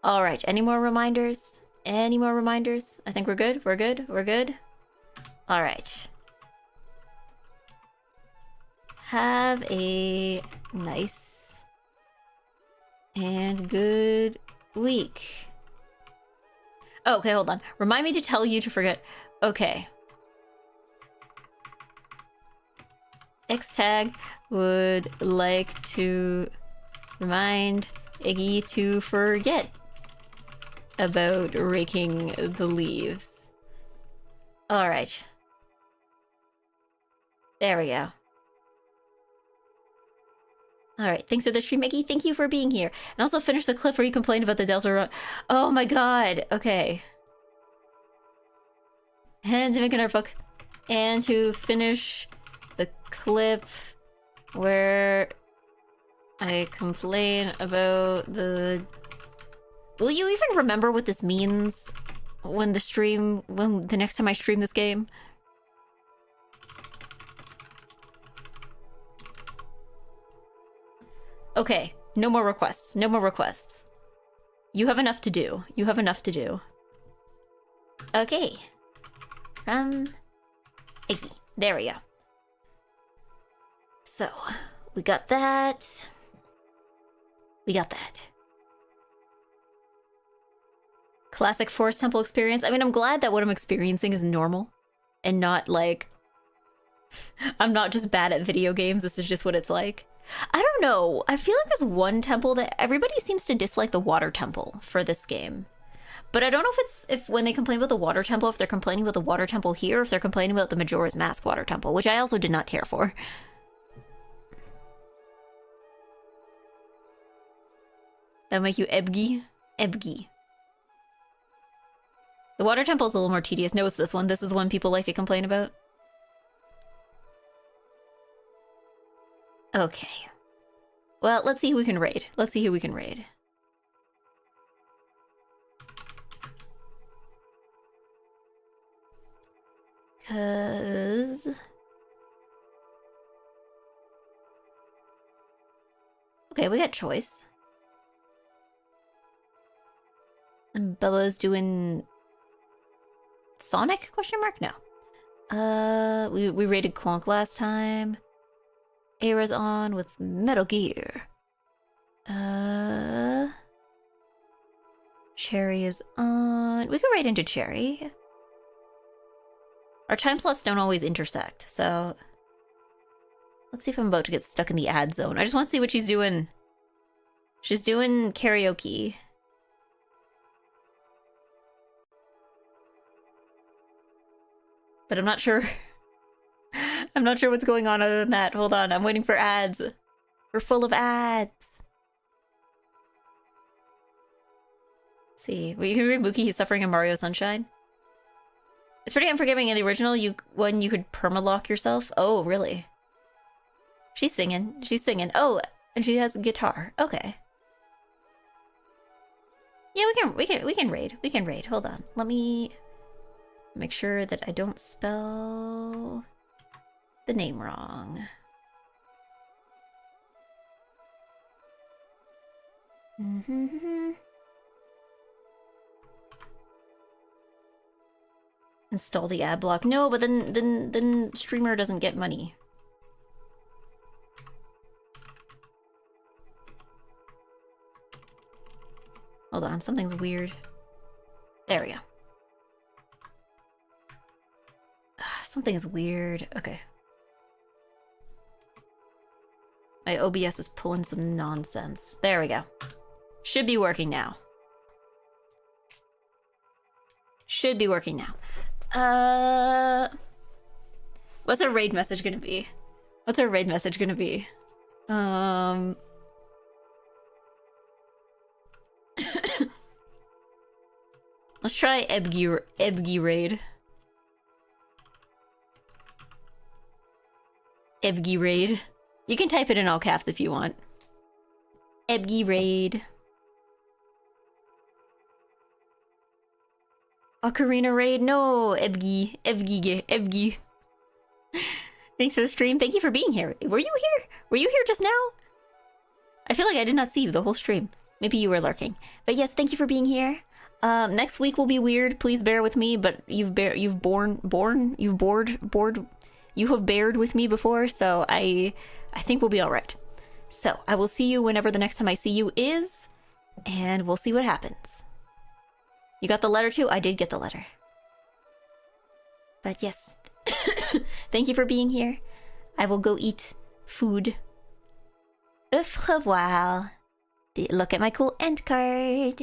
All right. Any more reminders? Any more reminders? I think we're good. We're good. We're good. All right. Have a nice and good week. Oh, okay, hold on. Remind me to tell you to forget. Okay. Xtag would like to remind Iggy to forget about raking the leaves. Alright. There we go. Alright, thanks for the stream, Iggy. Thank you for being here. And also finish the clip where you complained about the Delta Run. Oh my god. Okay. And to make an art book. And to finish the clip where I complain about the... Will you even remember what this means when the next time I stream this game? Okay, no more requests. No more requests. You have enough to do. You have enough to do. Okay. From Iggy. There we go. So, we got that. We got that. Classic Forest Temple experience. I mean, I'm glad that what I'm experiencing is normal. and not like I'm not just bad at video games, this is just what it's like. I don't know. I feel like there's one temple that everybody seems to dislike, the water temple for this game. But I don't know if when they complain about the water temple, if they're complaining about the water temple here, or if they're complaining about the Majora's Mask water temple, which I also did not care for. That'll make you EGGY? EGGY. The water temple is a little more tedious. No, it's this one. This is the one people like to complain about. Okay. Well, let's see who we can raid. Let's see who we can raid. Cause... Okay, we got choice. And Bella's doing... Sonic? Question mark? No. We raided Clonk last time. Era's on with Metal Gear. Cherry is on. We could raid into Cherry. Our time slots don't always intersect, so let's see if I'm about to get stuck in the ad zone. I just want to see what she's doing. She's doing karaoke. But I'm not sure. I'm not sure what's going on other than that. Hold on, I'm waiting for ads. We're full of ads. Let's see, you can read Mookie, he's suffering in Mario Sunshine. It's pretty unforgiving in the original. When you could permalock yourself. Oh, really? She's singing. She's singing. Oh, and she has a guitar. Okay. Yeah, we can raid. We can raid. Hold on. Let me make sure that I don't spell the name wrong. Install the ad block. No, but then streamer doesn't get money. Hold on, something's weird. There we go. Something's weird. Okay. My OBS is pulling some nonsense. There we go. Should be working now. Should be working now. What's our raid message gonna be? What's our raid message gonna be? Let's try EGGY raid. EGGY raid. You can type it in all caps if you want. EGGY raid. Ocarina raid? No, EGGY. EGGY. Thanks for the stream. Thank you for being here. Were you here? Were you here just now? I feel like I did not see you the whole stream. Maybe you were lurking. But yes, thank you for being here. Next week will be weird. Please bear with me, but you have bared with me before, so I think we'll be all right. So I will see you whenever the next time I see you is, and we'll see what happens. You got the letter too? I did get the letter. But yes, thank you for being here. I will go eat food. Au revoir. Look at my cool end card.